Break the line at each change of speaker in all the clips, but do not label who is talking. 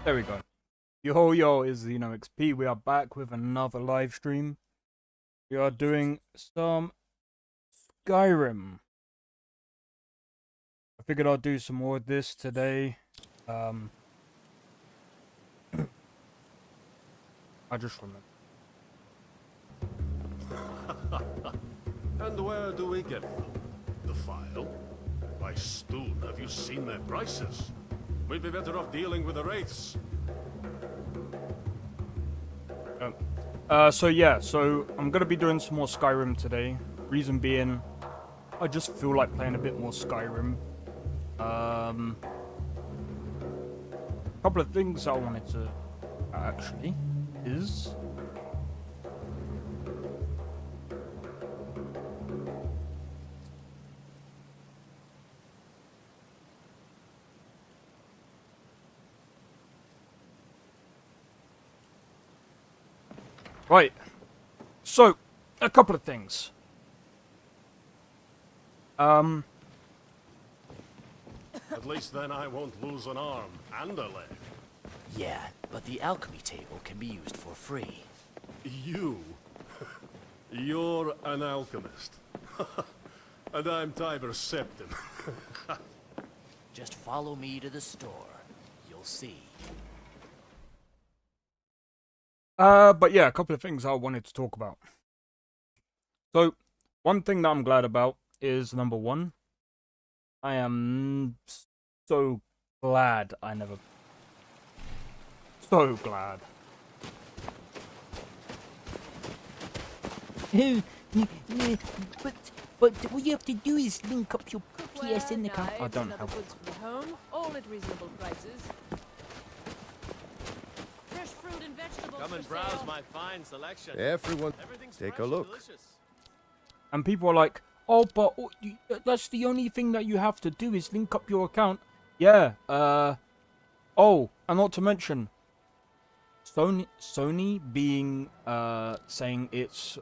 There we go. Yo, is XP. We are back with another live stream. We are doing some Skyrim. I figured I'll do some more of this today. I just remembered.
And where do we get them? The file? By Stoon, have you seen their prices? We'd be better off dealing with the wraiths.
So I'm gonna be doing some more Skyrim today. Reason being, I just feel like playing a bit more Skyrim. Couple of things I wanted to actually is right. So, a couple of things.
At least then I won't lose an arm and a leg.
Yeah, but the alchemy table can be used for free.
You? You're an alchemist. And I'm Tiber Septim.
Just follow me to the store. You'll see.
But yeah, a couple of things I wanted to talk about. So, one thing that I'm glad about is number one, I am so glad I never. So glad.
But all you have to do is link up your PSN account.
I don't have
goods for the home, all at reasonable prices. Fresh fruit and vegetables.
Come and
for
browse
sale.
my fine selection.
Everyone,
Everything's
take
fresh
a look.
And delicious.
And people are like, oh, but that's the only thing that you have to do is link up your account. Yeah, oh, and not to mention, Sony being, saying it's,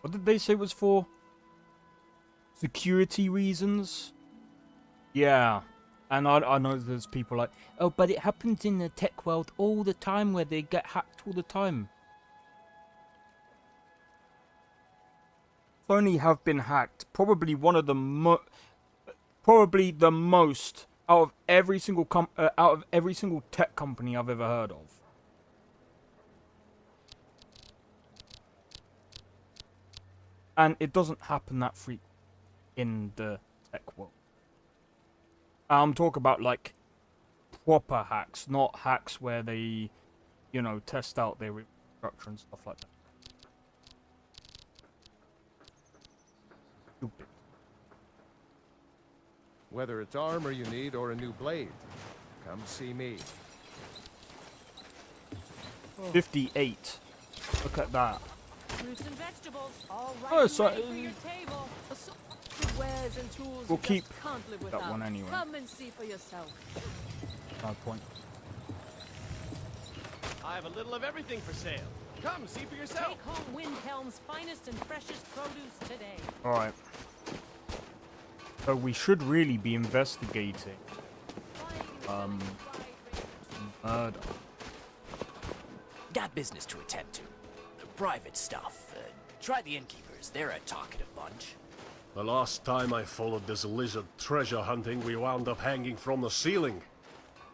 what did they say it was for? Security reasons? Yeah. And I know there's people like, oh, but it happens in the tech world all the time where they get hacked all the time. Sony have been hacked. Probably one of the probably the most out of every single tech company I've ever heard of. And it doesn't happen that frequently in the tech world. I'm talking about like proper hacks, not hacks where they, test out their infrastructure and stuff like that. Stupid.
Whether it's armor you need or a new blade, come see me.
58. Look at that.
Fruits and vegetables, all right
Oh,
and
so,
ready for your table. Assorted wares and tools
We'll
you
keep
just can't live
that
without.
one anyway.
Come and see for yourself.
No point.
I have a little of everything for sale. Come, see for yourself.
Take home Windhelm's finest and freshest produce today.
Alright. So we should really be investigating murder.
Got business to attend to. Private stuff. Try the innkeepers. They're a talkative bunch.
The last time I followed this lizard treasure hunting, we wound up hanging from the ceiling.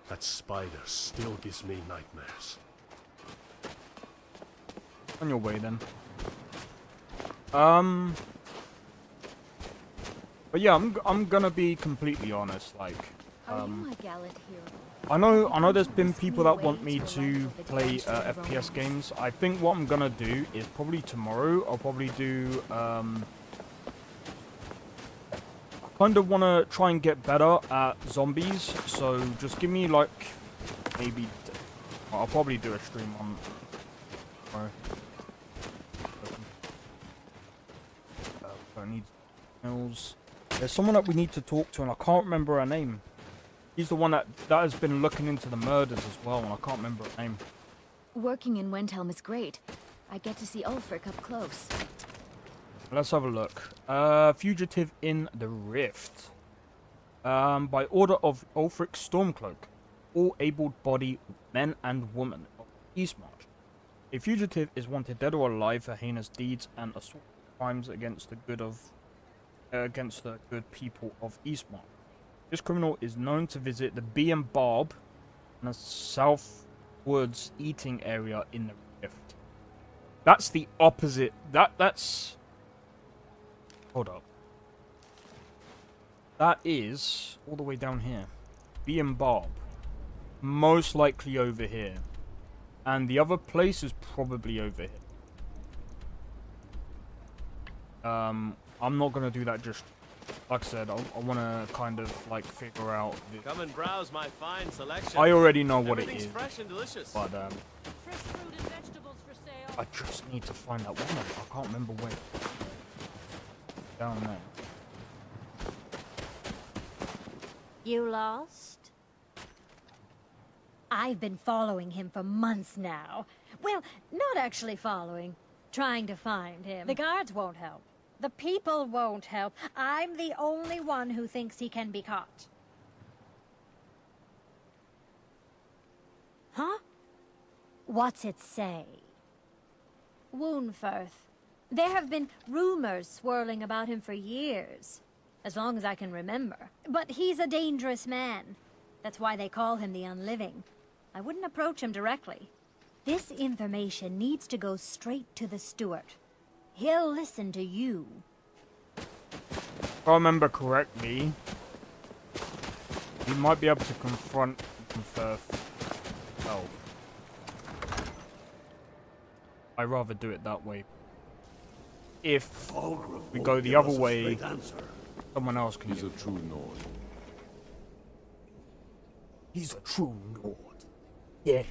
That spider still gives me nightmares.
On your way then. But yeah, I'm gonna be completely honest, like,
Are you my gallant hero?
I know there's been people that want me to play FPS games. I think what I'm gonna do is probably tomorrow I'll probably do I kind of want to try and get better at zombies, so just give me like maybe I'll probably do a stream on tomorrow. I need emails. There's someone that we need to talk to and I can't remember her name. He's the one that has been looking into the murders as well, and I can't remember her name.
Working in Windhelm is great. I get to see Ulfric up close.
Let's have a look. Fugitive in the Rift. By order of Ulfric Stormcloak, all able-bodied men and women of Eastmarch. A fugitive is wanted dead or alive for heinous deeds and assault crimes against the good people of Eastmarch. This criminal is known to visit the Bee and Barb and the southwards eating area in the Rift. That's the opposite. That's. Hold up. That is all the way down here. Bee and Barb. Most likely over here. And the other place is probably over here. I'm not going to do that just... Like I said, I want to kind of, like, figure out...
Come and browse my fine selection.
I already know what it
Everything's
is.
fresh and delicious.
But,
Fresh fruit and vegetables for sale.
I just need to find that woman. I can't remember where. Down there.
You lost?
I've been following him for months now. Well, not actually following. Trying to find him. The guards won't help. The people won't help. I'm the only one who thinks he can be caught. Huh? What's it say? Woundfirth. There have been rumors swirling about him for years. As long as I can remember. But he's a dangerous man. That's why they call him the Unliving. I wouldn't approach him directly. This information needs to go straight to the steward. He'll listen to you.
If I remember correctly, we might be able to confront Firth. Oh. I'd rather do it that way. If we go the other way, someone else can
He's a true Nord.
He's a true Nord. Yeah.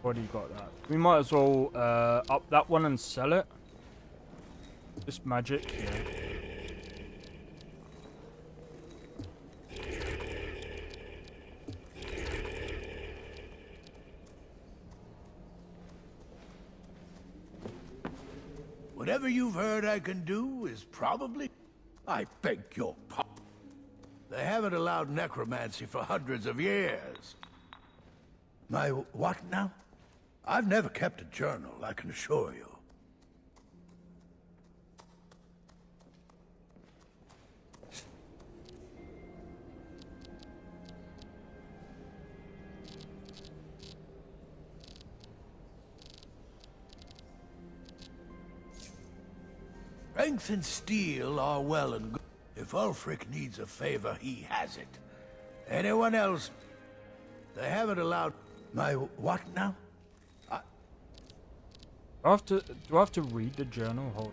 Already got that. We might as well up that one and sell it. This magic, yeah.
Whatever you've heard I can do is probably... I beg your pardon. They haven't allowed necromancy for hundreds of years. My what now? I've never kept a journal, I can assure you. Strength and steel are well and good. If Ulfric needs a favor, he has it. Anyone else? They haven't allowed... My what now?
Do I have to read the journal? Hold.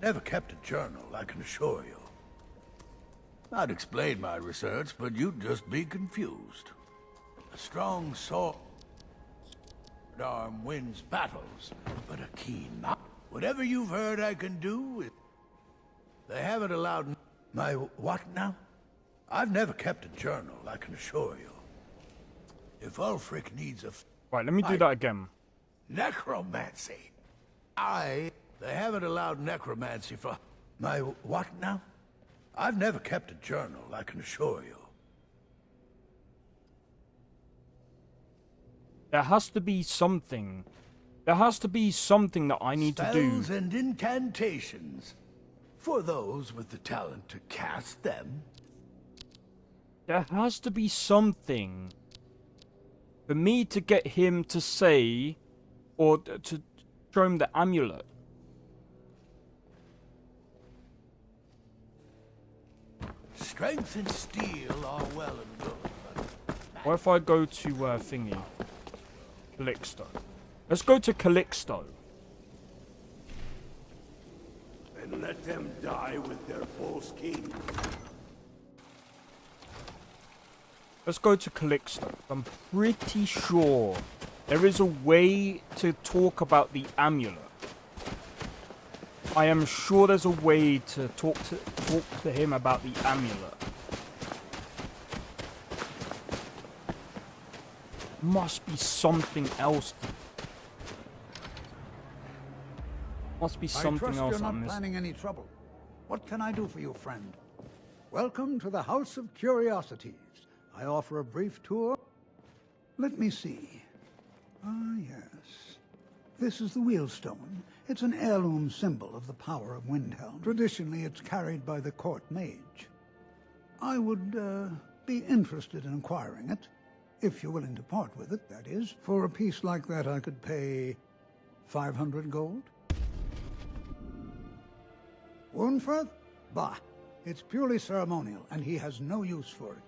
Never kept a journal, I can assure you. I'd explain my research, but you'd just be confused. A strong sword arm wins battles, but a keen mouth. Whatever you've heard I can do, they haven't allowed... My what now? I've never kept a journal, I can assure you. If Ulfric needs a...
Right, let me do that again.
Necromancy. They haven't allowed necromancy for... My what now? I've never kept a journal, I can assure you.
There has to be something. There has to be something that I need to do.
Spells and incantations. For those with the talent to cast them.
There has to be something for me to get him to say, or to show him the amulet.
Strength and steel are well and good, but...
What if I go to thingy? Calixto. Let's go to Calixto.
Then let them die with their false king.
Let's go to Calixto. I'm pretty sure there is a way to talk about the amulet. I am sure there's a way to talk to him about the amulet. Must be something else. Must be something else.
I trust you're not planning any trouble. What can I do for you, friend? Welcome to the House of Curiosities. I offer a brief tour. Let me see. Ah, yes. This is the Wheelstone. It's an heirloom symbol of the power of Windhelm. Traditionally, it's carried by the court mage. I would, be interested in acquiring it. If you're willing to part with it, that is. For a piece like that, I could pay 500 gold. Wunferth? Bah. It's purely ceremonial, and he has no use for it.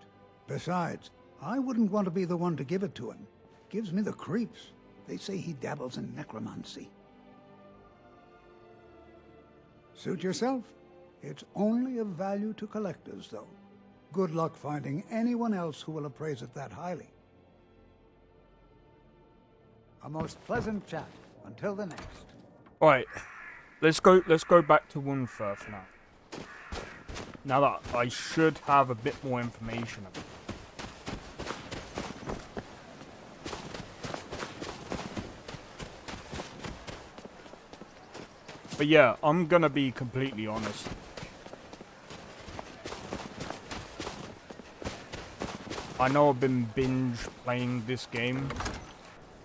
Besides, I wouldn't want to be the one to give it to him. Gives me the creeps. They say he dabbles in necromancy. Suit yourself. It's only of value to collectors, though. Good luck finding anyone else who will appraise it that highly. A most pleasant chat. Until the next.
Alright. Let's go back to Wunferth now. Now that I should have a bit more information about it. But yeah, I'm gonna be completely honest. I know I've been binge playing this game,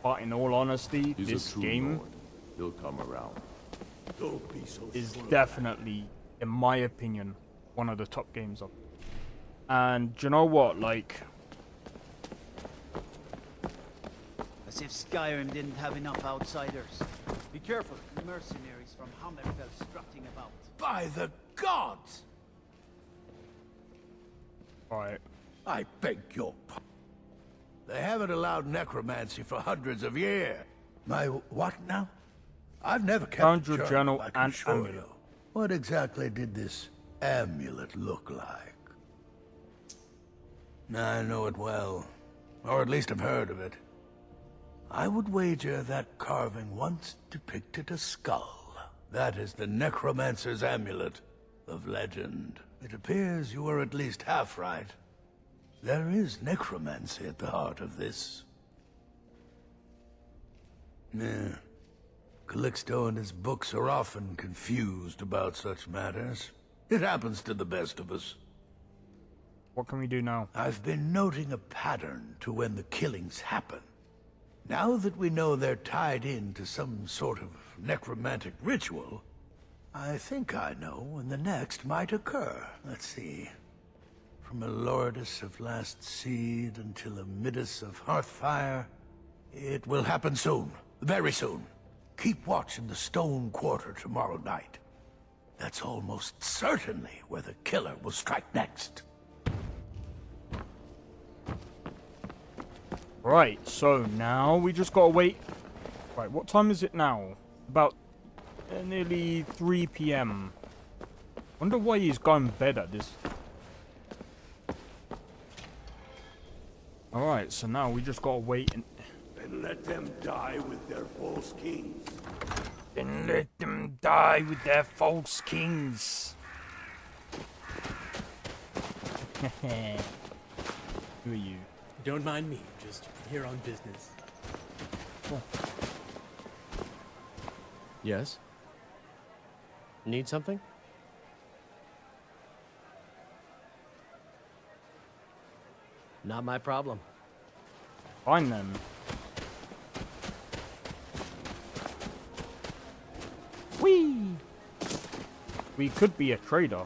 but in all honesty, this game
He'll come around.
Don't be so
is
full of
definitely, in my opinion, one of the top games of. And do you know what? Like,
As if Skyrim didn't have enough outsiders. Be careful, mercenaries from Hammerfell strutting about.
By the gods!
alright.
I beg your pardon. They haven't allowed necromancy for hundreds of years. My what now? I've never kept
Found
a
your
journal,
journal
I can
and
assure
amulet.
you. What exactly did this amulet look like? I know it well. Or at least I've heard of it. I would wager that carving once depicted a skull. That is the necromancer's amulet of legend. It appears you were at least half right. There is necromancy at the heart of this. Yeah. Calixto and his books are often confused about such matters. It happens to the best of us.
What can we do now?
I've been noting a pattern to when the killings happen. Now that we know they're tied into some sort of necromantic ritual, I think I know when the next might occur. Let's see. From a Lordus of Last Seed until a Midas of Hearthfire, it will happen soon. Very soon. Keep watch in the Stone Quarter tomorrow night. That's almost certainly where the killer will strike next.
Right, so now we just gotta wait. Right, what time is it now? About nearly 3 PM. Wonder why he's gone bed at this. Alright, so now we just gotta wait and...
And let them die with their false kings.
Then let them die with their false kings. Who are you?
Don't mind me, just here on business.
Oh.
Yes? Need something? Not my problem.
Fine then. Whee! We could be a trader.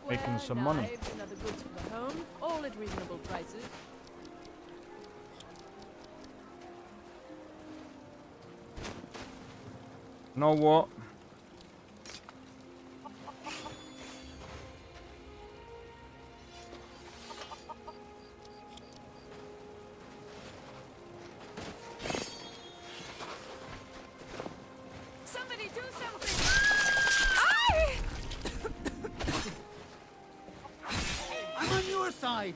Making some money.
knives, and other goods for the home, all at reasonable prices.
You know what?
alive!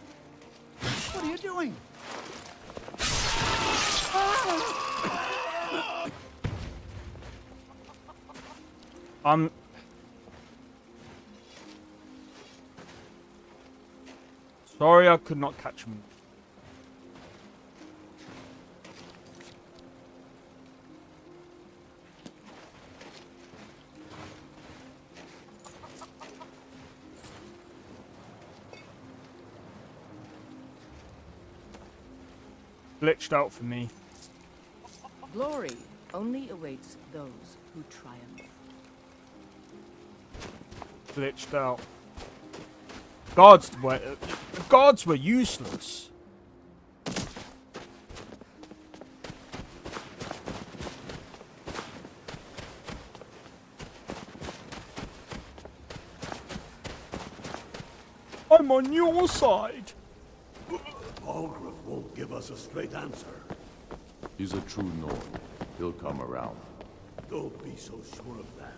What are you doing?
I'm... Sorry I could not catch him. Glitched out for me.
Glory only awaits those who triumph.
Glitched out. The guards were useless. I'm on your side.
Algrith won't give us a straight answer.
He's a true Nord. He'll come around.
Don't be so sure of that.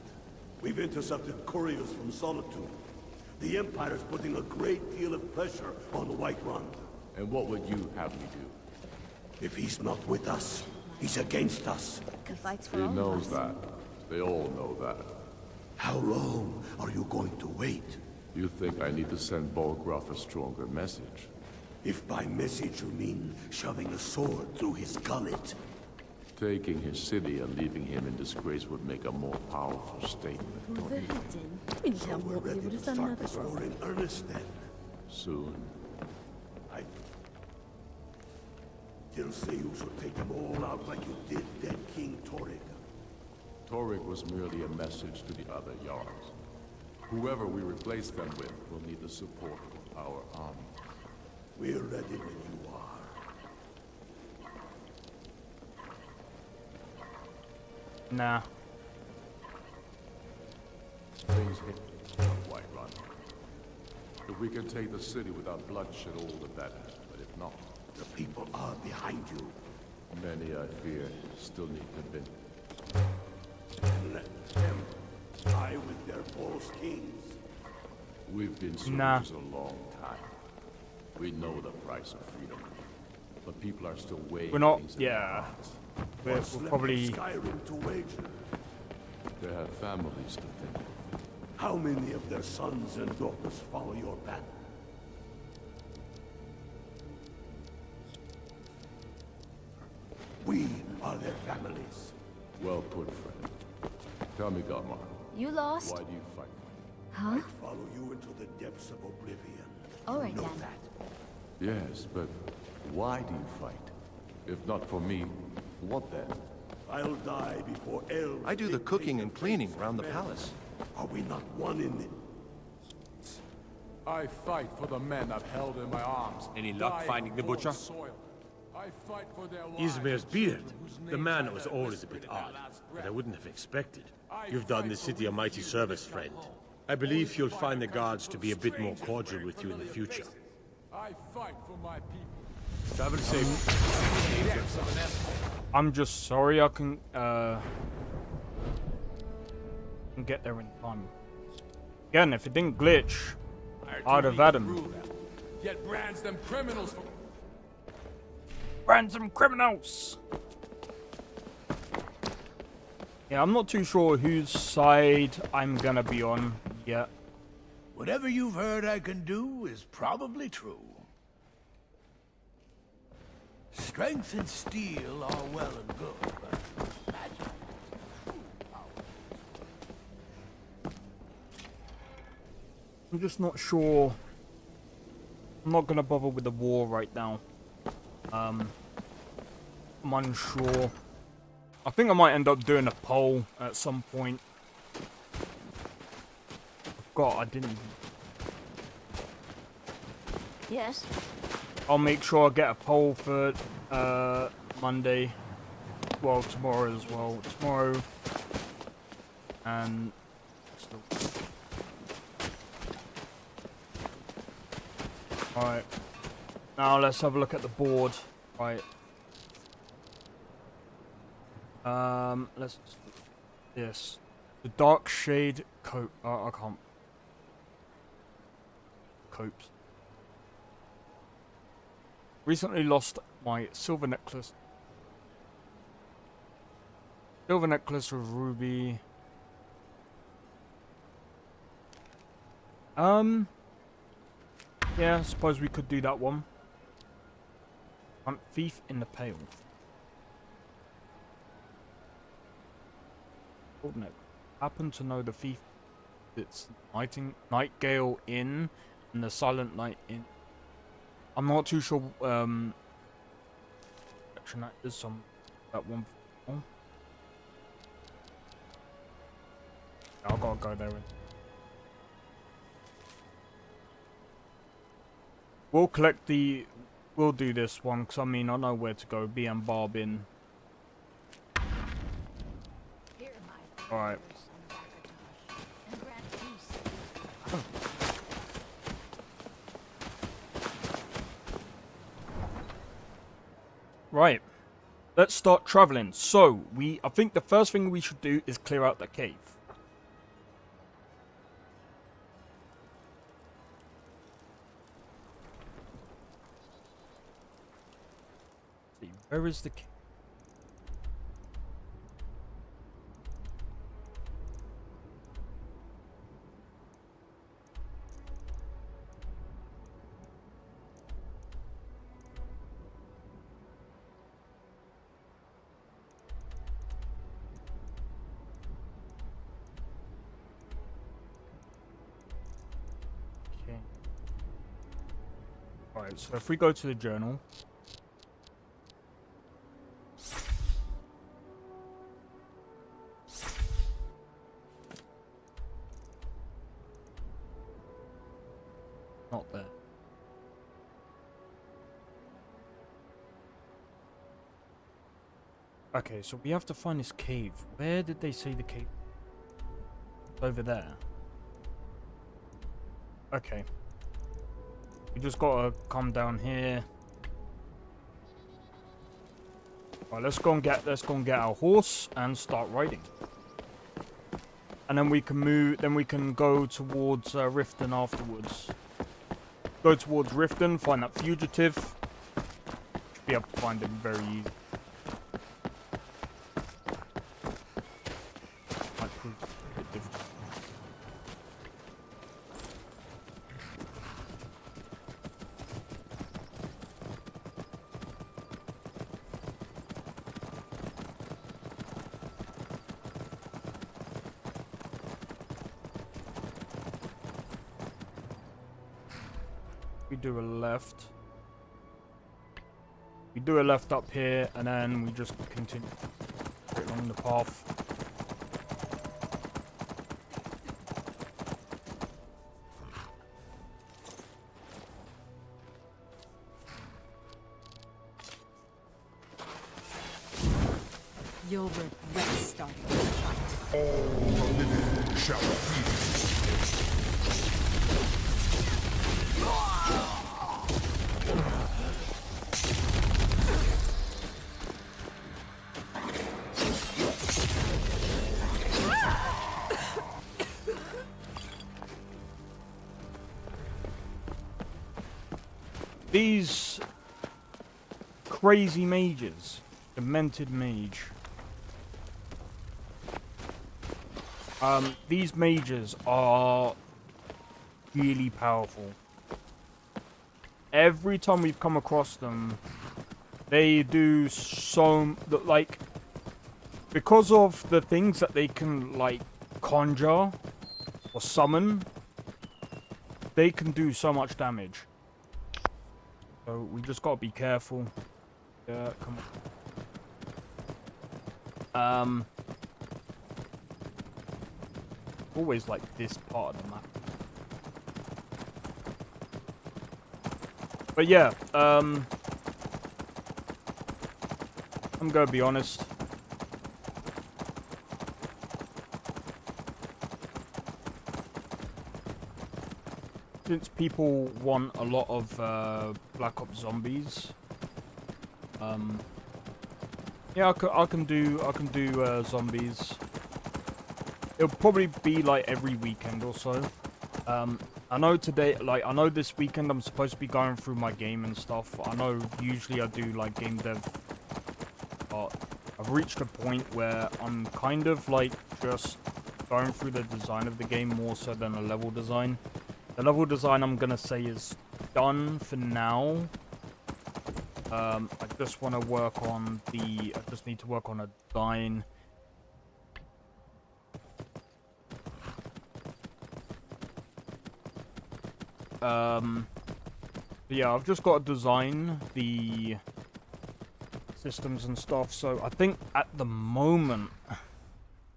We've intercepted couriers from Solitude. The Empire's putting a great deal of pressure on Whiterun.
And what would you have me do?
If he's not with us, he's against us.
He fights for
He
all of
knows
us.
that. They all know that.
How long are you going to wait?
You think I need to send Bolgraf a stronger message?
If by message you mean shoving a sword through his gullet.
Taking his city and leaving him in disgrace would make a more powerful statement.
So we're ready to start this war in earnest then.
Soon.
I still say you should take them all out like you did dead King Torrig.
Torrig was merely a message to the other Jarls. Whoever we replace them with will need the support of our army.
We're ready when you are.
Nah.
Things hit Whiterun. If we can take the city without bloodshed, all the better. But if not,
the people are behind you.
Many, I fear, still need convincing.
And let them die with their false kings.
We've been soldiers a long time. We know the price of freedom. But people are still weighing
We're not,
things in
yeah.
their hearts.
We're probably...
Skyrim to wager.
They have families to think of.
How many of their sons and daughters follow your banner? We are their families.
Well put, friend. Tell me, Godmar.
You lost?
Why do you fight?
Huh?
I'd follow you into the depths of oblivion.
All right,
You know
then.
that.
Yes, but why do you fight? If not for me, what then?
I'll die before elves.
I do the cooking and cleaning around the palace.
Are we not one in the...
I fight for the men I've held in my arms.
Any luck finding the butcher?
I fight for their
Ismir's beard. The man was always a bit odd, but I wouldn't have expected. You've done the city a mighty service, friend. I believe you'll find the guards to be a bit more cordial with you in the future.
I fight for my people.
Travel safe.
I'm just sorry I can get there in time. Again, if it didn't glitch, I'd have had him.
Yet brands them criminals for...
Random criminals! Yeah, I'm not too sure whose side I'm gonna be on yet.
Whatever you've heard I can do is probably true. Strength and steel are well and good, but magic...
I'm just not sure. I'm not gonna bother with the war right now. I'm unsure. I think I might end up doing a poll at some point. God, I didn't.
Yes.
I'll make sure I get a poll for Monday. Well, tomorrow as well. Tomorrow. And still. Alright. Now let's have a look at the board. Right. Let's this. The dark shade coat. I can't. Copes. Recently lost my silver necklace. Silver necklace with ruby. Yeah, I suppose we could do that one. Hunt thief in the pale. Coordinate. Happen to know the thief that's Nightgale Inn and the Silent Night Inn. I'm not too sure. Actually, there's some that one. Oh. I've got to go there. We'll collect the. We'll do this one because I mean I know where to go. BM Barbin. All right. Right. Let's start traveling. So I think the first thing we should do is clear out the cave. Where is the cave? Okay. Alright, so if we go to the journal. Not there. Okay, so we have to find this cave. Where did they say the cave? Over there. Okay. We just gotta come down here. Alright, let's go and get our horse and start riding. And then we can move. Then we can go towards Riften afterwards. Go towards Riften, find that fugitive. Should be able to find him very easy. Might prove a bit difficult. We do a left. We do a left up here, and then we just continue along the path.
You'll regret starting this fight.
All the living shall feed.
These crazy mages, demented mage. These mages are really powerful. Every time we've come across them, they do so like because of the things that they can like conjure or summon. They can do so much damage. So we just gotta be careful. Yeah, come on. Always like this part of the map. But yeah, I'm gonna be honest. Since people want a lot of Black Ops Zombies, yeah, I can do zombies. It'll probably be like every weekend or so. I know today, like, I know this weekend I'm supposed to be going through my game and stuff. I know usually I do, like, game dev, but I've reached a point where I'm kind of, like, just going through the design of the game more so than the level design. The level design, I'm gonna say, is done for now. I just want to work on the... I just need to work on a design. Yeah, I've just got to design the systems and stuff. So I think at the moment,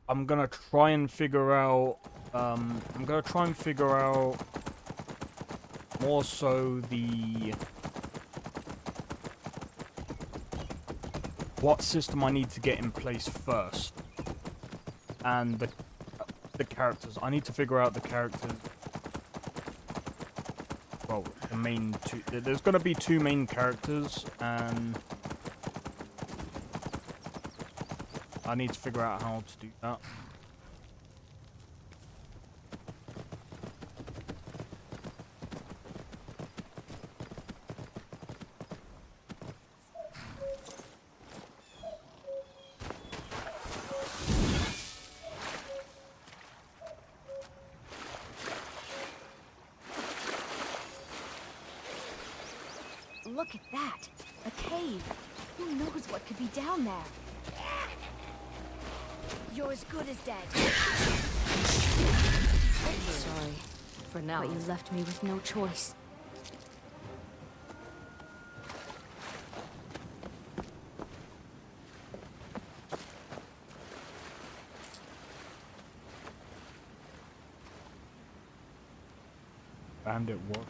I'm gonna try and figure out... more so the... what system I need to get in place first. And the characters. I need to figure out the characters. Well, the main two... There's gonna be two main characters, and... I need to figure out how to do that.
Look at that! A cave! Who knows what could be down there? You're as good as dead. Sorry. For now. But you left me with no choice.
Bandit what?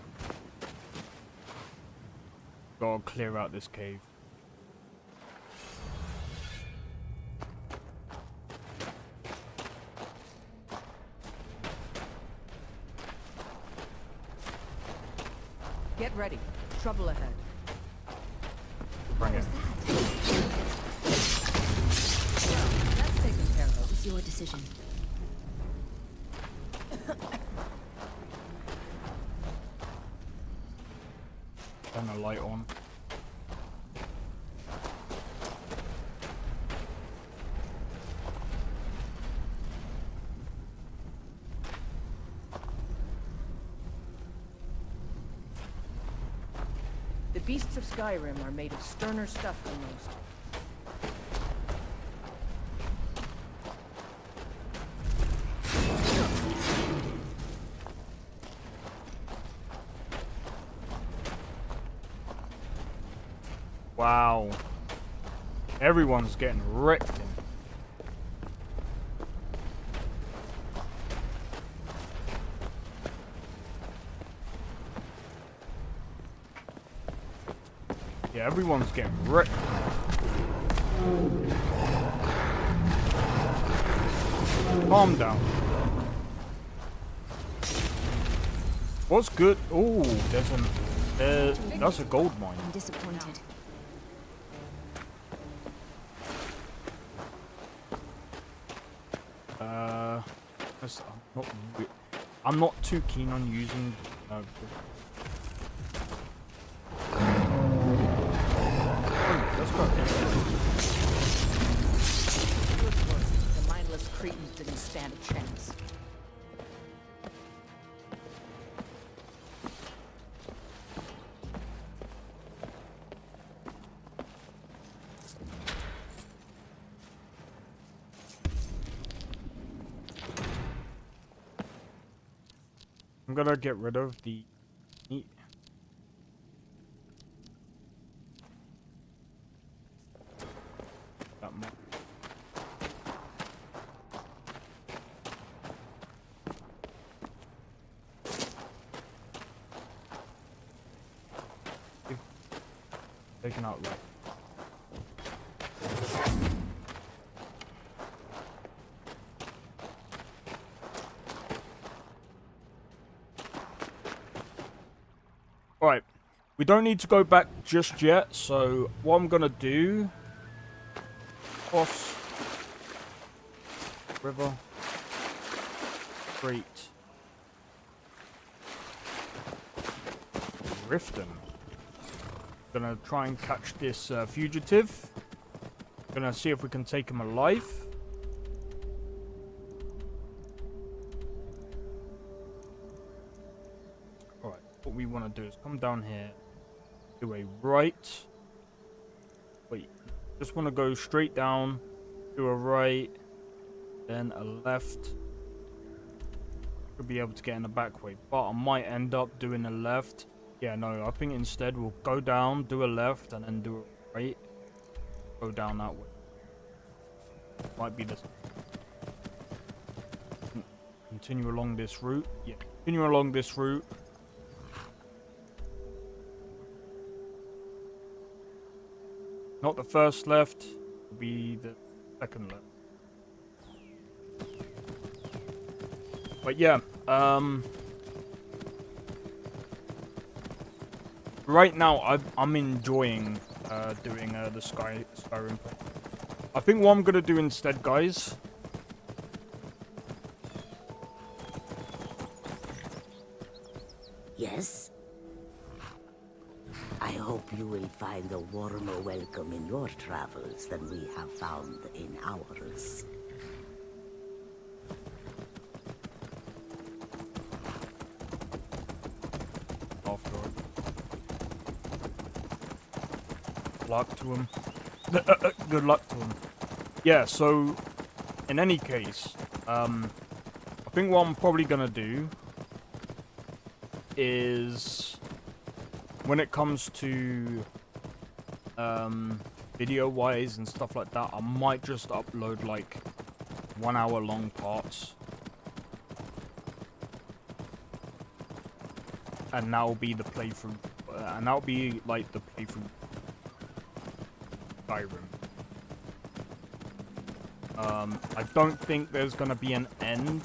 Gotta clear out this cave.
Get ready. Trouble ahead.
Bring it.
That's taken care of.
It's your decision.
Turn the light on.
The beasts of Skyrim are made of sterner stuff than most.
Wow. Everyone's getting wrecked. Yeah, everyone's getting wrecked. Calm down. What's good? Oh, that's a gold mine.
I'm disappointed.
I'm not too keen on using. Let's go.
The mindless cretins didn't stand a chance.
I'm gonna get rid of the meat. That much. Taken out right. Right, we don't need to go back just yet, so what I'm gonna do, cross river, straight, Riften. Gonna try and catch this fugitive. Gonna see if we can take him alive. Alright, what we want to do is come down here, do a right. Wait, just want to go straight down, do a right, then a left. Could be able to get in the back way, but I might end up doing a left. Yeah, no, I think instead we'll go down, do a left, and then do a right. Go down that way. Might be this. Continue along this route. Yeah, continue along this route. Not the first left, will be the second left. But yeah, right now I'm enjoying doing the Skyrim play. I think what I'm gonna do instead, guys.
Yes? I hope you will find a warmer welcome in your travels than we have found in ours.
Afterward. Luck to him. Good luck to him. Yeah, so in any case, I think what I'm probably gonna do is when it comes to video wise and stuff like that, I might just upload like 1 hour long parts, and that'll be the playthrough, and that'll be like the playthrough Skyrim. I don't think there's gonna be an end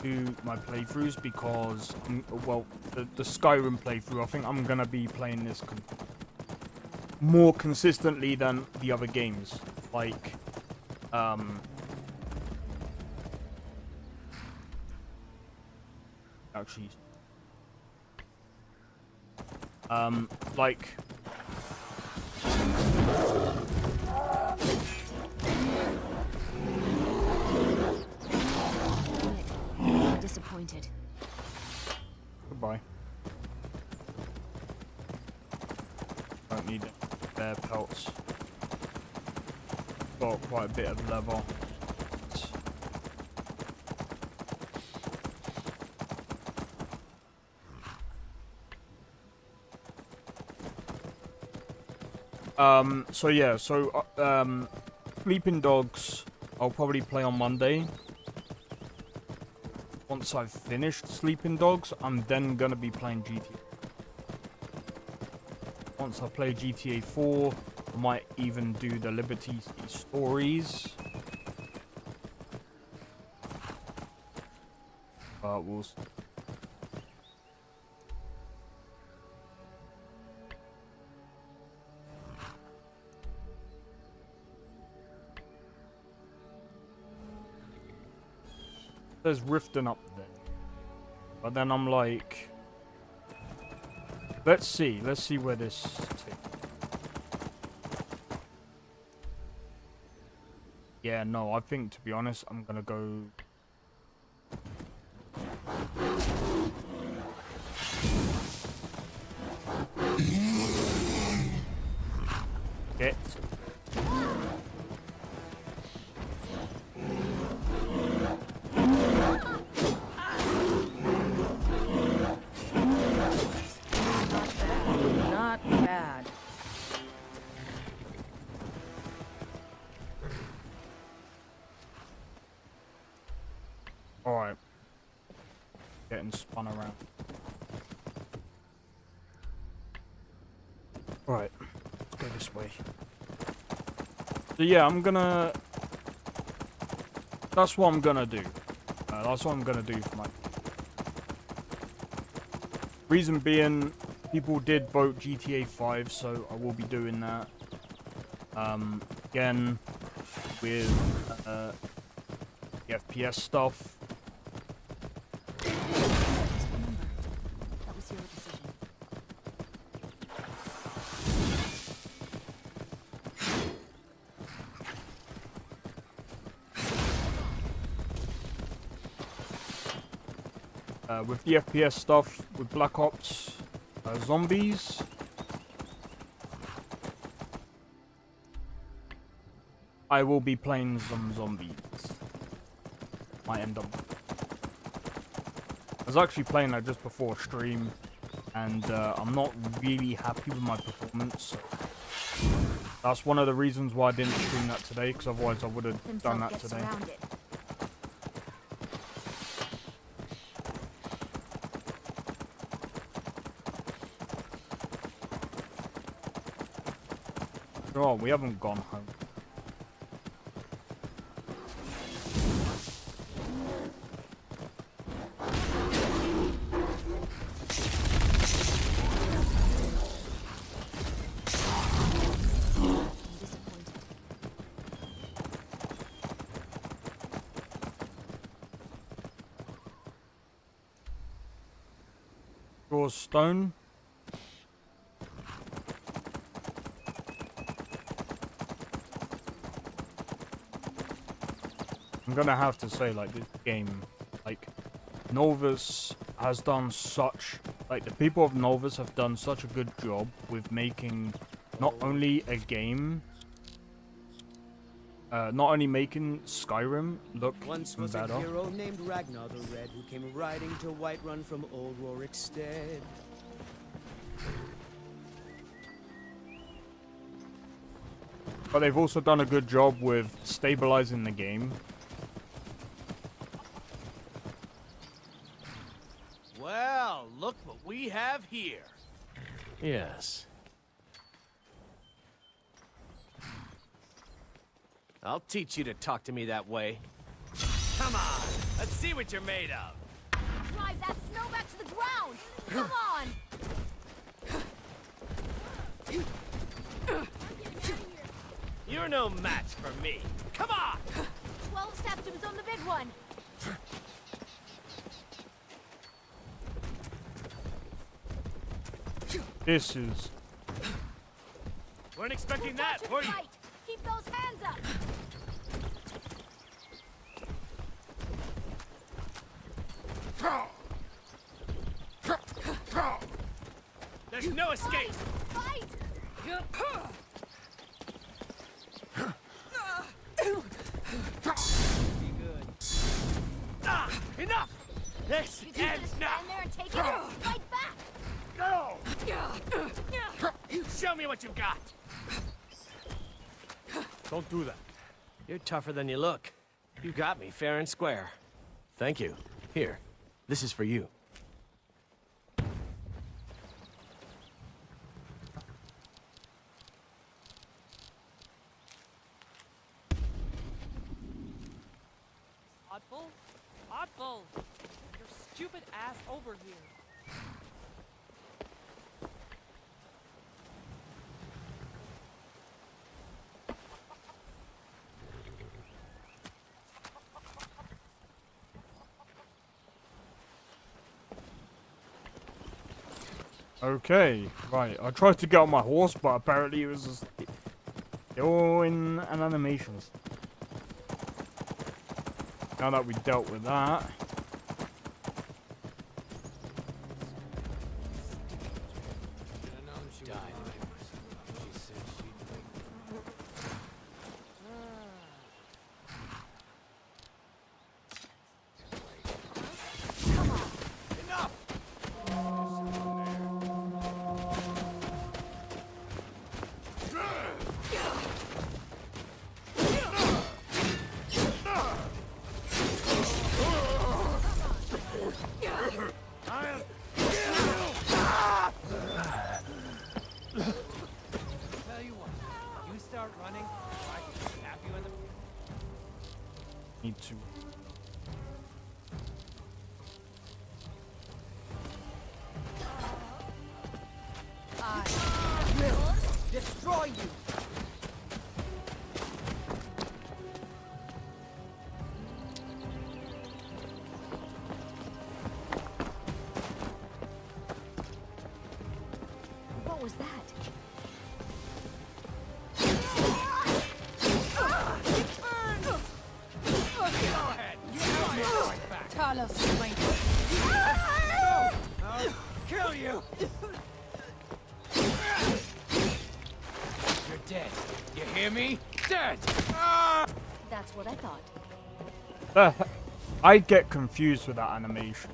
to my playthroughs because, well, the Skyrim playthrough, I think I'm gonna be playing this more consistently than the other games. Like, actually, like.
Disappointed.
Goodbye. Don't need their pelts. Got quite a bit of leather. So yeah, Sleeping Dogs, I'll probably play on Monday. Once I've finished Sleeping Dogs, I'm then gonna be playing GTA. Once I play GTA 4, I might even do the Liberty City stories. But we'll see. There's Riften up there. But then I'm like, let's see where this takes. Yeah, no, I think to be honest, I'm gonna go. Get.
Not bad.
Alright. Getting spun around. Alright. Let's go this way. So yeah, that's what I'm gonna do. That's what I'm gonna do for my... Reason being, people did vote GTA 5, so I will be doing that. Again, with the FPS stuff.
Just remember, that was your decision.
with the FPS stuff, with Black Ops, zombies. I will be playing some zombies. Might end up. I was actually playing that just before stream, and I'm not really happy with my performance. So that's one of the reasons why I didn't stream that today, because otherwise I would have done that today. Oh, we haven't gone home. Draw stone. I'm gonna have to say, like, this game, like, Nolvus has done such, like, the people of Nolvus have done such a good job with making not only a game, not only making Skyrim look
Once was
better.
a hero named Ragnar the Red who came riding to Whiterun from Old Rorikstead.
But they've also done a good job with stabilizing the game.
Well, look what we have here.
Yes.
I'll teach you to talk to me that way. Come on, let's see what you're made of.
Drive that snow back to the ground! Come on!
You're no match for me. Come on!
12 septims on the big one!
This is...
Weren't expecting
Watch
that,
it
were you?
tight. Keep those hands up!
There's no escape!
Fight!
Be good.
Ah, enough! This
You just
ends
stand
now!
there and take it? Fight back!
Go! Show me what you've got! Don't do that. You're tougher than you look. You got me fair and square. Thank you. Here, this is for you.
Oddful? Oddful! Your stupid ass over here.
Okay, right. I tried to get on my horse, but apparently it was just... They're all in an animation. Now that we dealt with that...
Tell you what, you start running, I can snap you in the...
Need to...
I will destroy you!
What was that?
Go ahead! You know it right back! Talos, I'll kill you! You're dead. You hear me? Dead!
That's what I thought.
I get confused with that animation.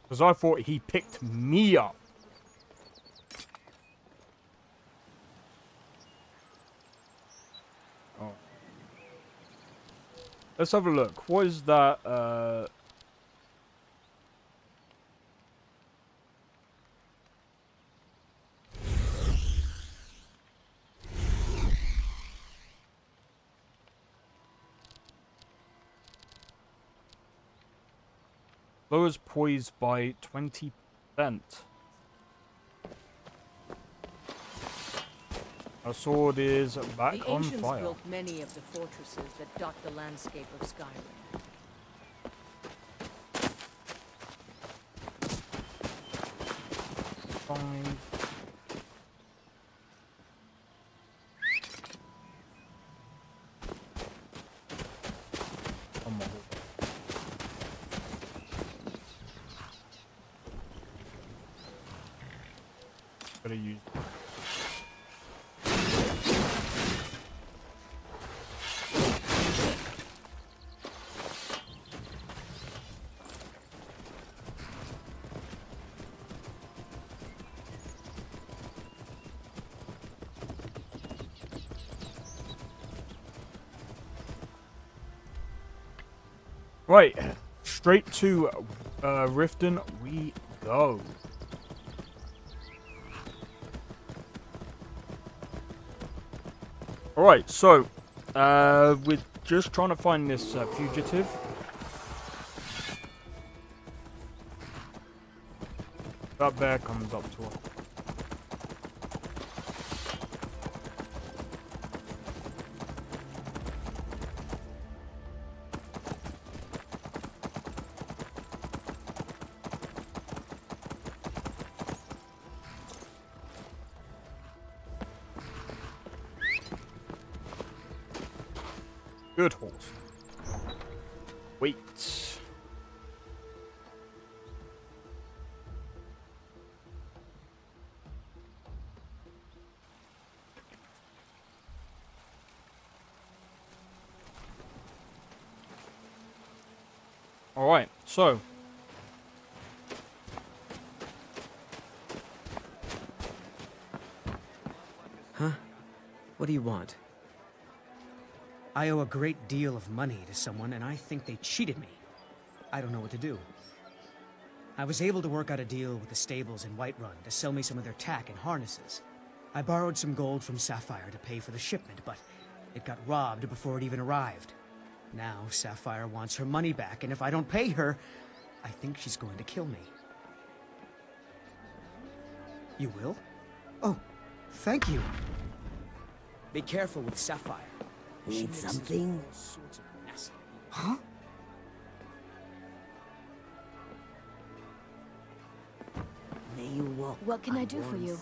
Because I thought he picked me up. Oh. Let's have a look. What is that? Lowers poise by 20%. Our sword is back
The
on
ancients
fire.
built many of the fortresses that dot the landscape of Skyrim.
Fine. Oh my God. Gotta use. Right, straight to Riften we go. Alright, so we're just trying to find this fugitive. That bear comes up to us. Good horse. Wait. All right, so
Huh? What do you want? I owe a great deal of money to someone, and I think they cheated me. I don't know what to do. I was able to work out a deal with the stables in Whiterun to sell me some of their tack and harnesses. I borrowed some gold from Sapphire to pay for the shipment, but it got robbed before it even arrived. Now Sapphire wants her money back, and if I don't pay her, I think she's going to kill me. You will? Oh, thank you. Be careful with Sapphire.
Need something?
Huh?
May you walk.
What can I do for you?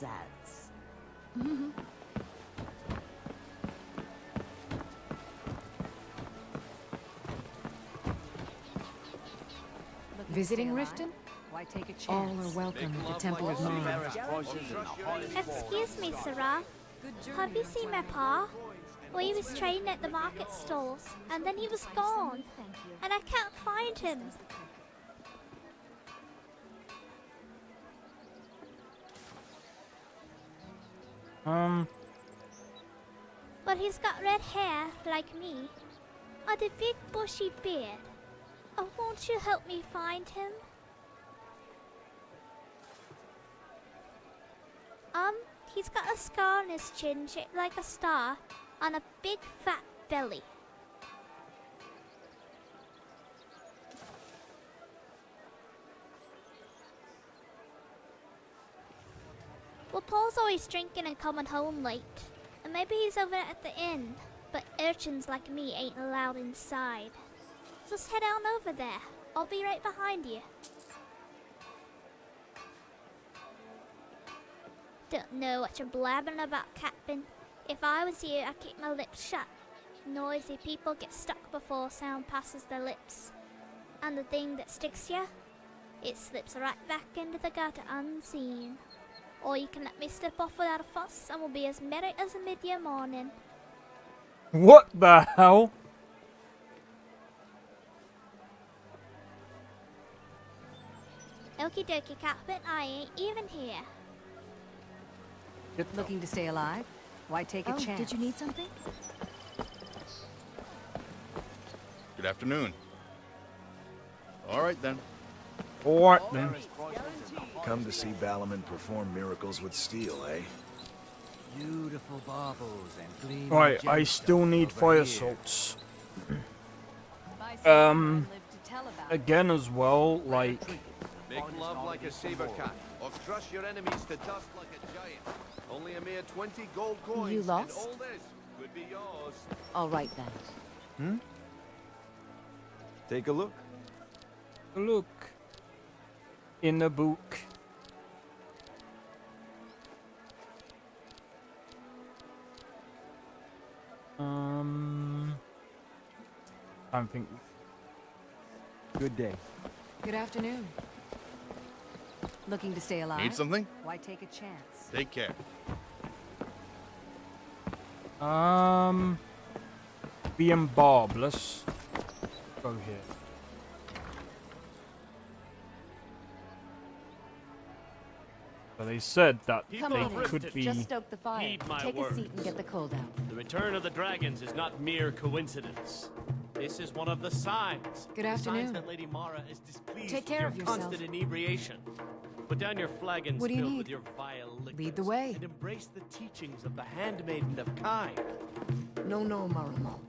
Visiting Riften? Why take a chance? All are welcome at the Temple of Mine.
Excuse me, Sarah. Have you seen my pa? Well, he was trading at the market stalls, and then he was gone, and I can't find him. But he's got red hair, like me, and a big bushy beard. Oh, won't you help me find him? He's got a scar on his chin shaped like a star, and a big fat belly. Well, Paul's always drinking and coming home late. And maybe he's over at the inn, but urchins like me ain't allowed inside. Just head on over there. I'll be right behind you. Don't know what you're blabbing about, Captain. If I was you, I'd keep my lips shut. Noisy people get stuck before sound passes their lips.
And the thing that sticks you, it slips right back into the gutter unseen. Or you can let me slip off without a fuss, and we'll be as merry as a mid-year morning.
What the hell?
Okie dokie, Captain, I ain't even here.
Looking to stay alive? Why take a chance?
Did you need something?
Good afternoon. All right, then.
Alright then.
Come to see Balaman perform miracles with steel, eh?
Beautiful baubles and gleaming
Right, I still need fire salts. Again as well, like...
Make love like a saber cat, or crush your enemies to dust like a giant. Only a mere 20 gold coins.
You lost?
And all this could be yours.
All right then.
Take a look.
Look. In the book. I think...
Good day.
Good afternoon. Looking to stay alive?
Need something?
Why take a chance?
Take care.
Being Bob, let's go here. So they said that
Come
they
on in.
could be...
Just stoke the fire. Take a seat and get the cold out.
The return of the dragons is not mere coincidence. This is one of the signs.
Good afternoon.
Signs that Lady Mara is displeased
Take care
with
of
your
yourself.
constant inebriation. Put down your flagons
What do you
filled
need?
with your vile liquors.
Lead the way.
And embrace the teachings of the handmaiden of Kai.
No, Maramo.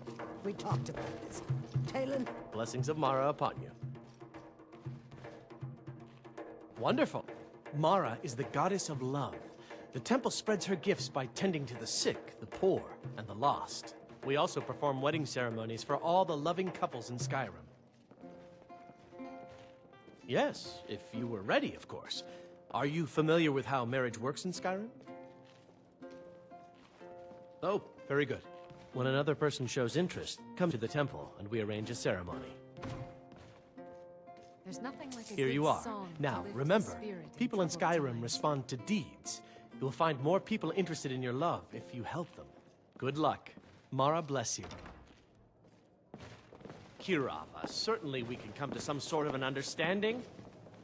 We talked about this. Talon?
Blessings of Mara upon you. Wonderful. Mara is the goddess of love. The temple spreads her gifts by tending to the sick, the poor, and the lost. We also perform wedding ceremonies for all the loving couples in Skyrim. Yes, if you were ready, of course. Are you familiar with how marriage works in Skyrim? Oh, very good. When another person shows interest, come to the temple and we arrange a ceremony.
There's nothing like a
Here
good
you are.
song to
Now,
lift the
remember,
spirit in
people in
troubled
Skyrim
times.
respond to deeds. You'll find more people interested in your love if you help them. Good luck. Mara bless you. Kirava, certainly we can come to some sort of an understanding.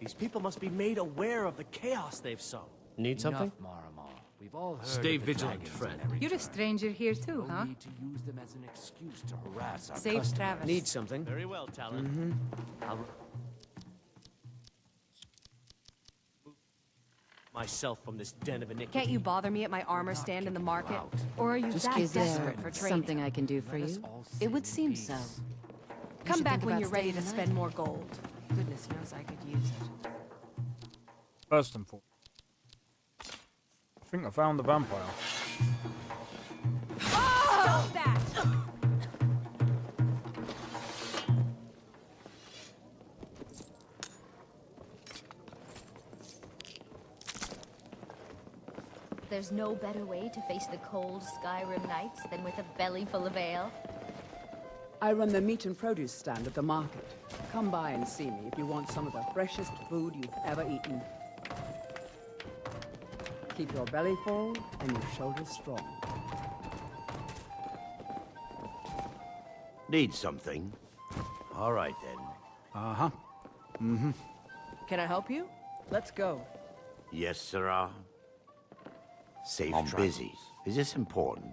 These people must be made aware of the chaos they've sown. Need something?
Maramo. We've all heard
Stay
of the
vigilant,
dragons
friend.
and
You're a stranger here too, huh?
need to use them as an excuse to harass our
Safe
customers.
travels.
Need something?
Very well, Talon. I'll myself from this den of iniquity.
Can't you bother me at my armor stand in the market? Or are you that
Is there
desperate for trading?
something I can do for you? It would seem so.
Come
should
back
think
when
about
you're ready
staying
to
the
spend more gold. Goodness knows I could use it.
First and foremost. I think I found the vampire.
Stop that!
There's no better way to face the cold Skyrim nights than with a belly full of ale.
I run the meat and produce stand at the market. Come by and see me if you want some of the freshest food you've ever eaten. Keep your belly full and your shoulders strong.
Need something? All right, then.
Uh-huh. Mm-hmm. Can I help you? Let's go.
Yes, sirrah. Safe
I'm
travels. Busy. Is this important?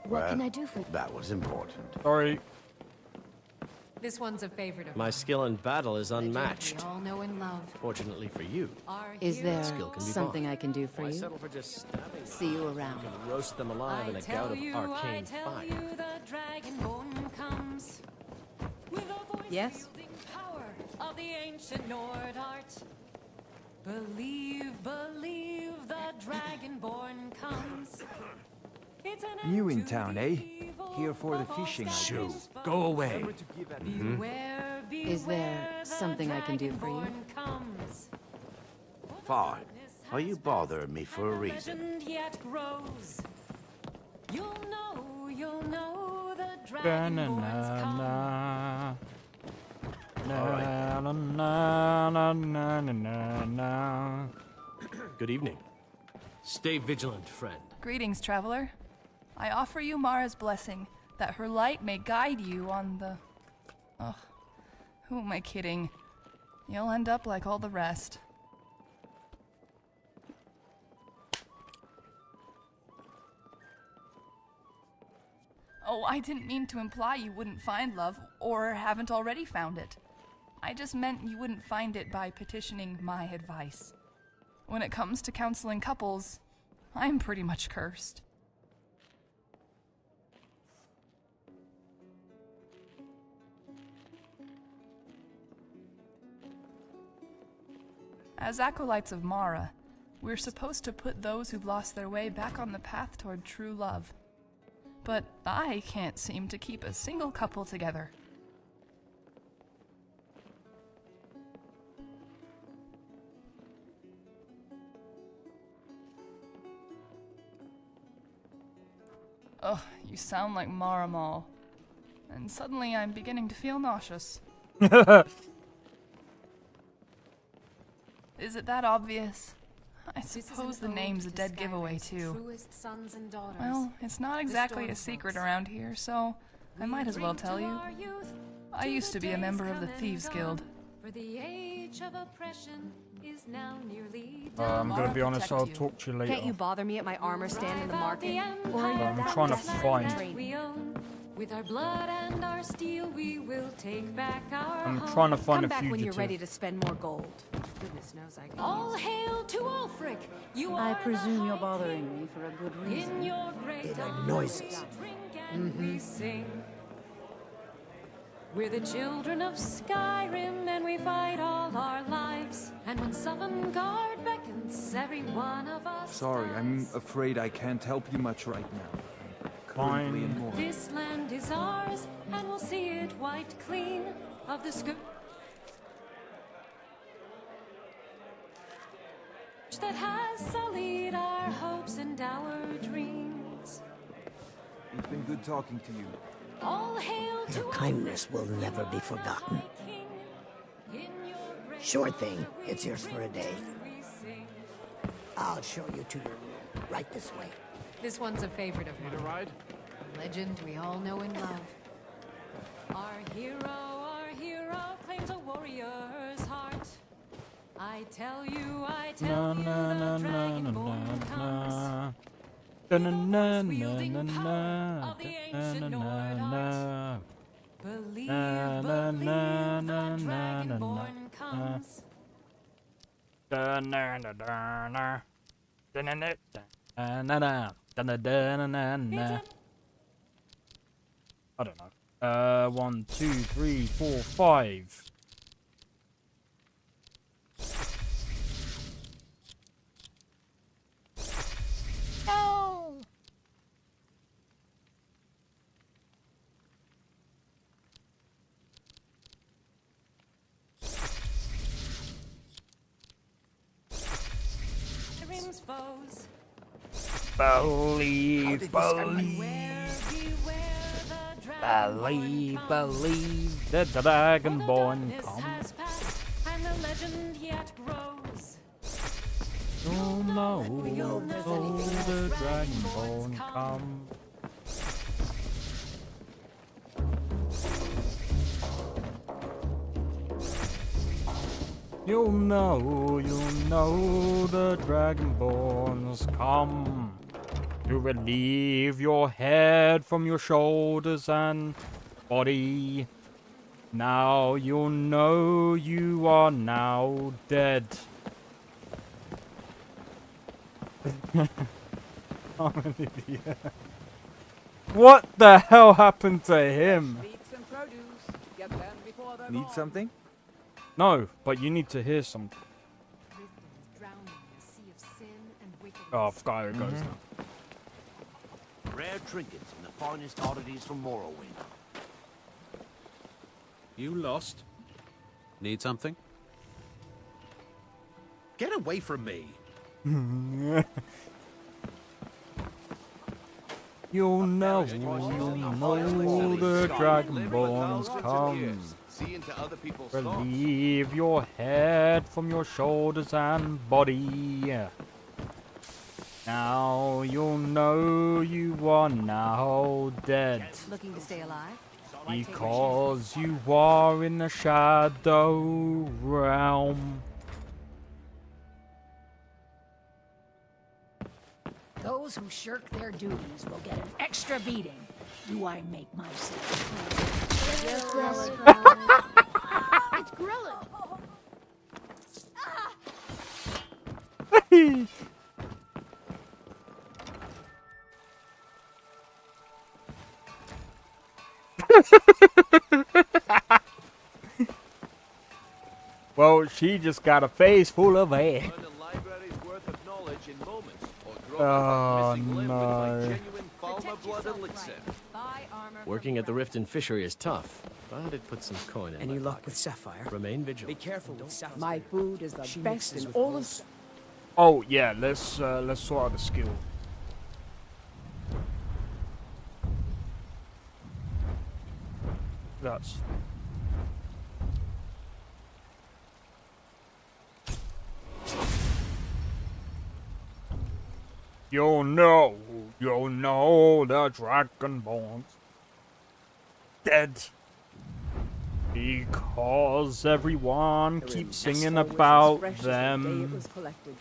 What can I do for you?
That was important.
Sorry.
This one's a favorite of
My skill in battle is unmatched.
we all know and love.
Fortunately for you.
Is there
Skill can be
something
bought.
I can do for
Why
you?
settle for just stabbing
See you around.
and roast them alive in a gout of arcane fire.
the dragonborn comes with a voice
Yes?
wielding power of the ancient Nord art. Believe, believe the dragonborn comes. It's an
New in town, eh? Here for the fishing.
Shoo, go away.
beware,
Is there something I can do for you?
comes.
Fine. Are you bothering me for a reason?
Legend yet grows. You'll know the dragonborns come.
Da-na-na-na. Na, na, na, na, na, na, na.
Good evening. Stay vigilant, friend.
Greetings, traveler. I offer you Mara's blessing, that her light may guide you on the... Ugh, who am I kidding? You'll end up like all the rest. Oh, I didn't mean to imply you wouldn't find love, or haven't already found it. I just meant you wouldn't find it by petitioning my advice. When it comes to counseling couples, I'm pretty much cursed. As acolytes of Mara, we're supposed to put those who've lost their way back on the path toward true love. But I can't seem to keep a single couple together. Ugh, you sound like Maramal. And suddenly I'm beginning to feel nauseous. Is it that obvious? I suppose the name's a dead giveaway, too. Well, it's not exactly a secret around here, so I might as well tell you. I used to be a member of the Thieves Guild.
I'm gonna be honest, I'll talk to you later.
Can't you bother me at my armor stand in the market?
I'm trying to find...
With our blood and our steel, we will take back our
I'm trying to find
Come
a
back
fugitive.
when you're ready to spend more gold. Goodness knows I can.
All hail to Ulfric! You
I
are
presume you're bothering me for a good reason.
in your great
It are noises.
drink and we sing. We're the children of Skyrim, and we fight all our lives. And when Sovngarde beckons, every one of us.
Sorry, I'm afraid I can't help you much right now. Currently in war.
This land is ours, and we'll see it wiped clean of the scourge that has sullied our hopes and our dreams.
It's been good talking to you.
All hail to
Your kindness will never be forgotten. Sure thing. It's yours for a day. I'll show you to your room. Right this way.
This one's a favorite of mine.
Need a ride?
A legend we all know and love.
our hero claims a warrior's heart. I tell you,
Na na na
the
na na
dragonborn comes.
na. Da na na na na na. Da na na na.
Believe,
Na na na
the
na na na
dragonborn comes.
Da na na na na. Da na na na na na. Da na da na na na. I don't know. 1, 2, 3, 4, 5.
No!
Skyrim's foes.
Believe, believe, believe the Dragonborn come.
Has passed, and the legend yet grows.
Oh no, the Dragonborn come. You'll know the Dragonborns come to relieve your head from your shoulders and body. Now you'll know you are now dead. I'm an idiot. What the hell happened to him?
Need something?
No, but you need to hear something. Oh, I forgot how it goes now.
Rare trinkets and the finest oddities from Morrowind.
You lost?
Need something?
Get away from me.
You'll know the Dragonborns come.
seeing to other people's thoughts.
Relieve your head from your shoulders and body. Now you'll know you are now dead.
Looking to stay alive?
Because you are in the shadow realm.
Those who shirk their duties will get an extra beating. Do I make myself?
Yes,
It's Grillen.
Well, she just got a face full of air. Oh no.
Working at the Rift and Fishery is tough, but it puts some coin in.
Any
my
luck
pocket.
with Sapphire?
Remain vigilant.
Be careful with Sapphire.
My food is the
She
best
mixes
in
with
all of...
wolves.
Oh yeah, let's sort out the skill. That's you'll know the Dragonborn's dead. Because everyone keeps singing about them.
It was collected.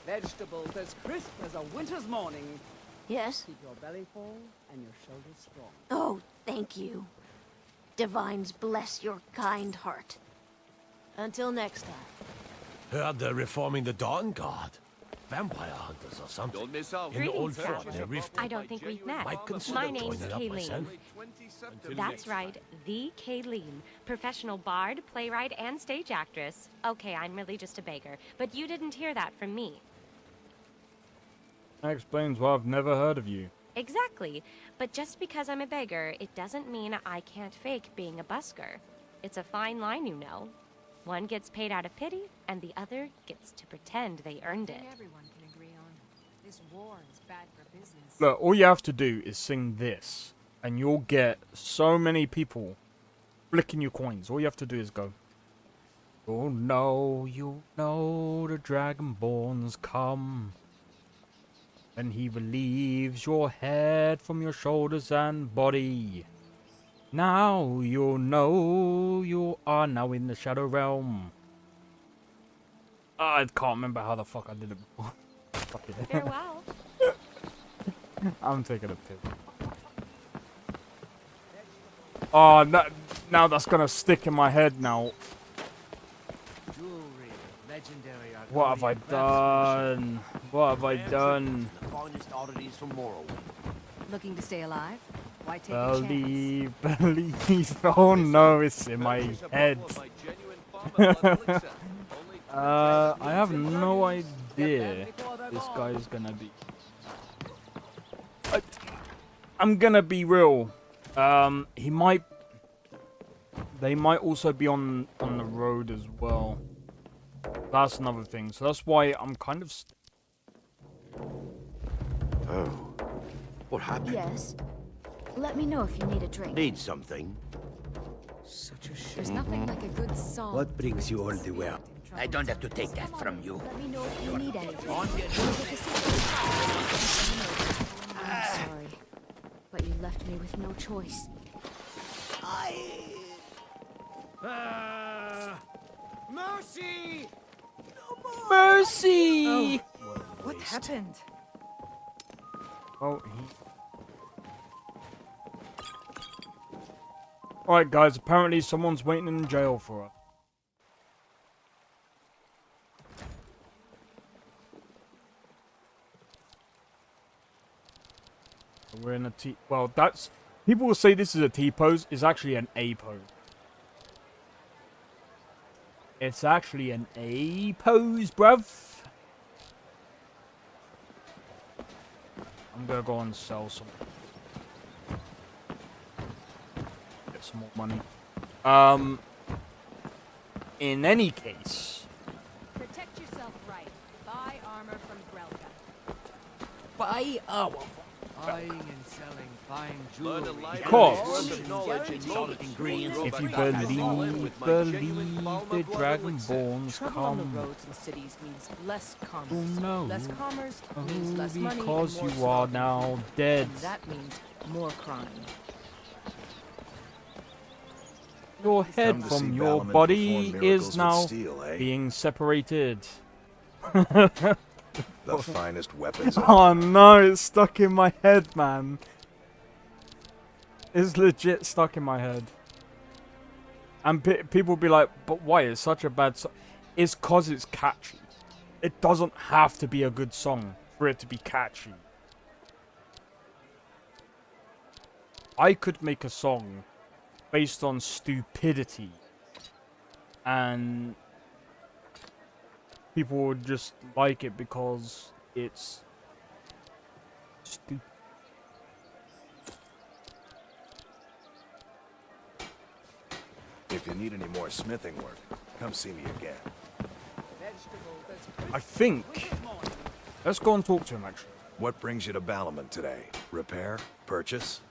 Vegetables as crisp as a winter's morning.
Yes?
Keep your belly full and your shoulders strong.
Oh, thank you. Divines bless your kind heart. Until next time.
Heard they're reforming the Dawn Guard. Vampire hunters or something.
Don't miss out.
In the old
Greetings,
fort
sir.
near Rift.
I don't think we've met.
Might consider
My name's
joining up
Kayleen.
myself.
That's right, the Kayleen. Professional bard, playwright, and stage actress. Okay, I'm really just a beggar, but you didn't hear that from me.
That explains why I've never heard of you.
Exactly. But just because I'm a beggar, it doesn't mean I can't fake being a busker. It's a fine line, you know. One gets paid out of pity, and the other gets to pretend they earned it.
Everyone can agree on. This war is bad for business.
Look, all you have to do is sing this, and you'll get so many people flicking you coins. All you have to do is go. You'll know the Dragonborn's come. And he relieves your head from your shoulders and body. Now you'll know you are now in the Shadow Realm. I can't remember how the fuck I did it before. Fuck it.
Farewell.
I'm taking a piss. Oh, now that's gonna stick in my head now. What have I done? What have I done?
The finest oddities from Morrowind.
Looking to stay alive? Why take a chance?
Believe. Oh no, it's in my head. I have no idea this guy's gonna be. I'm gonna be real. He might. They might also be on the road as well. That's another thing. So that's why I'm kind of.
Oh. What happened?
Yes. Let me know if you need a drink.
Need something?
Such a shame.
There's nothing like a good song.
What brings you all the way up? I don't have to take that from you.
Let me know if you need anything. I'm sorry, but you left me with no choice.
Mercy!
Mercy!
What happened?
Oh, Alright guys, apparently someone's waiting in jail for us. We're in a T... Well, that's... People will say this is a T-pose. It's actually an A-pose. It's actually an A-pose, bruv. I'm gonna go and sell some. Get some more money. In any case.
Protect yourself right. Buy armor from Grelka.
Buy our
Buying and selling fine jewelry.
Because
ingredients.
if you believe the Dragonborns
Trouble on the
come,
roads and cities means less
oh
commerce.
no,
Less commerce means less money and
because
more
you are
slogging.
now dead.
And that means more crime.
Your head
Come to
from
see
your
Balorman
body
perform miracles
is
with
now
steel, eh?
being separated.
The finest weapons.
Oh no, it's stuck in my head, man. It's legit stuck in my head. And people be like, but why? It's such a bad song. It's cause it's catchy. It doesn't have to be a good song for it to be catchy. I could make a song based on stupidity, and people would just like it because it's stupid.
If you need any more smithing work, come see me again.
I think. Let's go and talk to him, actually.
What brings you to Balorman today? Repair? Purchase?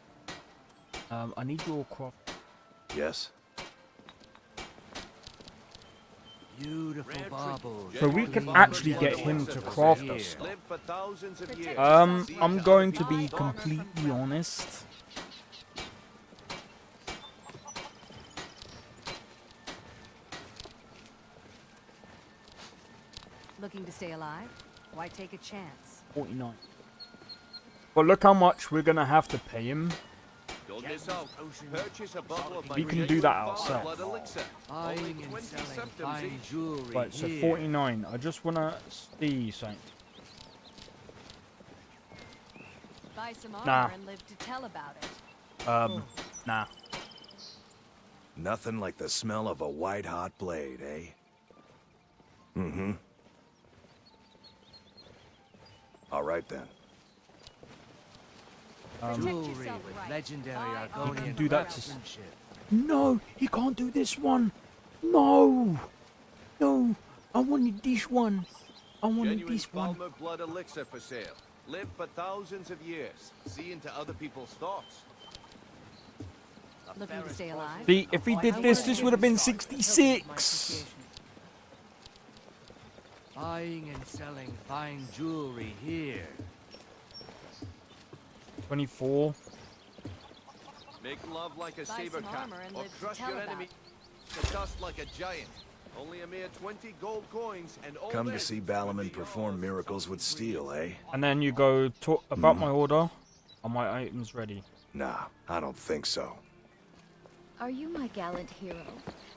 I need your craft.
Yes?
Beautiful baubles.
So we can actually get him to craft us stuff. I'm going to be completely honest.
Looking to stay alive? Why take a chance?
49. But look how much we're gonna have to pay him.
Don't miss out. Purchase a bottle of my
We can do that
blood
ourselves.
elixir.
Buying
Only
and
20
selling
septums
fine
each.
jewelry.
Right, so
here.
49. I just wanna see something.
Buy some armor
Nah.
and live to tell about it.
Nah.
Nothing like the smell of a white-hot blade, eh? Mm-hmm. All right, then.
Jewelry with legendary Argonian
do that to
craftsmanship.
No, he can't do this one. No. No. I wanted this one. I wanted
Genuine
this one.
Falmer blood elixir for sale. Live for thousands of years. See into other people's thoughts.
Looking to stay alive?
See, if he did this would have been 66.
Buying and selling fine jewelry here.
24.
Make love like a
Buy
saber
some
cat,
armor and
or
live to
crush
tell
your
about
enemy to dust like a giant. Only a mere 20 gold coins and all
Come to
this
see
with
Balorman
the
perform miracles with steel, eh?
And then you go talk about my order. Are my items ready?
Nah, I don't think so.
Are you my gallant hero?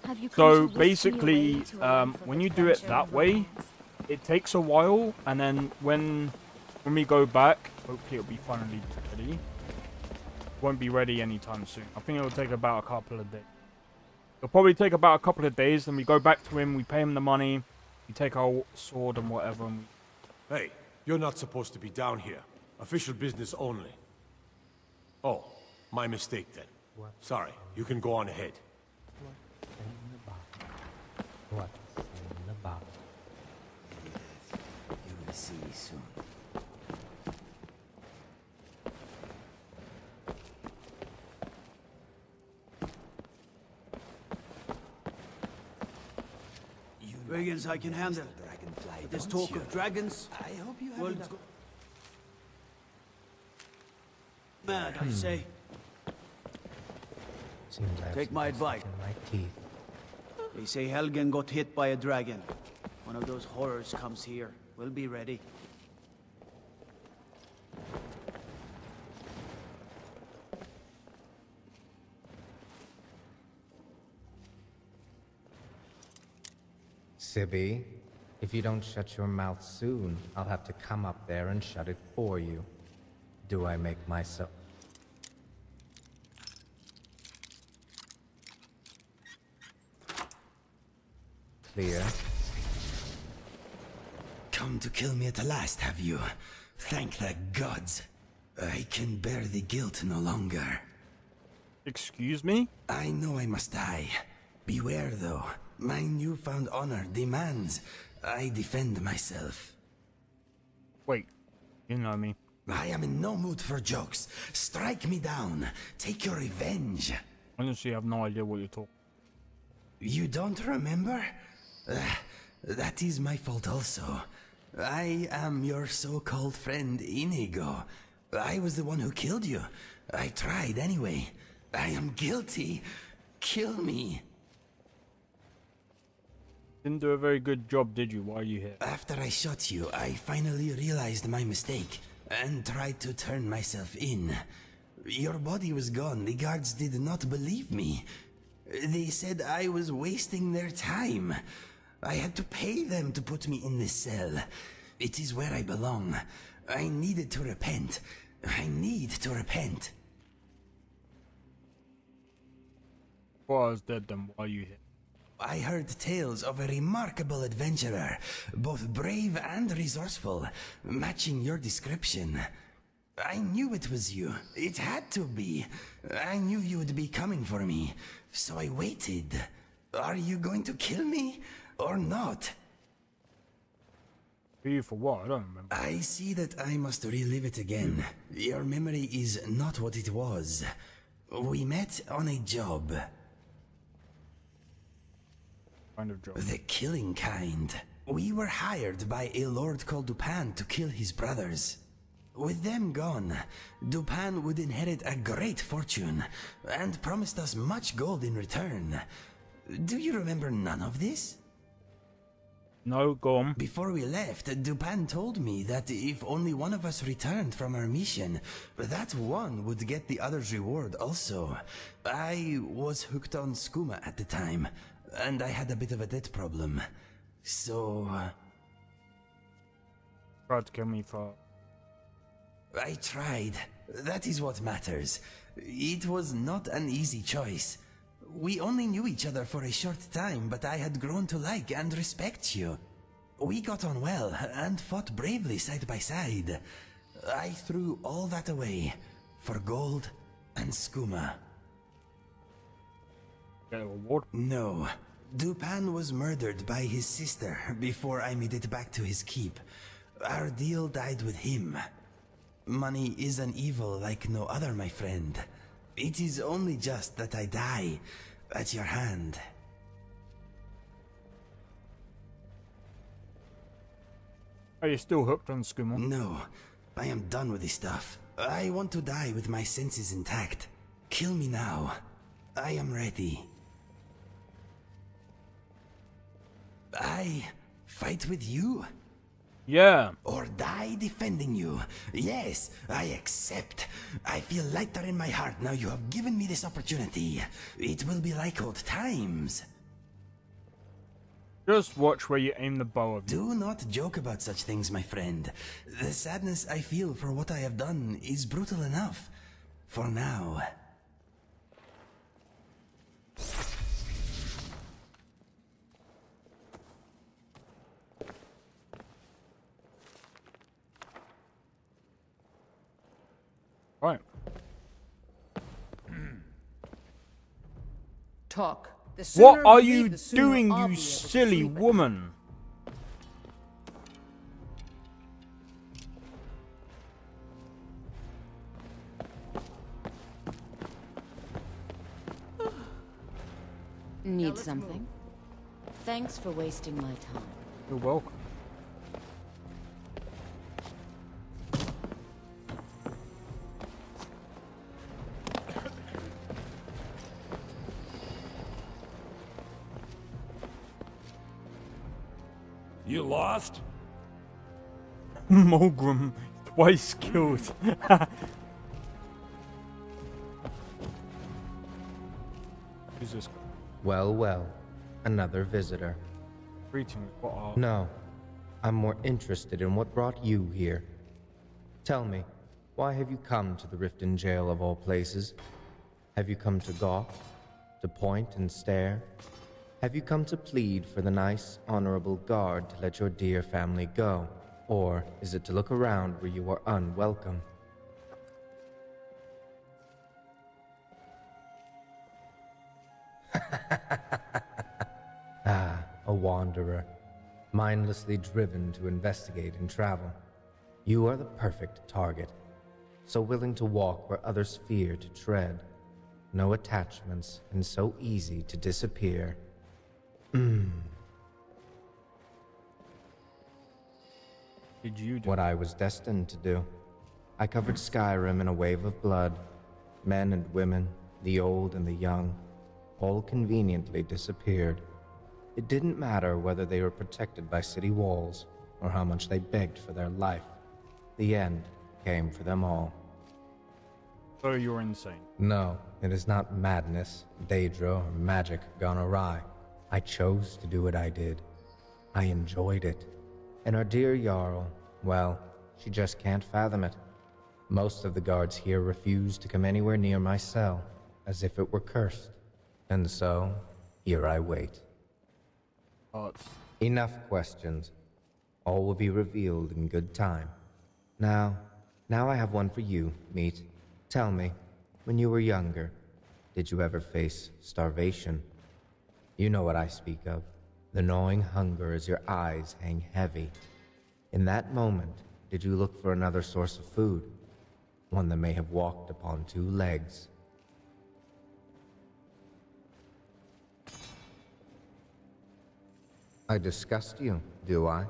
Have you come
So
to whisk me
basically,
away to a life of
when you do it
adventure
that
and
way,
romance?
it takes a while, and then when we go back, hopefully it'll be finally ready. Won't be ready anytime soon. I think it'll take about a couple of days. It'll probably take about a couple of days, then we go back to him, we pay him the money, we take our sword and whatever, and
Hey, you're not supposed to be down here. Official business only. Oh, my mistake then. Sorry, you can go on ahead.
What's in the box?
You will see me soon.
Brigands I can handle. But this talk of dragons,
I hope you
well,
have
it's mad, I say.
Seems I have
Take
some
my
stuff
advice.
in my teeth.
They say Helgen got hit by a dragon. One of those horrors comes here. We'll be ready.
Sibby, if you don't shut your mouth soon, I'll have to come up there and shut it for you. Do I make myself... clear?
Come to kill me at the last, have you? Thank the gods. I can bear the guilt no longer.
Excuse me?
I know I must die. Beware, though. My newfound honor demands I defend myself.
Wait, you know me.
I am in no mood for jokes. Strike me down. Take your revenge.
Honestly, I have no idea what you're talking.
You don't remember? That is my fault also. I am your so-called friend Inigo. I was the one who killed you. I tried anyway. I am guilty. Kill me.
Didn't do a very good job, did you? Why are you here?
After I shot you, I finally realized my mistake and tried to turn myself in. Your body was gone. The guards did not believe me. They said I was wasting their time. I had to pay them to put me in this cell. It is where I belong. I needed to repent. I need to repent.
Before I was dead, then why are you here?
I heard tales of a remarkable adventurer, both brave and resourceful, matching your description. I knew it was you. It had to be. I knew you would be coming for me, so I waited. Are you going to kill me, or not?
For you for what? I don't remember.
I see that I must relive it again. Your memory is not what it was. We met on a job.
Kind of job.
The killing kind. We were hired by a lord called Dupin to kill his brothers. With them gone, Dupin would inherit a great fortune and promised us much gold in return. Do you remember none of this?
No, go on.
Before we left, Dupin told me that if only one of us returned from our mission, that one would get the other's reward also. I was hooked on skooma at the time, and I had a bit of a debt problem. So...
Tried to kill me for...
I tried. That is what matters. It was not an easy choice. We only knew each other for a short time, but I had grown to like and respect you. We got on well and fought bravely side by side. I threw all that away for gold and skooma.
Get a reward?
No. Dupin was murdered by his sister before I made it back to his keep. Our deal died with him. Money is an evil like no other, my friend. It is only just that I die at your hand.
Are you still hooked on skooma?
No, I am done with this stuff. I want to die with my senses intact. Kill me now. I am ready. I fight with you?
Yeah.
Or die defending you? Yes, I accept. I feel lighter in my heart now you have given me this opportunity. It will be like old times.
Just watch where you aim the bow of you.
Do not joke about such things, my friend. The sadness I feel for what I have done is brutal enough. For now.
Right.
Talk.
What are you doing, you silly woman?
Need something? Thanks for wasting my time.
You're welcome.
You lost?
Mulgrim, twice killed. Who's this guy?
Well, well. Another visitor.
Greetings, what are...
No. I'm more interested in what brought you here. Tell me, why have you come to the Riften Jail of all places? Have you come to gawk? To point and stare? Have you come to plead for the nice, honorable guard to let your dear family go? Or is it to look around where you are unwelcome? Ah, a wanderer, mindlessly driven to investigate and travel. You are the perfect target. So willing to walk where others fear to tread. No attachments, and so easy to disappear.
Did you do
what I was destined to do? I covered Skyrim in a wave of blood. Men and women, the old and the young, all conveniently disappeared. It didn't matter whether they were protected by city walls, or how much they begged for their life. The end came for them all.
So you're insane?
No, it is not madness, Daedra, or magic gone awry. I chose to do what I did. I enjoyed it. And our dear Jarl, well, she just can't fathom it. Most of the guards here refuse to come anywhere near my cell, as if it were cursed. And so, here I wait. Enough questions. All will be revealed in good time. Now I have one for you, Meat. Tell me, when you were younger, did you ever face starvation? You know what I speak of. The gnawing hunger as your eyes hang heavy. In that moment, did you look for another source of food? One that may have walked upon two legs. I disgust you, do I?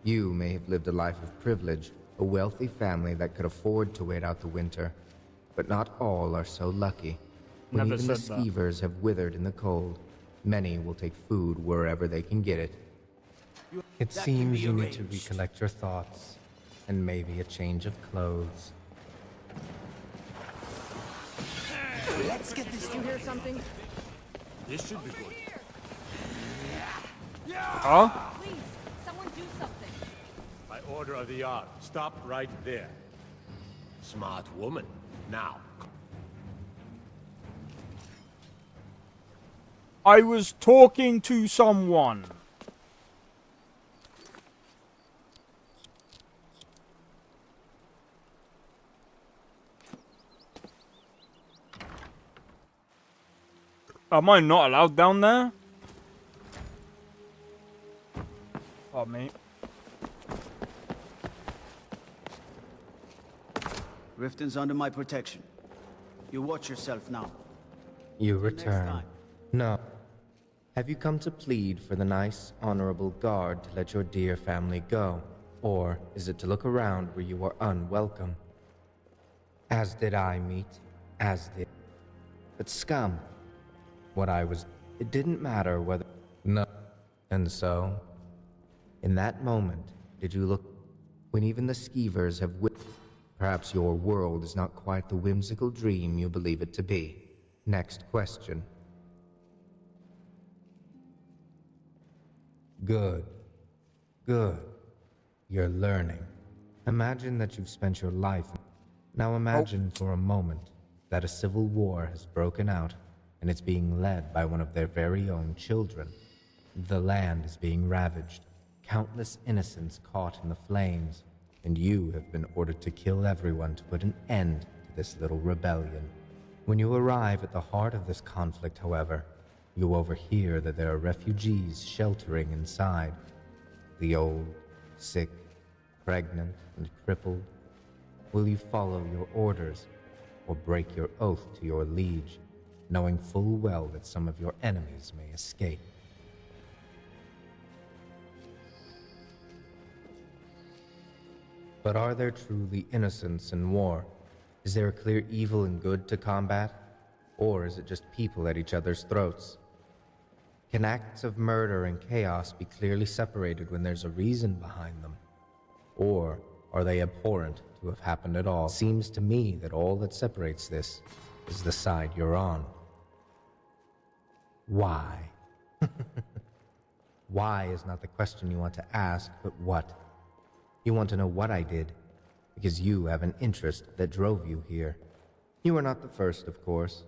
You may have lived a life of privilege, a wealthy family that could afford to wait out the winter. But not all are so lucky. When
Never
even the
said that.
skeevers have withered in the cold, many will take food wherever they can get it. It seems you need to recollect your thoughts, and maybe a change of clothes.
Let's get this. Did you hear something?
This should be good.
Huh?
Please, someone do something.
By order of the Jarl, stop right there. Smart woman. Now.
I was talking to someone. Am I not allowed down there? Oh, mate.
Riften's under my protection. You watch yourself now.
You
Till next
return.
time.
No. Have you come to plead for the nice, honorable guard to let your dear family go? Or is it to look around where you are unwelcome? As did I, Meat. As did. But scum. What I was... It didn't matter whether... No. And so... In that moment, did you look... When even the skeevers have... Perhaps your world is not quite the whimsical dream you believe it to be. Next question. Good. Good. You're learning. Imagine that you've spent your life... Now imagine for a moment that a civil war has broken out and it's being led by one of their very own children. The land is being ravaged, countless innocents caught in the flames, and you have been ordered to kill everyone to put an end to this little rebellion. When you arrive at the heart of this conflict, however, you overhear that there are refugees sheltering inside. The old, sick, pregnant, and crippled. Will you follow your orders, or break your oath to your liege, knowing full well that some of your enemies may escape? But are there truly innocents in war? Is there a clear evil and good to combat? Or is it just people at each other's throats? Can acts of murder and chaos be clearly separated when there's a reason behind them? Or are they abhorrent to have happened at all? It seems to me that all that separates this is the side you're on. Why? Why is not the question you want to ask, but what? You want to know what I did, because you have an interest that drove you here. You are not the first, of course,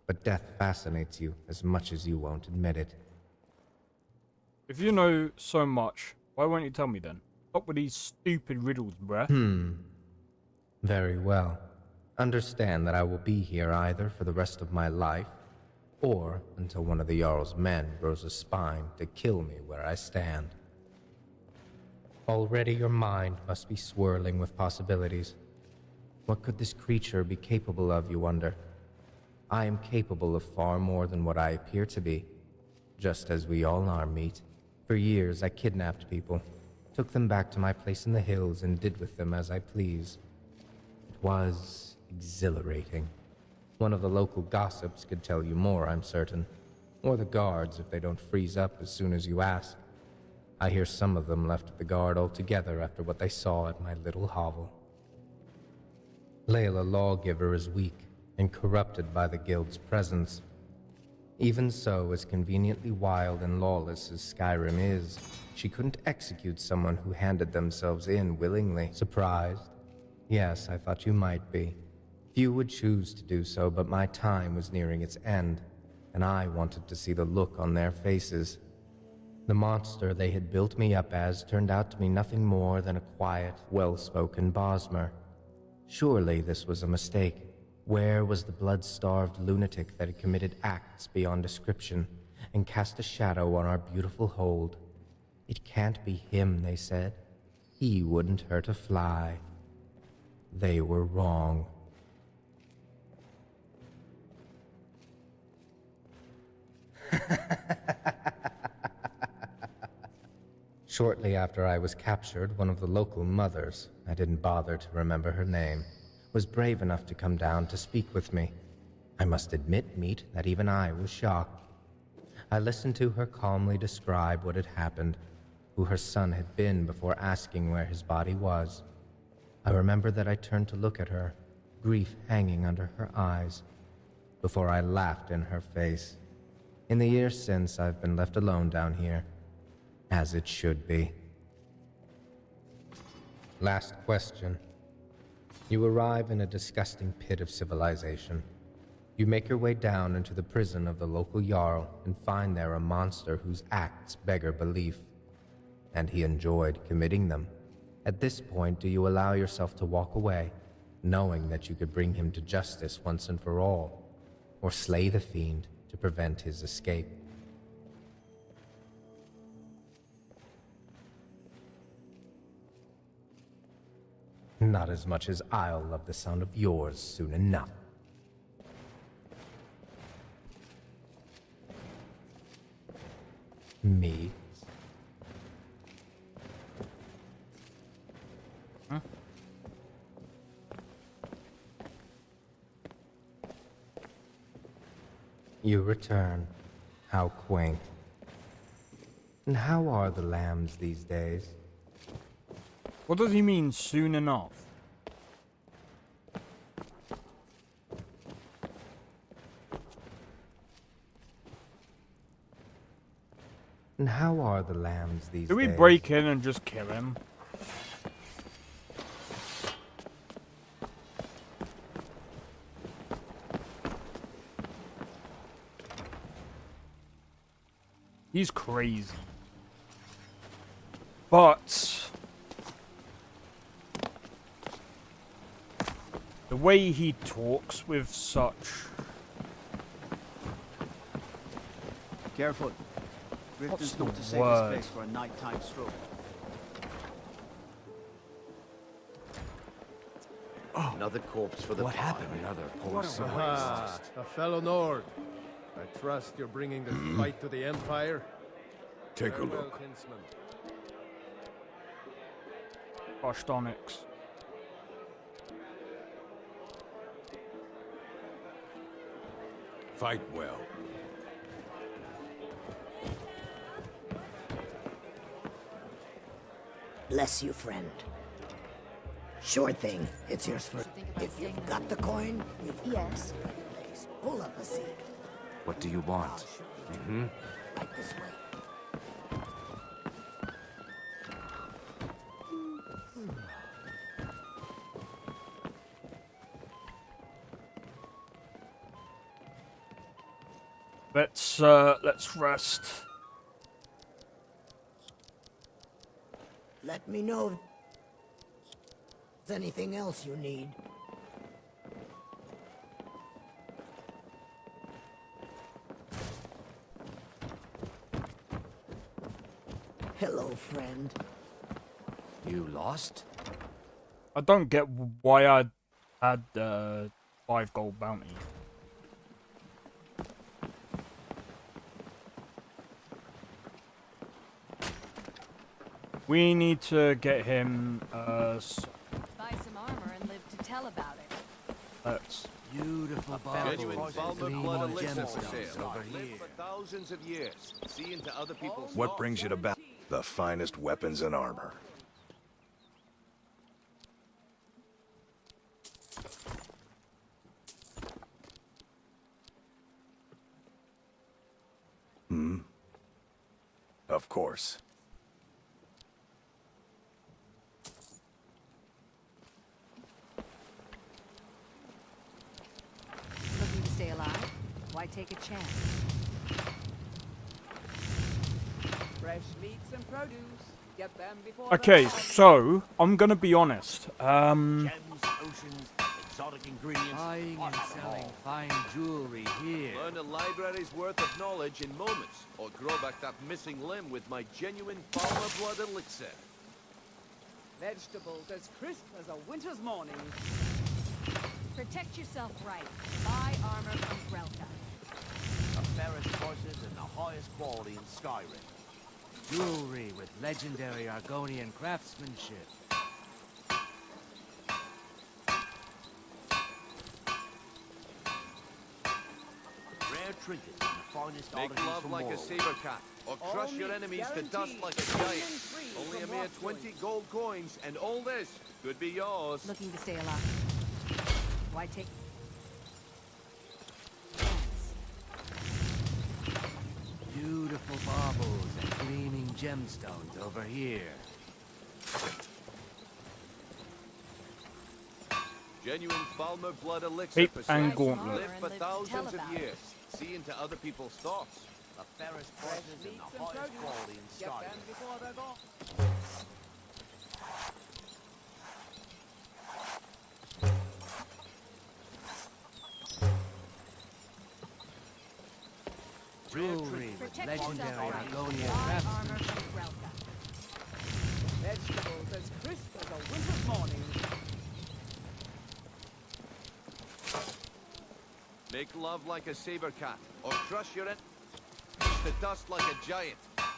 but death fascinates you as much as you won't admit it.
If you know so much, why won't you tell me then? Stop with these stupid riddles, bruh.
Very well. Understand that I will be here either for the rest of my life, or until one of the Jarl's men grows a spine to kill me where I stand. Already your mind must be swirling with possibilities. What could this creature be capable of, you wonder? I am capable of far more than what I appear to be, just as we all are, Meat. For years, I kidnapped people, took them back to my place in the hills, and did with them as I please. It was exhilarating. One of the local gossips could tell you more, I'm certain. Or the guards, if they don't freeze up as soon as you ask. I hear some of them left the guard altogether after what they saw at my little hovel. Layla Lawgiver is weak and corrupted by the guild's presence. Even so, as conveniently wild and lawless as Skyrim is, she couldn't execute someone who handed themselves in willingly. Surprised? Yes, I thought you might be. Few would choose to do so, but my time was nearing its end, and I wanted to see the look on their faces. The monster they had built me up as turned out to be nothing more than a quiet, well-spoken Bosmer. Surely this was a mistake. Where was the blood-starved lunatic that had committed acts beyond description and cast a shadow on our beautiful hold? It can't be him, they said. He wouldn't hurt a fly. They were wrong. Shortly after I was captured, one of the local mothers, I didn't bother to remember her name, was brave enough to come down to speak with me. I must admit, Meat, that even I was shocked. I listened to her calmly describe what had happened, who her son had been before asking where his body was. I remember that I turned to look at her, grief hanging under her eyes, before I laughed in her face. In the years since, I've been left alone down here, as it should be. Last question. You arrive in a disgusting pit of civilization. You make your way down into the prison of the local Jarl and find there a monster whose acts beggar belief. And he enjoyed committing them. At this point, do you allow yourself to walk away, knowing that you could bring him to justice once and for all, or slay the fiend to prevent his escape? Not as much as I'll love the sound of yours soon enough. Me?
Huh?
You return. How quaint. And how are the lambs these days?
What does he mean, soon enough?
And how are the lambs these days?
Do we break in and just kill him? He's crazy. But the way he talks with such...
Careful.
What's
Riften's
the
not the safest
word?
place for a nighttime stroll.
Another corpse for the
What happened?
Another
poor soul.
Ah, a fellow Nord. I trust you're bringing this fight to the Empire.
Take a
Farewell,
look.
kinsman.
Bostonics.
Fight well.
Bless you, friend. Sure thing. It's yours for... If you've got the coin, you've got the right place. Pull up a seat.
What do you want? Mm-hmm.
Right this way.
Let's rest.
Let me know if there's anything else you need. Hello, friend.
You lost?
I don't get why I had 5 gold bounty. We need to get him
Buy some armor and live to tell about it.
let's
Beautiful
Genuine Balmer blood elixir for
gemstones
sale.
over
Live
here.
for thousands of years. See into other people's
What
stocks.
brings you to battle? The finest weapons and armor. Of course.
Looking to stay alive? Why take a chance?
Fresh meats and produce. Get them before
Okay,
they're gone.
so I'm gonna be honest.
Gems, oceans, exotic ingredients. Buying and selling fine jewelry here.
Learn a library's worth of knowledge in moments, or grow back that missing limb with my genuine Balmer blood elixir.
Vegetables as crisp as a winter's morning.
Protect yourself right. Buy armor from Grelka.
The fairest horses and the highest quality in Skyrim. Jewelry with legendary Argonian craftsmanship. Rare trinkets and the finest
Make
oddities
love
from
like a
Morrowind.
saber cat, or crush
All
your
meat
enemies to dust
guaranteed.
like a
Clean
giant.
and free
Only a
from
mere
rock
20
joints.
gold coins, and all this could be yours.
Looking to stay alive? Why take... chance?
Beautiful baubles and gleaming gemstones over here.
Genuine Balmer blood elixir
Cape
for sale.
and gauntlet.
Live for
Live to tell
thousands of
about it.
years. See into other people's thoughts.
The fairest horses and
Meats
the
and
highest
produce.
quality in
Get them
Skyrim.
before they're gone.
Jewelry with
Protect
legendary
yourself right.
Argonian
Buy armor
craftsmanship.
from Grelka.
Vegetables as crisp as a winter's morning.
Make love like a saber cat, or crush your enemies to dust like a giant.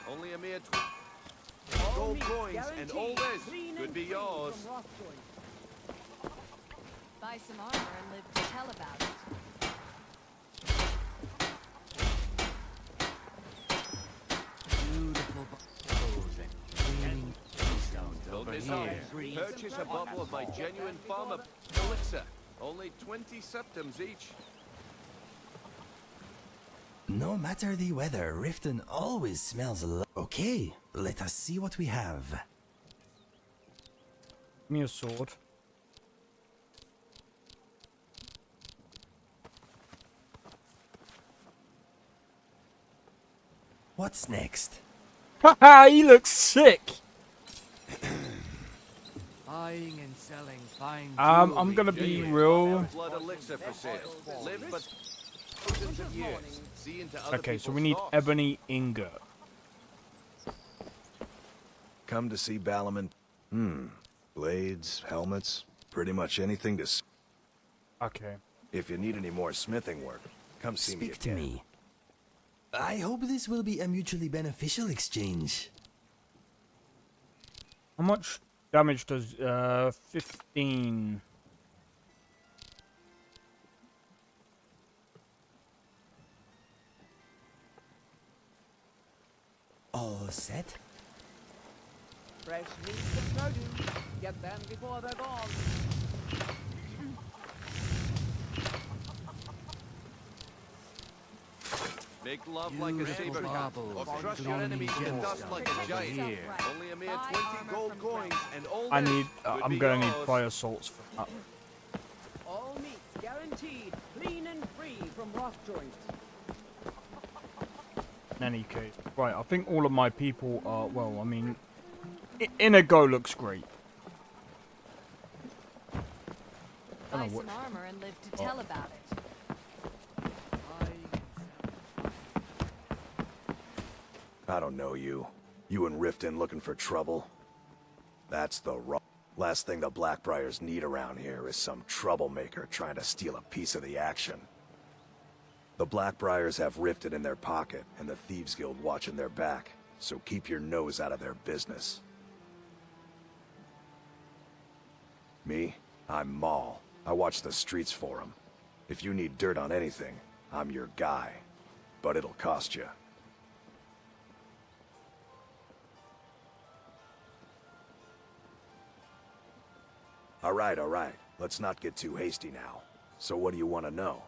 Only a mere
All
gold
meat
coins, and all
guaranteed.
this
Clean
could
and
be
free
yours.
from rock joints.
Buy some armor and live to tell about it.
Beautiful baubles and gleaming gemstones
Don't
over
miss
here.
out. Purchase a bottle of my genuine Balmer elixir. Only 20 septims each.
No matter the weather, Riften always smells Okay, let us see what we have.
give me a sword.
What's next?
Haha, he looks sick.
Buying and selling fine
I'm
jewelry
gonna be
here.
real.
Blood elixir for sale. Live for thousands of years. See into other
Okay, so
people's
we need
thoughts.
ebony ingot.
Come to see Balaman. Blades, helmets, pretty much anything to...
Okay.
If you need any more smithing work, come see me
Speak to
again.
me. I hope this will be a mutually beneficial exchange.
How much damage does 15?
All set?
Fresh meats and produce. Get them before they're gone.
Make love like a
Beautiful
saber cat,
baubles
or
and
crush your
gleaming
enemies to dust
gemstones
like a
over
giant.
here.
Only a mere
Buy
20
armor
gold
from
coins, and all
I
this
need.
could
I'm
be
gonna need
yours.
fire salts for that.
All meats guaranteed. Clean and free from rock joints.
In any case, right. I think all of my people are. Well, I mean, Inigo looks great. I
Buy
don't know
some
what.
armor and live to tell about it.
I don't know you. You and Riften looking for trouble? That's the wrong... Last thing the Blackbriars need around here is some troublemaker trying to steal a piece of the action. The Blackbriars have Riften in their pocket, and the Thieves Guild watching their back, so keep your nose out of their business. Me? I'm Maul. I watch the streets for them. If you need dirt on anything, I'm your guy. But it'll cost you. All right. Let's not get too hasty now. So what do you want to know?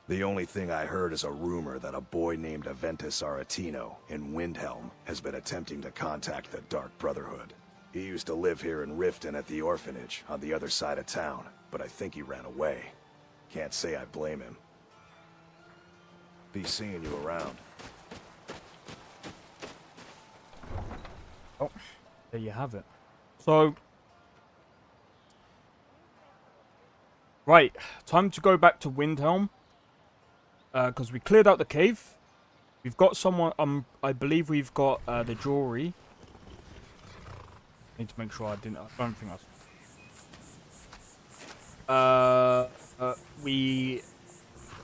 The only thing I heard is a rumor that a boy named Aventus Aretino in Windhelm has been attempting to contact the Dark Brotherhood. He used to live here in Riften at the orphanage on the other side of town, but I think he ran away. Can't say I blame him. Be seeing you around.
Oh, there you have it. So, right, time to go back to Windhelm. Because we cleared out the cave. We've got someone, I believe we've got the jewelry. Need to make sure I don't think we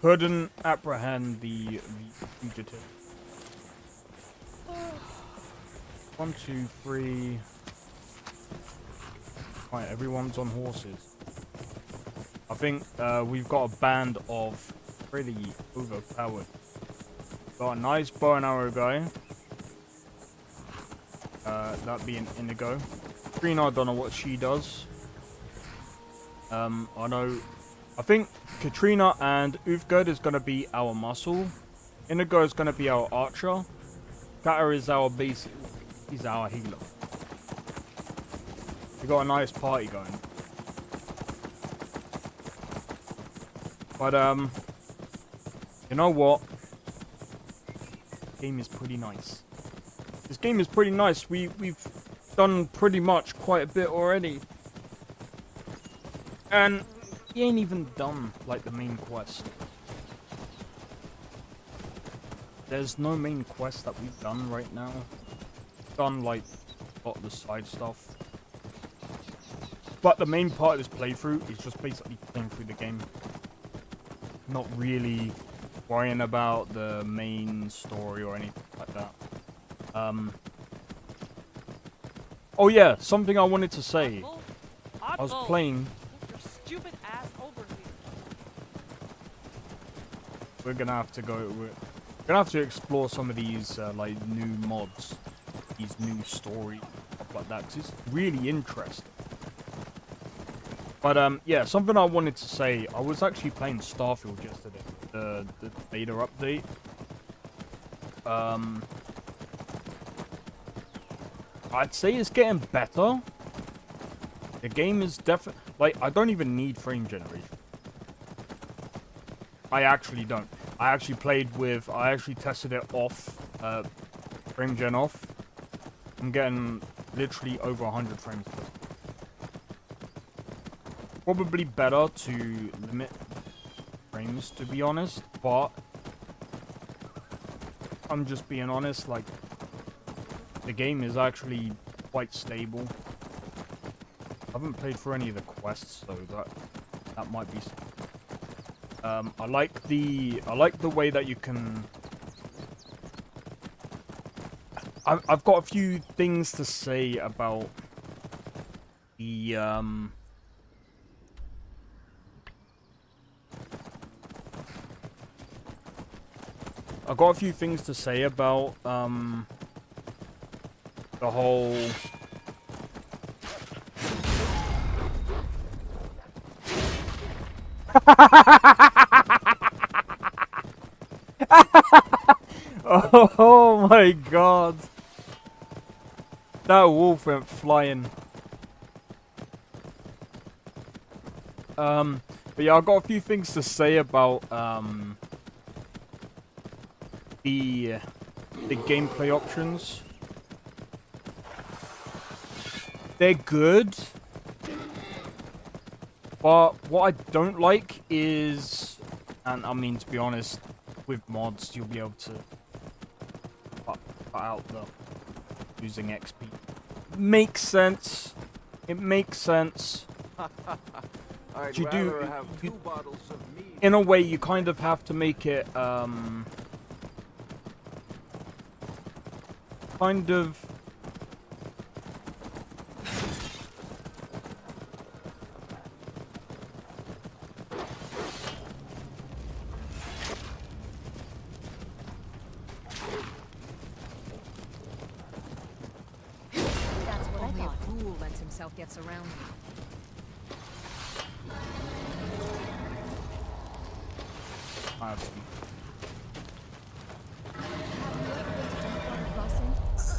couldn't apprehend the fugitive. 1, 2, 3. Right, everyone's on horses. I think we've got a band of pretty overpowered. Got a nice bow and arrow guy. That being Inigo. Katrina, I don't know what she does. I think Katrina and Ulfgerd is going to be our muscle. Inigo is going to be our archer. Kata is our basic. He's our healer. We got a nice party going. But you know what? This game is pretty nice. This game is pretty nice. We've done pretty much quite a bit already. And we ain't even done like the main quest. There's no main quest that we've done right now. We've done like a lot of the side stuff. But the main part of this playthrough is just basically playing through the game. Not really worrying about the main story or anything like that. Oh yeah, something I wanted to say. I was playing.
Your stupid ass over here.
We're gonna have to go. We're gonna have to explore some of these like new mods, these new story stuff like that, 'cause it's really interesting. But yeah, something I wanted to say. I was actually playing Starfield yesterday, the beta update. I'd say it's getting better. The game is definitely like I don't even need frame generation. I actually don't. I actually tested it off, frame gen off. I'm getting literally over 100 frames per second. Probably better to limit frames, to be honest, but I'm just being honest, like, the game is actually quite stable. I haven't played for any of the quests, so that might be. I like the way that you can. I've got a few things to say about the I've got a few things to say about the whole oh my god. That wolf went flying. But yeah, I've got a few things to say about the gameplay options. They're good, but what I don't like is, and I mean, to be honest, with mods you'll be able to cut out the losing XP. Makes sense. It makes sense.
I'd
You do,
rather have 2 bottles of mead.
in a way, you kind of have to make it, kind of...
That's what only a fool lets himself get surrounded.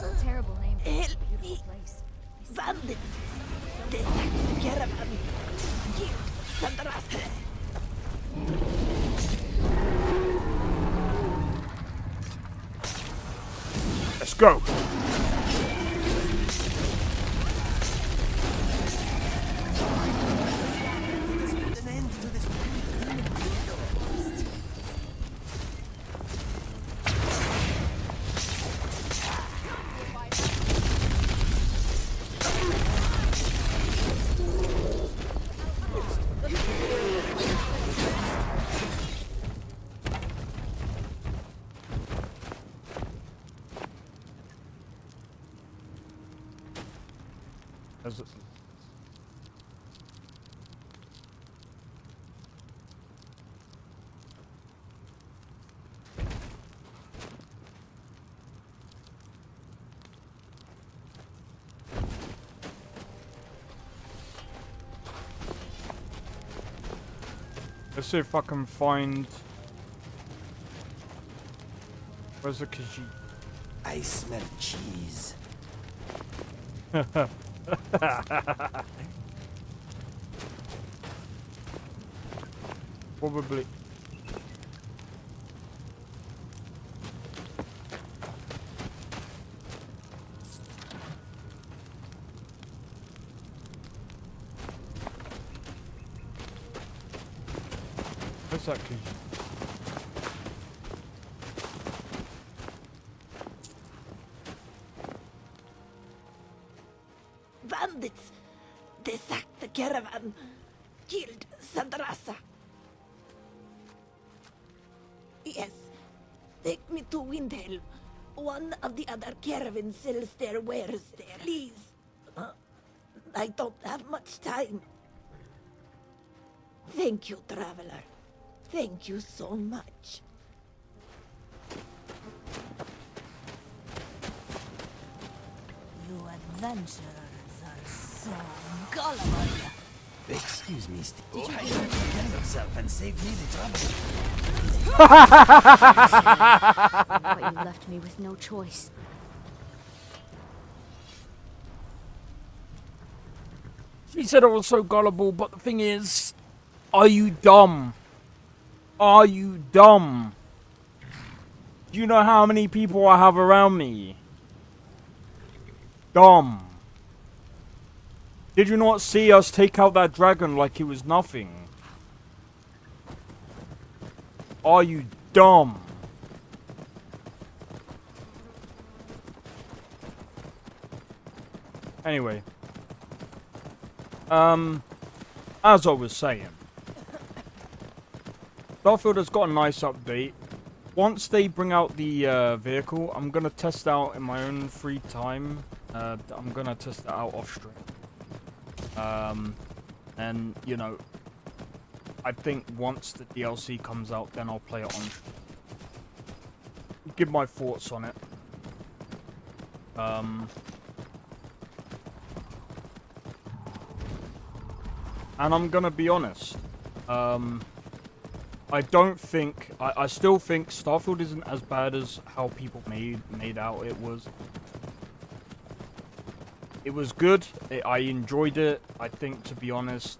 A terrible name for
Help
a
me!
beautiful place.
Bandits! They sacked the caravan! Killed Sandrasa!
Let's go! As let's see if I can find... Where's the Khajiit?
I smell cheese.
Probably. Where's that Khajiit?
Bandits! They sacked the caravan! Killed Sandrasa! Yes, take me to Windhelm. One of the other caravans sells their wares there. Please. I don't have much time. Thank you, traveler. Thank you so much. You adventurers are so gullible.
Excuse me, Steve. Did you defend yourself and save me the trouble?
But you left me with no choice.
He said I was so gullible, but the thing is, are you dumb? Are you dumb? Do you know how many people I have around me? Dumb. Did you not see us take out that dragon like it was nothing? Are you dumb? Anyway. As I was saying. Starfield has got a nice update. Once they bring out the vehicle, I'm going to test out in my own free time. I'm going to test it out off stream. And, you know, I think once the DLC comes out, then I'll play it on stream. Give my thoughts on it. And I'm gonna be honest. I don't think... I still think Starfield isn't as bad as how people made out it was. It was good. I enjoyed it. I think, to be honest,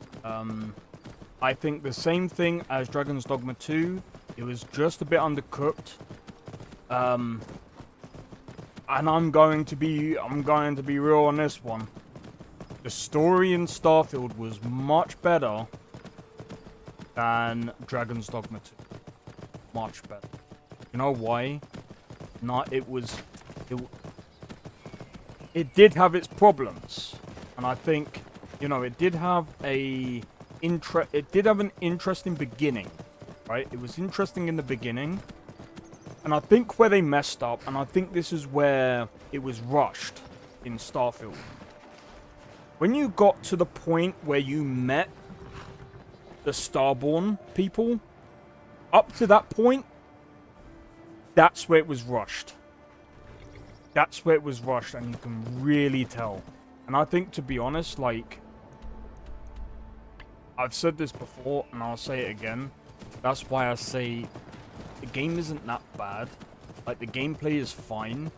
I think the same thing as Dragon's Dogma 2. It was just a bit undercooked. And I'm going to be real on this one. The story in Starfield was much better than Dragon's Dogma 2. Much better. You know why? it did have its problems, and I think, you know, it did have an interesting beginning, right? It was interesting in the beginning, and I think where they messed up, and I think this is where it was rushed in Starfield. When you got to the point where you met the Starborn people, up to that point, that's where it was rushed. That's where it was rushed, and you can really tell. And I think, to be honest, like, I've said this before, and I'll say it again. That's why I say the game isn't that bad. Like, the gameplay is fine.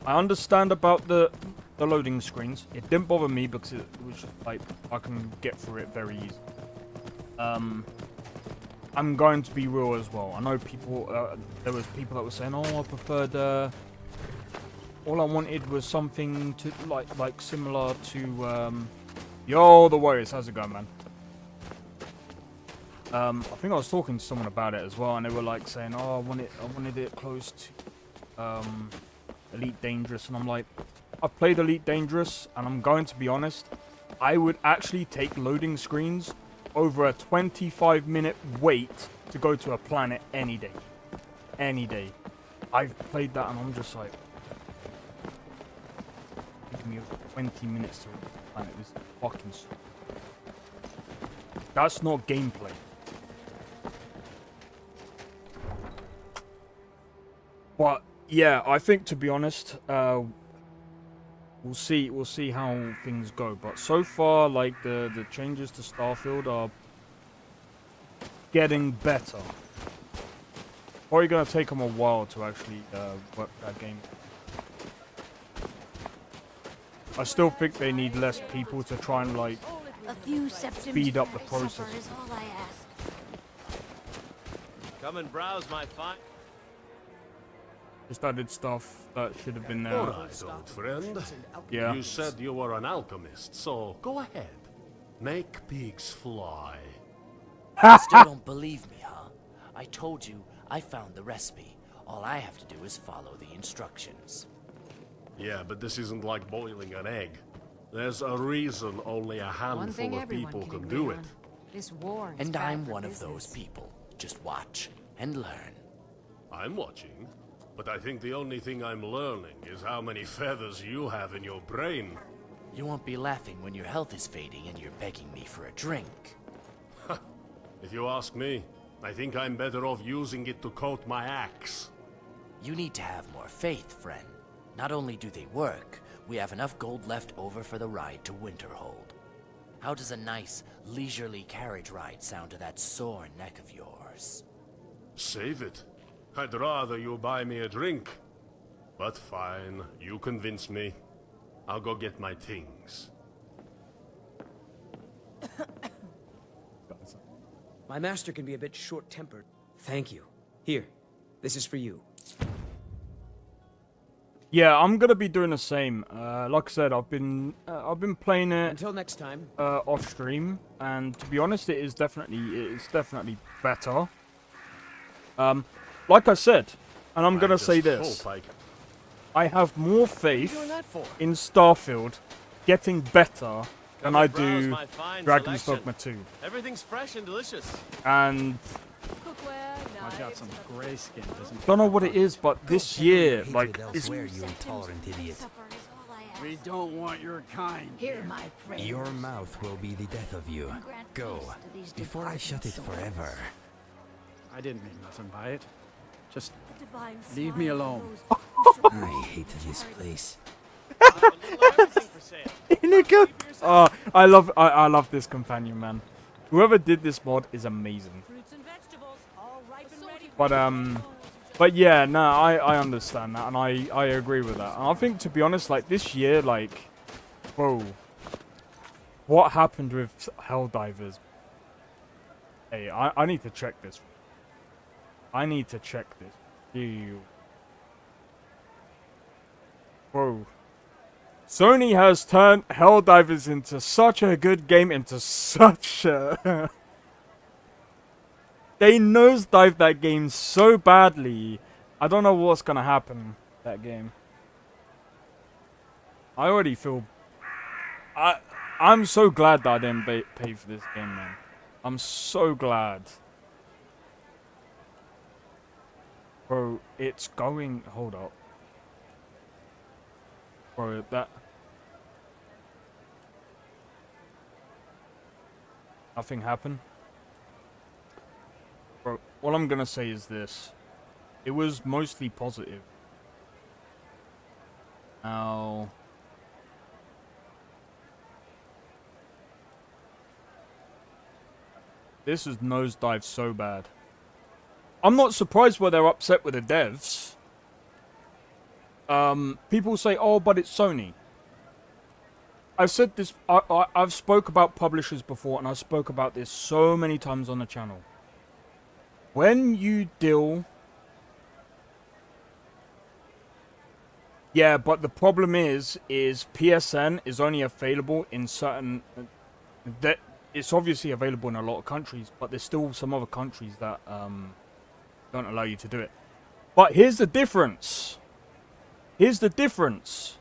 I understand about the loading screens. It didn't bother me because it was just, like, I can get through it very easy. I'm going to be real as well. I know people, there was people that were saying, oh, I preferred, all I wanted was something to, like similar to, yo, the Warriors, how's it going, man? I think I was talking to someone about it as well, and they were like saying, oh, I wanted it close to, Elite Dangerous, and I'm like, I've played Elite Dangerous, and I'm going to be honest, I would actually take loading screens over a 25-minute wait to go to a planet any day. Any day. I've played that, and I'm just like, give me 20 minutes to a planet. This is fucking stupid. That's not gameplay. But yeah, I think, to be honest, we'll see how things go. But so far, like, the changes to Starfield are getting better. Probably gonna take them a while to actually work that game. I still think they need less people to try and, like, speed up the process.
Is all I ask.
Come and browse my fine.
Just added stuff that should have been there.
All right, old friend.
Yeah.
You said you were an alchemist, so go ahead. Make pigs fly.
Still don't believe me, huh? I told you I found the recipe. All I have to do is follow the instructions.
Yeah, but this isn't like boiling an egg. There's a reason only a handful of people can do it.
This war is
And
bad
I'm
for
one of
business.
those people. Just watch and learn.
I'm watching, but I think the only thing I'm learning is how many feathers you have in your brain.
You won't be laughing when your health is fading and you're begging me for a drink.
If you ask me, I think I'm better off using it to coat my axe.
You need to have more faith, friend. Not only do they work, we have enough gold left over for the ride to Winterhold. How does a nice, leisurely carriage ride sound to that sore neck of yours?
Save it. I'd rather you buy me a drink. But fine, you convince me. I'll go get my things.
My master can be a bit short-tempered. Thank you. Here, this is for you.
Yeah, I'm gonna be doing the same. Like I said, I've been playing it
until next time
off stream, and to be honest, it's definitely better. Like I said, and I'm gonna say this: I have more faith in Starfield getting better than I do Dragon's Dogma 2.
Everything's fresh and delicious.
And
I got some gray skin, doesn't it?
don't know what it is, but this year, like, it's
Elsewhere, you intolerant idiot.
We don't want your kind.
Here, my friend.
Your mouth will be the death of you. Go, before I shut it forever.
I didn't mean nothing by it. Just leave me alone.
I hate this place.
Oh, I love this companion, man. Whoever did this mod is amazing. But yeah, no, I understand that, and I agree with that. And I think, to be honest, like, this year, like, whoa, what happened with Helldivers? Hey, I need to check this. I need to check this. Ew. Whoa. Sony has turned Helldivers into such a good game, into such a... They nosedived that game so badly. I don't know what's gonna happen that game. I already feel... I'm so glad that I didn't pay for this game, man. I'm so glad. Bro, it's going... Hold up. Bro, that... Nothing happened? Bro, what I'm gonna say is this. It was mostly positive. Now... This is nosedive so bad. I'm not surprised why they're upset with the devs. People say, oh, but it's Sony. I've said this, I've spoke about publishers before, and I spoke about this so many times on the channel. When you deal... Yeah, but the problem is PSN is only available in certain... That it's obviously available in a lot of countries, but there's still some other countries that don't allow you to do it. But here's the difference. Here's the difference.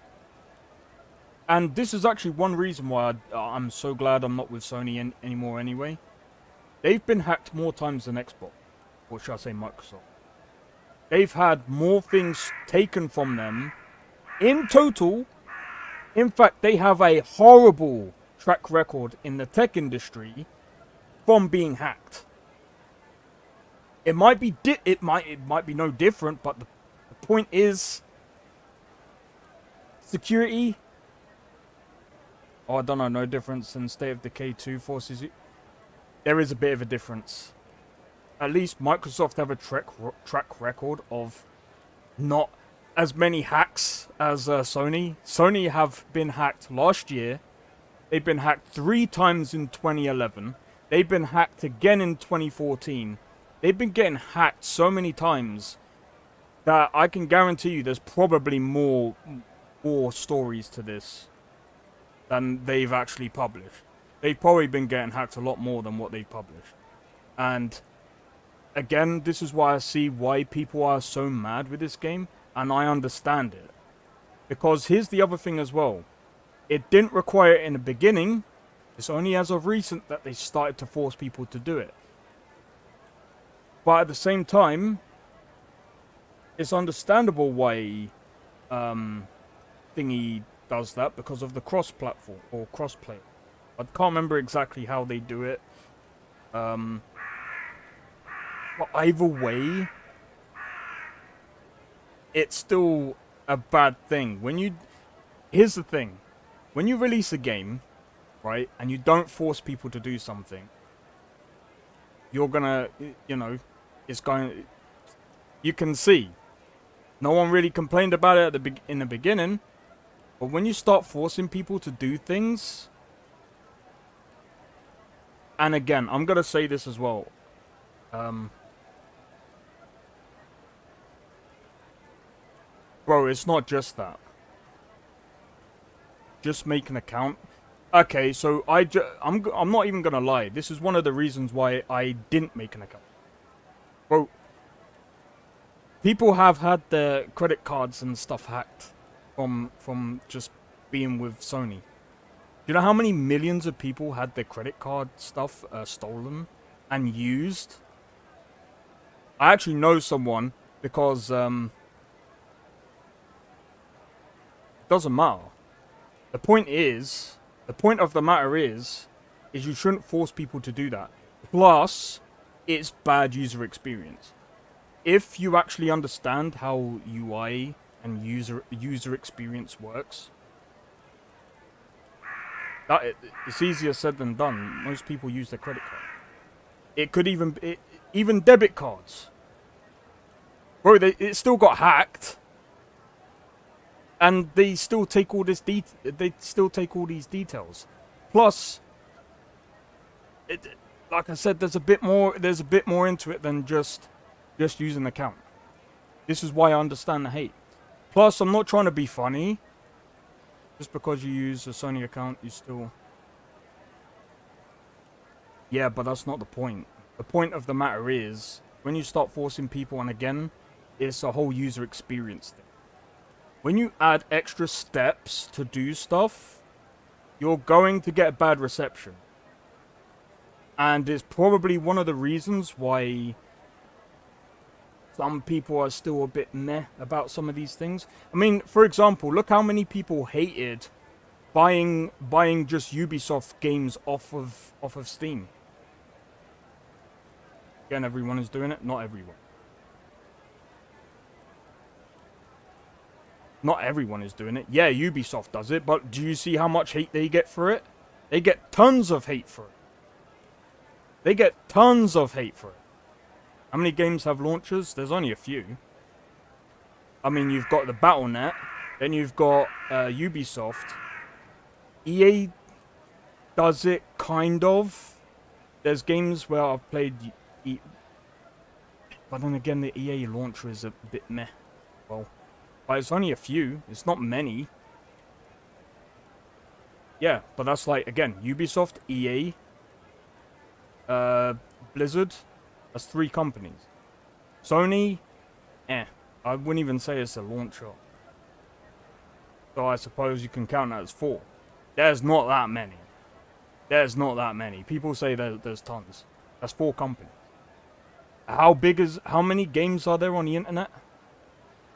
And this is actually one reason why I'm so glad I'm not with Sony anymore anyway. They've been hacked more times than Xbox. Or should I say Microsoft. They've had more things taken from them in total. In fact, they have a horrible track record in the tech industry from being hacked. It might be it might be no different, but the point is security. Oh, I don't know, no difference than State of Decay 2 forces you. There is a bit of a difference. At least Microsoft have a track record of not as many hacks as Sony. Sony have been hacked last year. They've been hacked 3 times in 2011. They've been hacked again in 2014. They've been getting hacked so many times that I can guarantee you there's probably more stories to this than they've actually published. They've probably been getting hacked a lot more than what they've published. And again, this is why I see why people are so mad with this game, and I understand it. Because here's the other thing as well. It didn't require it in the beginning. It's only as of recent that they started to force people to do it. But at the same time, it's understandable why Thingy does that, because of the cross-platform or cross-play. I can't remember exactly how they do it. But either way, it's still a bad thing. Here's the thing. When you release a game, right, and you don't force people to do something, you're gonna, you know, you can see. No one really complained about it in the beginning, but when you start forcing people to do things, and again, I'm gonna say this as well, bro, it's not just that. Just make an account. Okay, so I'm not even gonna lie. This is one of the reasons why I didn't make an account. Bro, people have had their credit cards and stuff hacked from just being with Sony. Do you know how many millions of people had their credit card stuff stolen and used? I actually know someone because it doesn't matter. The point of the matter is you shouldn't force people to do that. Plus, it's bad user experience. If you actually understand how UI and user experience works, it's easier said than done. Most people use their credit card. It could even debit cards. Bro, it still got hacked. And they still take all these details. Plus, like I said, there's a bit more into it than just using an account. This is why I understand the hate. Plus, I'm not trying to be funny. Just because you use a Sony account, you still... Yeah, but that's not the point. The point of the matter is, when you start forcing people, and again, it's a whole user experience thing. when you add extra steps to do stuff, you're going to get bad reception. And it's probably one of the reasons why some people are still a bit meh about some of these things. I mean, for example, look how many people hated buying just Ubisoft games off of Steam. Again, everyone is doing it. Not everyone. Not everyone is doing it. Yeah, Ubisoft does it, but do you see how much hate they get for it? They get tons of hate for it. They get tons of hate for it. How many games have launchers? There's only a few. I mean, you've got the Battle.net, then you've got Ubisoft. EA does it, kind of. There's games where I've played... But then again, the EA launcher is a bit meh. Well, but it's only a few. It's not many. Yeah, but that's like, again, Ubisoft, EA, Blizzard. That's 3 companies. Sony, I wouldn't even say it's a launcher. So I suppose you can count that as 4. There's not that many. There's not that many. People say there's tons. That's 4 companies. How many games are there on the internet?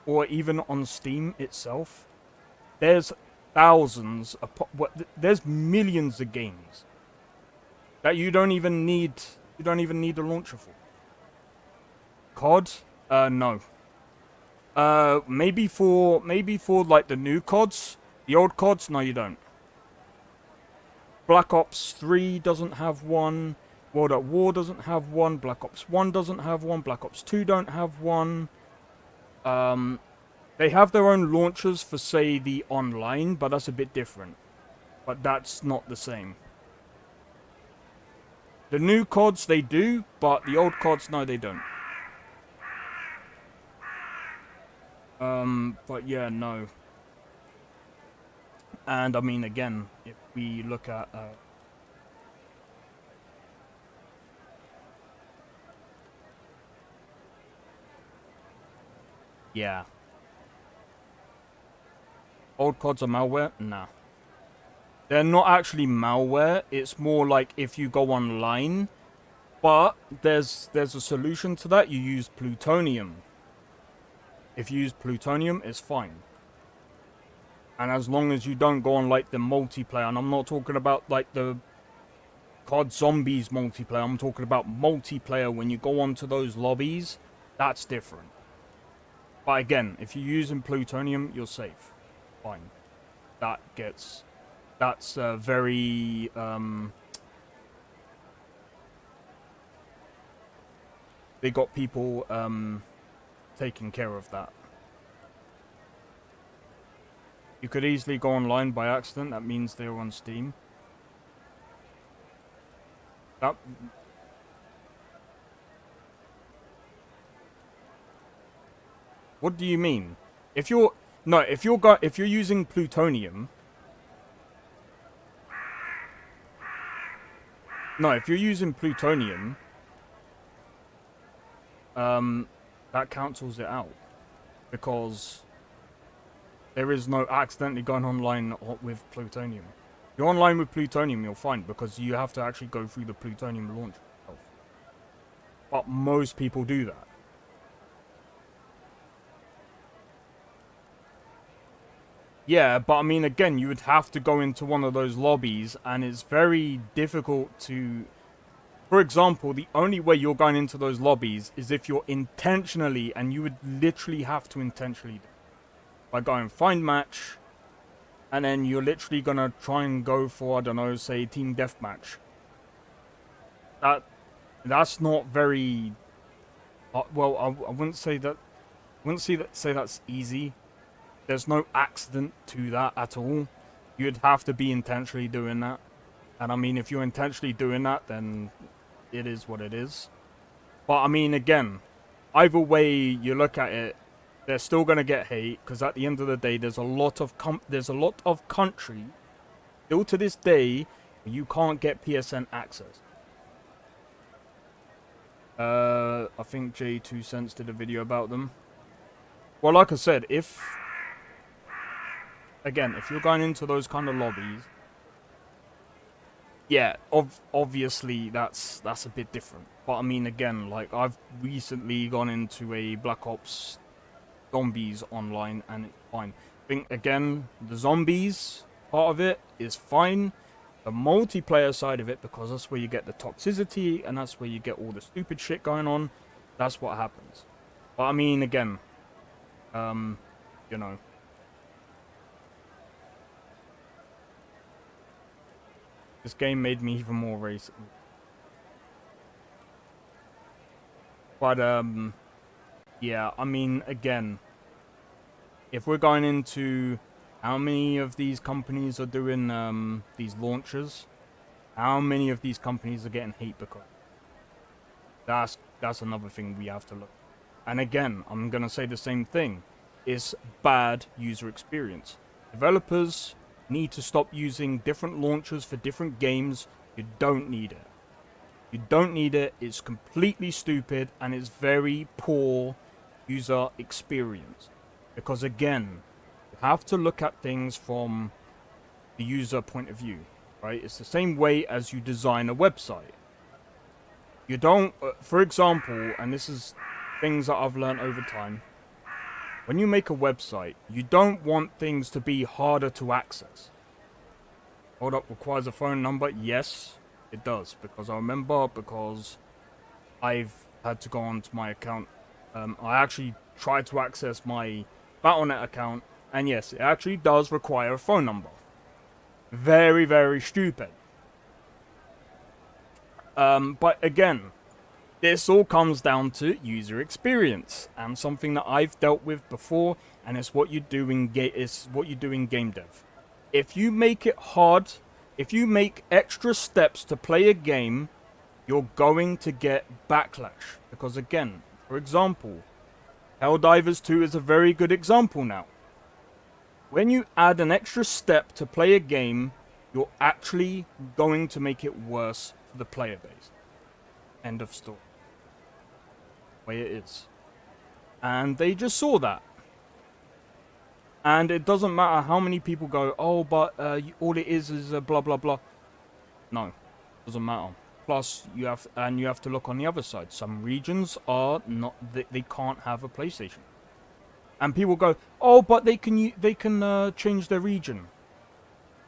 Or even on Steam itself? There's thousands, there's millions of games that you don't even need a launcher for. COD? No. Maybe for like the new CODs. The old CODs? No, you don't. Black Ops 3 doesn't have one. World at War doesn't have one. Black Ops 1 doesn't have one. Black Ops 2 don't have one. They have their own launchers for, say, the online, but that's a bit different. But that's not the same. The new CODs, they do, but the old CODs, no, they don't. But yeah, no. And, I mean, again, if we look at... yeah. Old CODs are malware? Nah. They're not actually malware. It's more like if you go online. But there's a solution to that. You use plutonium. If you use plutonium, it's fine. And as long as you don't go on like the multiplayer, and I'm not talking about like the COD Zombies multiplayer, I'm talking about multiplayer when you go onto those lobbies, that's different. But again, if you're using plutonium, you're safe. Fine. That's very, they got people, taking care of that. You could easily go online by accident, that means they're on Steam. What do you mean? If you're using plutonium. No, if you're using plutonium, that cancels it out. Because there is no accidentally going online with plutonium. If you're online with plutonium, you're fine, because you have to actually go through the plutonium launch itself. But most people do that. Yeah, but I mean, again, you would have to go into one of those lobbies, and it's very difficult to... For example, the only way you're going into those lobbies is if you're intentionally, and you would literally have to intentionally, by going find match, and then you're literally gonna try and go for, I don't know, say team deathmatch. That's not very... well, I wouldn't say that... say that's easy. There's no accident to that at all. You'd have to be intentionally doing that. And I mean, if you're intentionally doing that, then it is what it is. But I mean, again, either way you look at it, they're still gonna get hate, because at the end of the day, there's a lot of country still to this day where you can't get PSN access. I think J2 Cents did a video about them. Well, like I said, if again, if you're going into those kind of lobbies, yeah, obviously that's a bit different. But I mean, again, like I've recently gone into a Black Ops Zombies online, and it's fine. I think again, the zombies part of it is fine. The multiplayer side of it, because that's where you get the toxicity and that's where you get all the stupid shit going on. That's what happens. But I mean, again, you know, this game made me even more racist. But yeah, I mean, again, if we're going into how many of these companies are doing these launches, how many of these companies are getting hate because that's another thing we have to look. And again, I'm gonna say the same thing. It's bad user experience. Developers need to stop using different launchers for different games. You don't need it. You don't need it. It's completely stupid and it's very poor user experience. Because again, you have to look at things from the user point of view, right? It's the same way as you design a website. You don't, for example, and this is things that I've learned over time, when you make a website, you don't want things to be harder to access. Hold up, requires a phone number? Yes, it does. Because I remember, because I've had to go onto my account. I actually tried to access my Battle.net account, and yes, it actually does require a phone number. Very, very stupid. But again, this all comes down to user experience, and something that I've dealt with before, and it's what you do in game dev. If you make it hard, if you make extra steps to play a game, you're going to get backlash. Because again, for example, Helldivers 2 is a very good example now. When you add an extra step to play a game, you're actually going to make it worse for the player base. End of story. Way it is. And they just saw that. And it doesn't matter how many people go, oh, but all it is blah blah blah. No, doesn't matter. Plus, you have to look on the other side. Some regions are not, they can't have a PlayStation. And people go, oh, but they can change their region.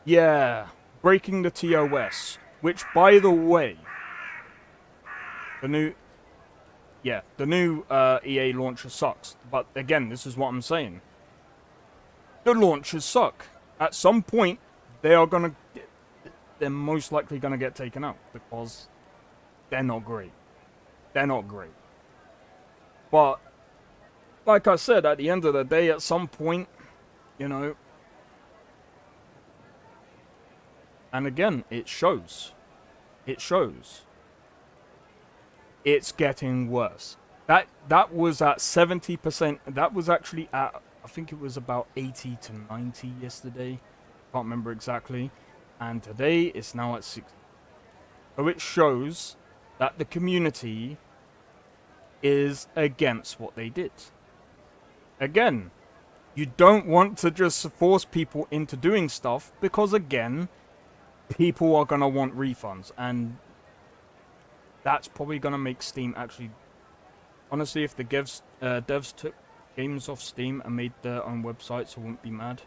Yeah, breaking the TOS, which, by the way, the new EA launcher sucks. But again, this is what I'm saying. The launchers suck. At some point, they're most likely gonna get taken out because they're not great. They're not great. But like I said, at the end of the day, at some point, you know, and again, it shows. It shows. It's getting worse. That was at 70%. That was actually at, I think it was about 80 to 90 yesterday. Can't remember exactly. And today it's now at 60. So it shows that the community is against what they did. Again, you don't want to just force people into doing stuff because, again, people are going to want refunds. And that's probably going to make Steam actually... Honestly, if the devs took games off Steam and made their own websites, I wouldn't be mad.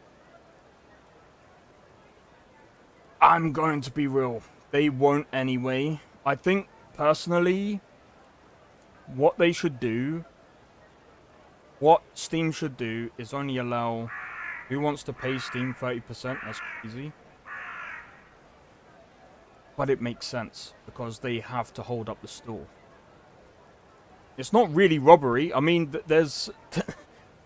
I'm going to be real. They won't anyway. I think, personally, what they should do, what Steam should do, is only allow... Who wants to pay Steam 30%? That's crazy. But it makes sense, because they have to hold up the store. It's not really robbery. I mean, there's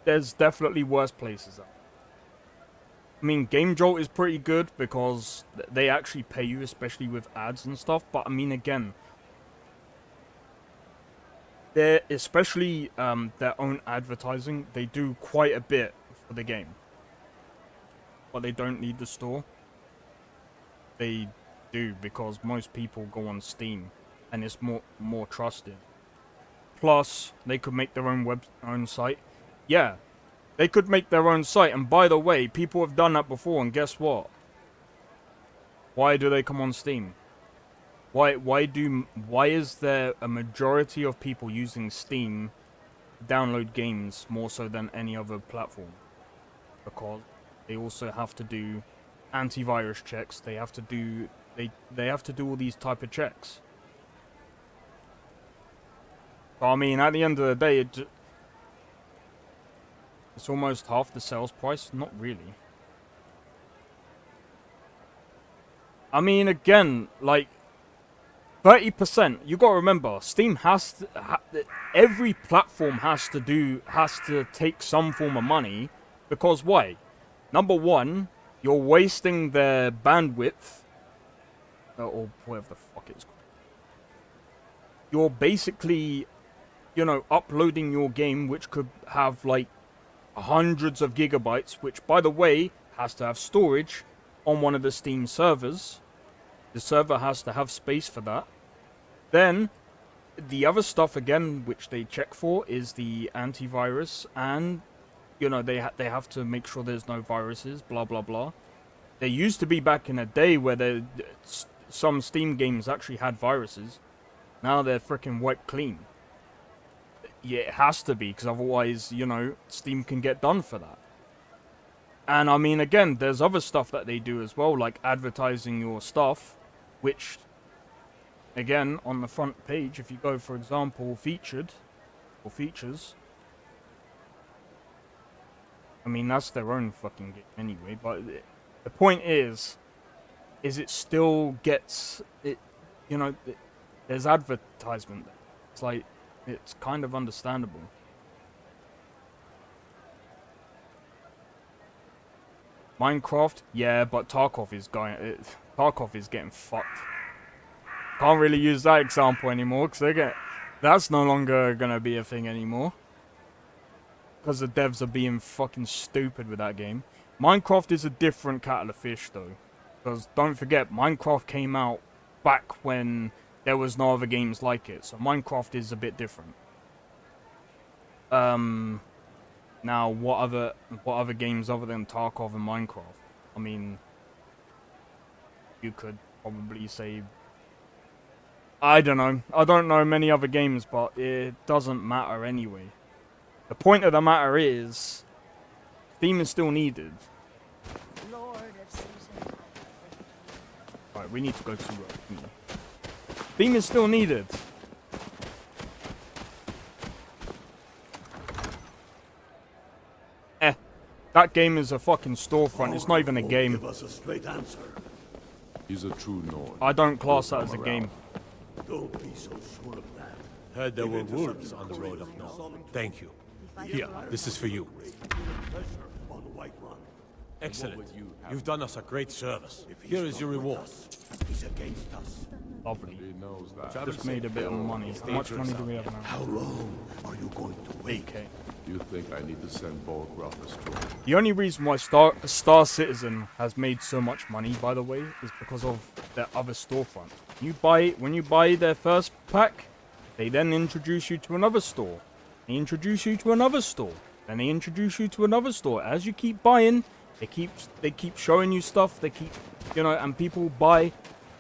definitely worse places. I mean, Game Jolt is pretty good because they actually pay you, especially with ads and stuff. But I mean, again, they're especially their own advertising. They do quite a bit for the game, but they don't need the store. They do because most people go on Steam, and it's more trusted. Plus, they could make their own own site. Yeah, They could make their own site, and by the way, people have done that before, and guess what? Why do they come on Steam? Why is there a majority of people using Steam to download games more so than any other platform? Because they also have to do antivirus checks. They have to do they have to do all these type of checks. So, I mean, at the end of the day, it's almost half the sales price. Not really. I mean, again, like 30%. You gotta remember, Steam has to. Every platform has to take some form of money, because why? Number one, you're wasting their bandwidth, or whatever the fuck it's called. You're basically, uploading your game, which could have like hundreds of gigabytes, which, by the way, has to have storage on one of the Steam servers. The server has to have space for that. Then, the other stuff, again, which they check for, is the antivirus, and, they have to make sure there's no viruses, blah, blah, blah. There used to be back in a day where some Steam games actually had viruses. Now they're freaking wiped clean. Yeah, it has to be, because otherwise, Steam can get done for that. And, I mean, again, there's other stuff that they do as well, like advertising your stuff, which, again, on the front page, if you go, for example, featured, or features, I mean, that's their own fucking game anyway, but the point is it still gets, there's advertisement there. It's like, it's kind of understandable. Minecraft, yeah, but Tarkov is getting fucked. Can't really use that example anymore, because that's no longer gonna be a thing anymore. Because the devs are being fucking stupid with that game. Minecraft is a different kettle of fish, though. Because don't forget, Minecraft came out back when there was no other games like it. So Minecraft is a bit different. Now, what other games other than Tarkov and Minecraft? I mean, you could probably say, I don't know. I don't know many other games, but it doesn't matter anyway. The point of the matter is, Steam is still needed. Right, we need to go to Steam is still needed. That game is a fucking storefront. It's not even a game.
Give us a straight answer.
He's a true Nord.
I don't class that as a game.
Don't be so sure of that. Heard there were wolves on the road up north. Thank you. Here, this is for you. Excellent. You've done us a great service. Here is your reward. He's against us.
Lovely.
He knows that.
Just made a bit of money. How much money do we have now?
How long are you going to wait?
Okay.
You think I need to send Borgruff a straw?
The only reason why Star Citizen has made so much money, by the way, is because of their other storefront. When you buy their first pack, they then introduce you to another store. They introduce you to another store. Then they introduce you to another store. As you keep buying, they keep showing you stuff. They keep, and people buy.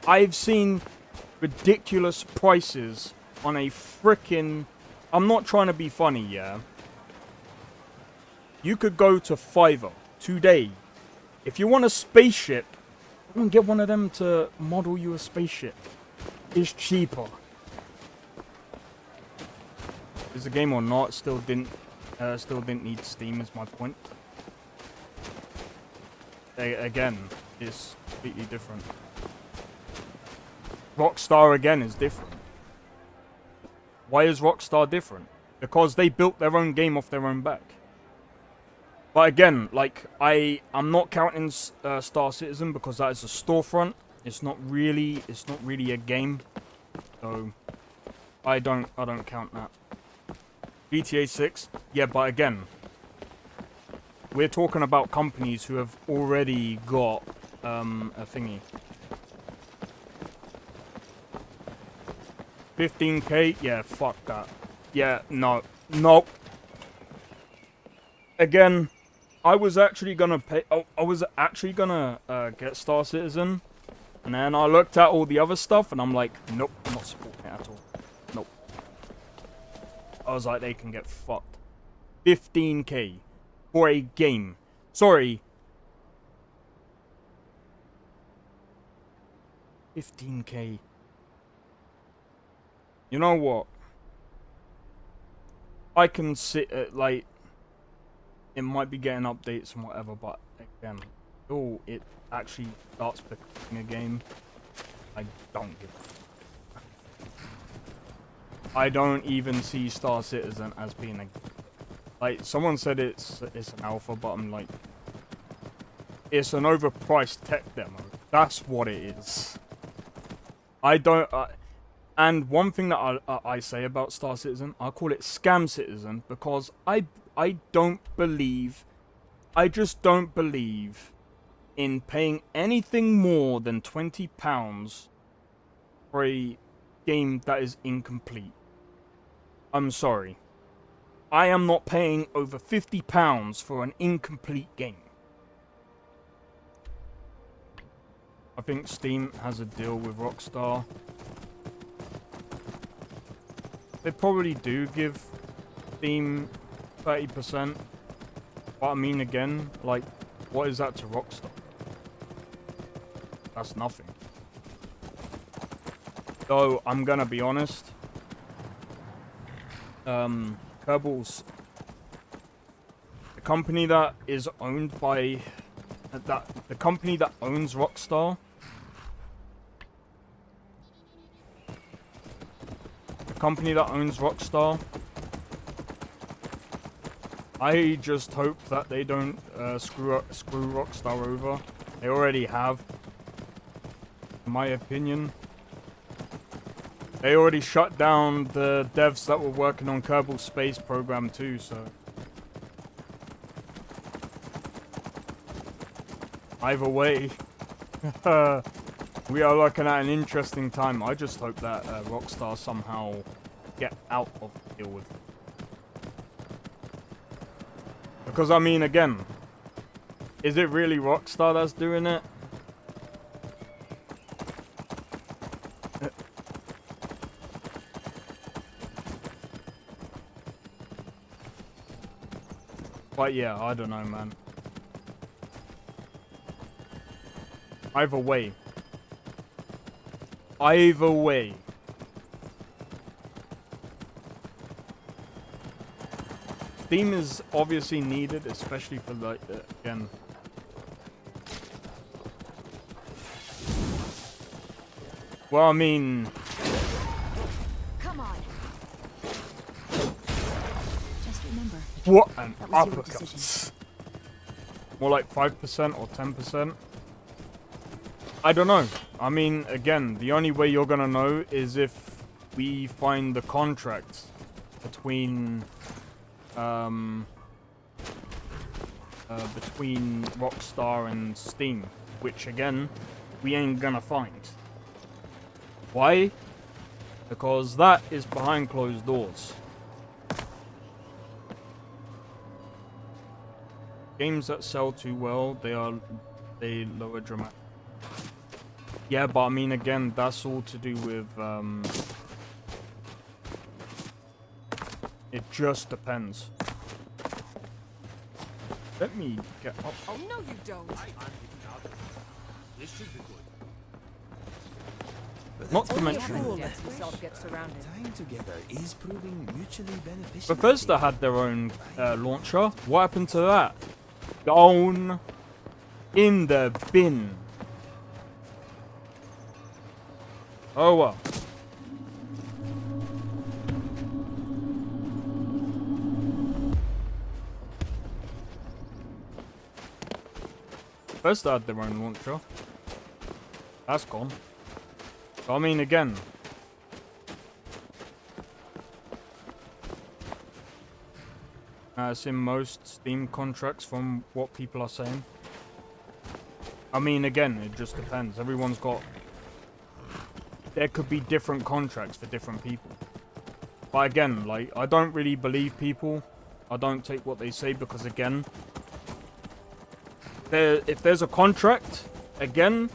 I've seen ridiculous prices on a frickin'. I'm not trying to be funny, yeah. You could go to Fiverr today. If you want a spaceship, you can get one of them to model you a spaceship. It's cheaper. Is the game or not? Still didn't need Steam. Is my point. Again, it's completely different. Rockstar again is different. Why is Rockstar different? Because they built their own game off their own back. But again, like I'm not counting Star Citizen because that is a storefront. It's not really a game. So I don't count that. GTA 6, yeah, but again, we're talking about companies who have already got a thingy. 15k, yeah, fuck that. Yeah, no, nope. again, I was actually gonna pay. Oh, I was actually gonna get Star Citizen, and then I looked at all the other stuff, and I'm like, nope, I'm not supporting it at all. Nope. I was like, they can get fucked. 15k for a game. Sorry. 15k. You know what? I can sit at, like, it might be getting updates and whatever, but again, until it actually starts becoming a game, I don't give a fuck. I don't even see Star Citizen as being a, like, someone said it's an alpha, but I'm like, it's an overpriced tech demo. That's what it is. I don't. And one thing that I say about Star Citizen, I call it Scam Citizen, because I don't believe, I just don't believe in paying anything more than £20 for a game that is incomplete. I'm sorry. I am not paying over £50 for an incomplete game. I think Steam has a deal with Rockstar. They probably do give Steam 30%. But I mean, again, like, what is that to Rockstar? That's nothing. Though, I'm gonna be honest. Kerbals, the company that is owned by, the company that owns Rockstar, I just hope that they don't screw Rockstar over. They already have, in my opinion. They already shut down the devs that were working on Kerbal Space Program too, so either way, we are looking at an interesting time. I just hope that Rockstar somehow get out of the deal with it. Because, I mean, again, is it really Rockstar that's doing it? But yeah, I don't know, man. Either way. Either way. Steam is obviously needed, especially for, like, again. Well, I mean,
Come on. Just remember.
what an uppercut. More like 5% or 10%. I don't know. I mean, again, the only way you're gonna know is if we find the contract between between Rockstar and Steam, which again, we ain't gonna find. Why? Because that is behind closed doors. Games that sell too well, they lower dramatic. Yeah, but I mean, again, that's all to do with, it just depends. Let me get up.
Oh, no, you don't.
This should be good.
Not to mention,
Time together is proving mutually beneficial.
Bethesda had their own launcher. What happened to that? Gone in the bin. Oh well. Bethesda had their own launcher. That's gone. So, I mean, again. It's in most Steam contracts from what people are saying. I mean, again, it just depends. Everyone's got... There could be different contracts for different people. But again, like, I don't really believe people I don't take what they say because, again, if there's a contract, again,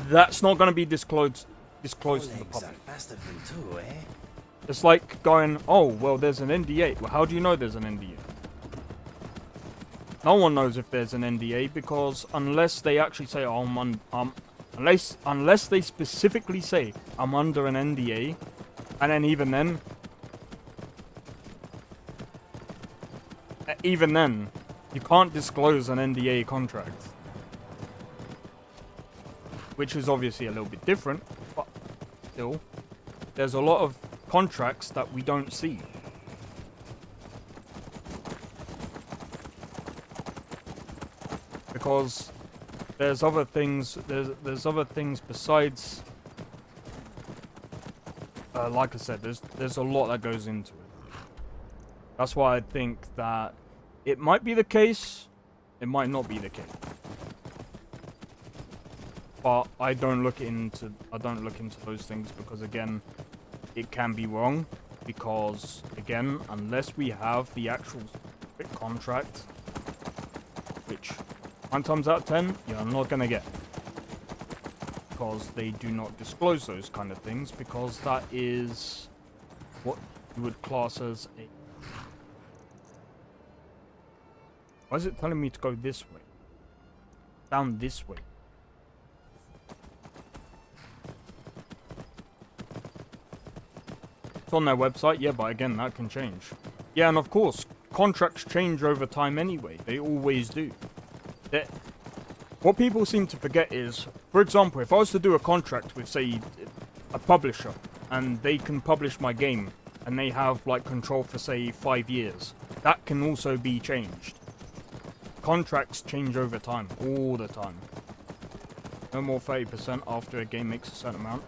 that's not going to be disclosed to the public. It's like going, oh, well, there's an NDA. Well, how do you know there's an NDA? No one knows if there's an NDA because unless they actually say, oh, unless they specifically say I'm under an NDA, and then even then, you can't disclose an NDA contract, which is obviously a little bit different, but still, there's a lot of contracts that we don't see. Because there's other things, there's other things besides, like I said, there's a lot that goes into it. That's why I think that it might be the case, it might not be the case. But I don't look into those things because, again, it can be wrong. Because, again, unless we have the actual contract, which 9 times out of 10 you're not gonna get, because they do not disclose those kind of things, because that is what you would class as a... Why is it telling me to go this way? Down this way. It's on their website, yeah, but again, that can change. Yeah, and of course, contracts change over time anyway. They always do. What people seem to forget is, for example, if I was to do a contract with, say, a publisher, and they can publish my game, and they have, like, control for, say, 5 years, that can also be changed. Contracts change over time, all the time. No more 30% after a game makes a certain amount.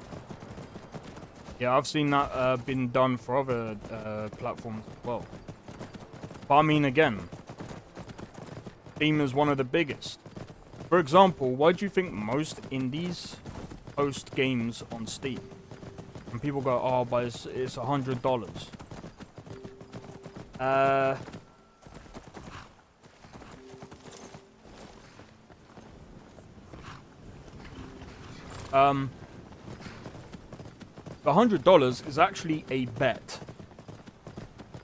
Yeah, I've seen that been done for other platforms as well. But I mean, again, Steam is one of the biggest. For example, why do you think most indies post games on Steam? And people go, oh, but it's $100. The $100 is actually a bet.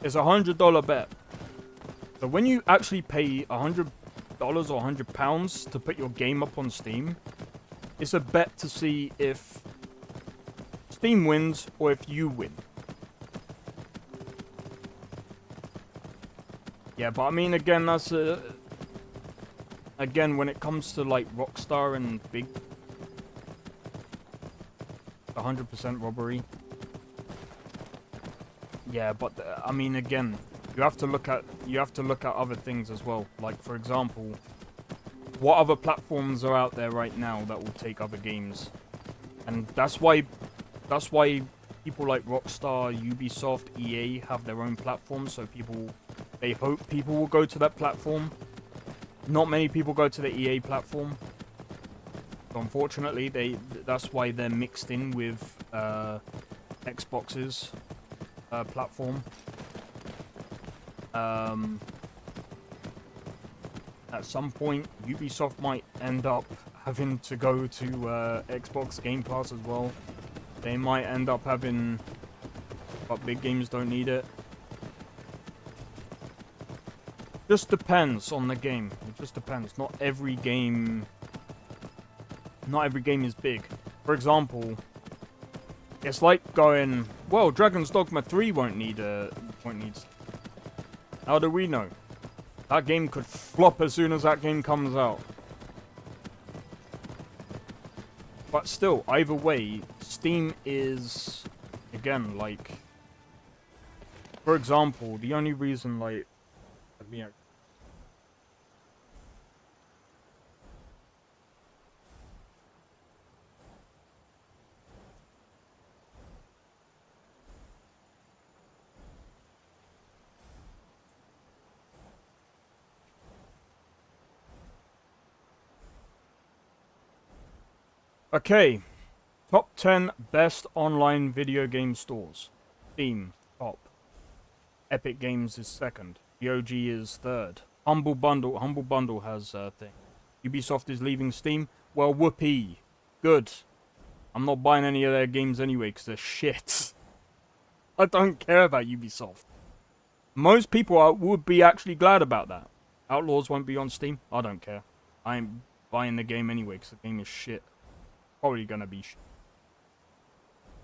It's a $100 bet. So when you actually pay $100 or £100 to put your game up on Steam, it's a bet to see if Steam wins or if you win. Yeah, but I mean, again, that's a... Again, when it comes to, like, Rockstar and big... 100% robbery. Yeah, but, I mean, again, you have to look at other things as well. Like, for example, what other platforms are out there right now that will take other games? And that's why people like Rockstar, Ubisoft, EA have their own platforms, so they hope people will go to that platform. Not many people go to the EA platform. So unfortunately, that's why they're mixed in with Xbox's platform. At some point, Ubisoft might end up having to go to Xbox Game Pass as well. They might end up having... But big games don't need it. Just depends on the game. It just depends. Not every game is big. For example, it's like going, well, Dragon's Dogma 3 won't need. How do we know? That game could flop as soon as that game comes out. But still, either way, Steam is, again, like, for example, the only reason, like, okay, top 10 best online video game stores. Steam, top. Epic Games is second. GOG is third. Humble Bundle has a thing. Ubisoft is leaving Steam. Well, whoopee. Good. I'm not buying any of their games anyway because they're shit. I don't care about Ubisoft. Most people would be actually glad about that. Outlaws won't be on Steam. I don't care. I ain't buying the game anyway because the game is shit. Probably gonna be shit.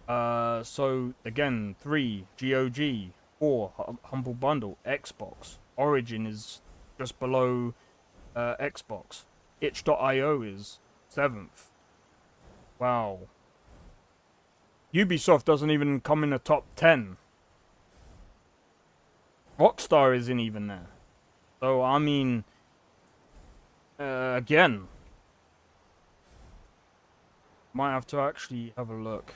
So again, 3 GOG, 4 Humble Bundle, Xbox. Origin is just below Xbox. Itch.io is 7th. Wow. Ubisoft doesn't even come in the top 10. Rockstar isn't even there. So, I mean, again, might have to actually have a look.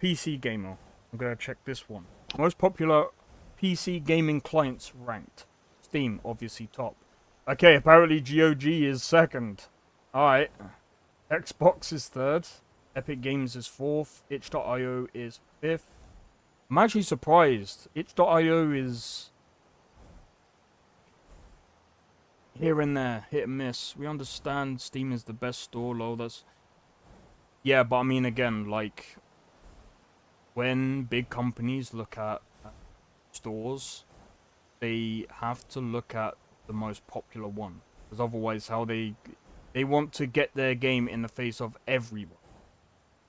PC Gamer. I'm gonna check this one. Most popular PC gaming clients ranked. Steam, obviously top. Okay, apparently GOG is second. Alright. Xbox is third. Epic Games is fourth. Itch.io is fifth. I'm actually surprised. Itch.io is here and there, hit and miss. We understand Steam is the best store, lol, that's... Yeah, but I mean, again, like, when big companies look at stores, they have to look at the most popular one. Because otherwise, how they want to get their game in the face of everyone.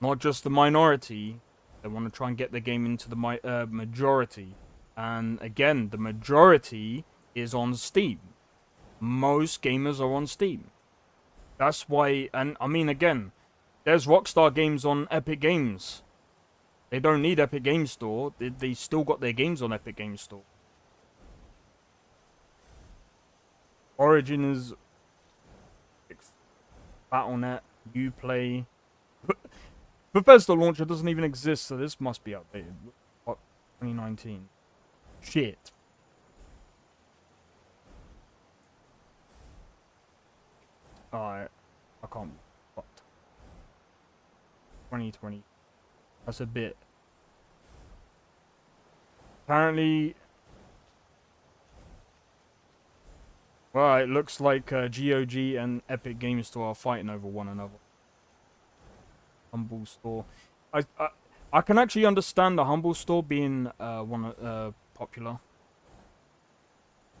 Not just the minority. They want to try and get the game into the majority. And again, the majority is on Steam. Most gamers are on Steam. That's why, and I mean, again, there's Rockstar games on Epic Games. They don't need Epic Games Store. They still got their games on Epic Games Store. Origin is Battle.net, Uplay. Bethesda launcher doesn't even exist, so this must be outdated. What, 2019? Shit. Alright, I can't. What? 2020. That's a bit. Apparently. Well, it looks like GOG and Epic Games Store are fighting over one another. Humble Store. I can actually understand the Humble Store being popular.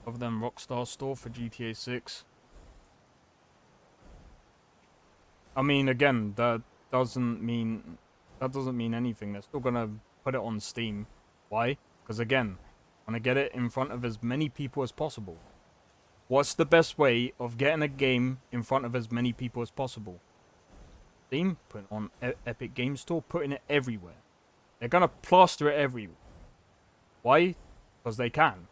Other than Rockstar Store for GTA 6. I mean, again, that doesn't mean anything. They're still gonna put it on Steam. Why? Because again, I want to get it in front of as many people as possible. What's the best way of getting a game in front of as many people as possible? Steam, put it on Epic Games Store, putting it everywhere. They're gonna plaster it everywhere. Why? Because they can.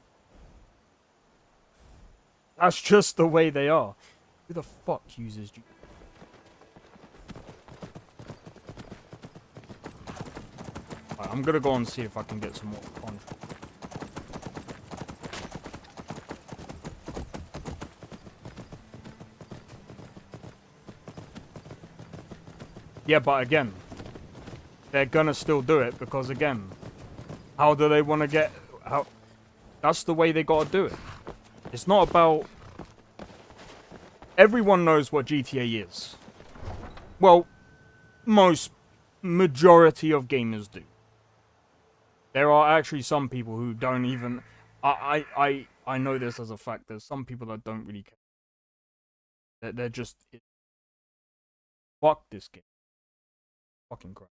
That's just the way they are. Who the fuck uses you? Right, I'm gonna go and see if I can get some more contracts. Yeah, but again, they're gonna still do it because again, how do they want to get... how? That's the way they gotta do it. It's not about... Everyone knows what GTA is. Well, majority of gamers do. There are actually some people who don't even... I know this as a fact. There's some people that don't really care. They're just... Fuck this game. Fucking crap.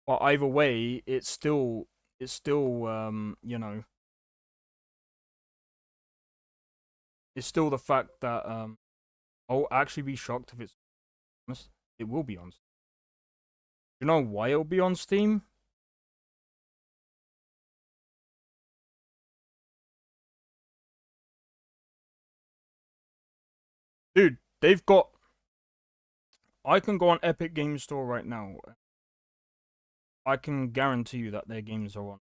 But either way, it's still, you know, it's still the fact that, I'll actually be shocked if it's honest. It will be on Steam. You know why it'll be on Steam? Dude, they've got... I can go on Epic Games Store right now. I can guarantee you that their games are on.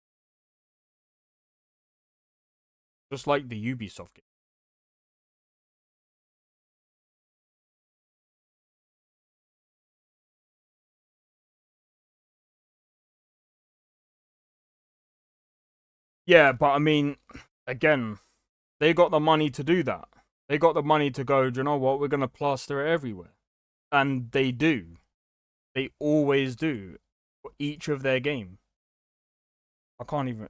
Just like the Ubisoft game. Yeah, but I mean, again, they got the money to do that. They got the money to go, do you know what, we're going to plaster it everywhere. And they do. They always do. For each of their game. I can't even...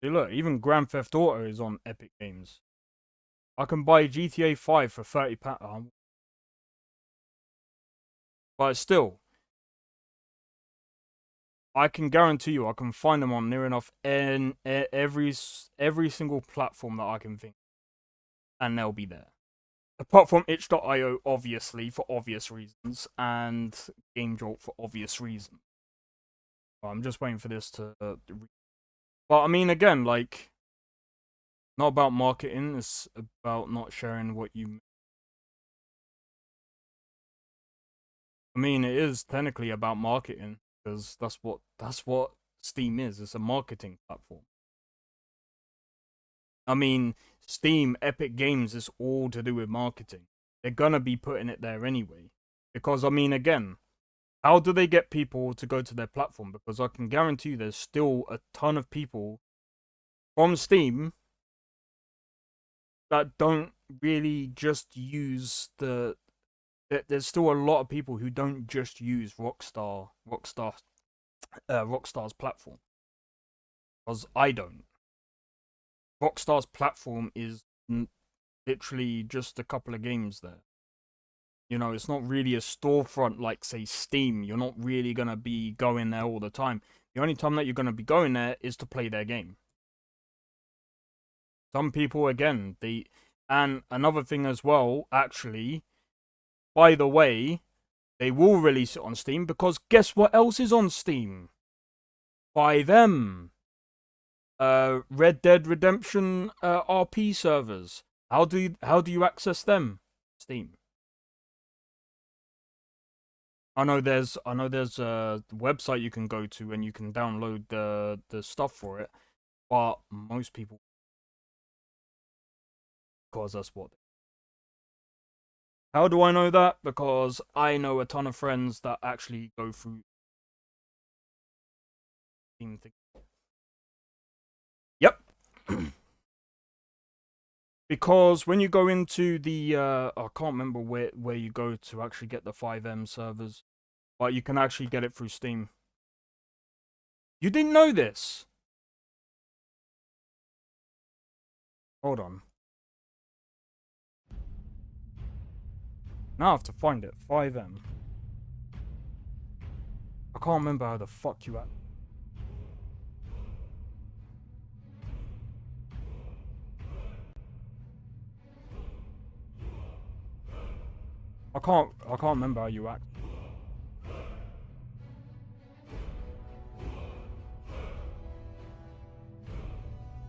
See, look, even Grand Theft Auto is on Epic Games. I can buy GTA 5 for £30. But still, I can guarantee you I can find them on near enough every single platform that I can think. And they'll be there. Apart from itch.io, obviously, for obvious reasons. And GameJolt for obvious reasons. I'm just waiting for this to... But I mean, again, like... Not about marketing, it's about not sharing what you... I mean, it is technically about marketing, because that's what Steam is. It's a marketing platform. I mean, Steam, Epic Games is all to do with marketing. They're gonna be putting it there anyway. Because, I mean, again, how do they get people to go to their platform? Because I can guarantee you there's still a ton of people from Steam that don't really just use the... There's still a lot of people who don't just use Rockstar's platform. Because I don't. Rockstar's platform is literally just a couple of games there. You know, it's not really a storefront like, say, Steam. You're not really going to be going there all the time. The only time that you're going to be going there is to play their game. Some people, again, and another thing as well, actually, by the way, they will release it on Steam because guess what else is on Steam? By them. Red Dead Redemption RP servers. How do you access them? Steam. I know there's a website you can go to and you can download the stuff for it, but most people, because that's what. How do I know that? Because I know a ton of friends that actually go through Steam thing. Yep. Because when you go into the, I can't remember where you go to actually get the 5M servers, but you can actually get it through Steam. You didn't know this? Hold on. Now I have to find it. 5M. I can't remember how the fuck you at. I can't remember how you act.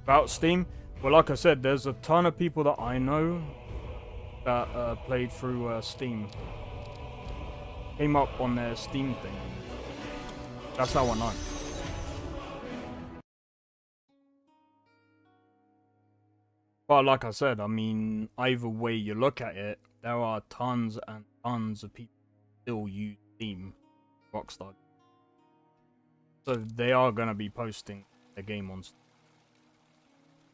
About Steam? Well, like I said, there's a ton of people that I know that played through Steam. Came up on their Steam thing. That's how I know. But like I said, I mean, either way you look at it, there are tons and tons of people who still use Steam, Rockstar. So they are going to be posting the game on Steam.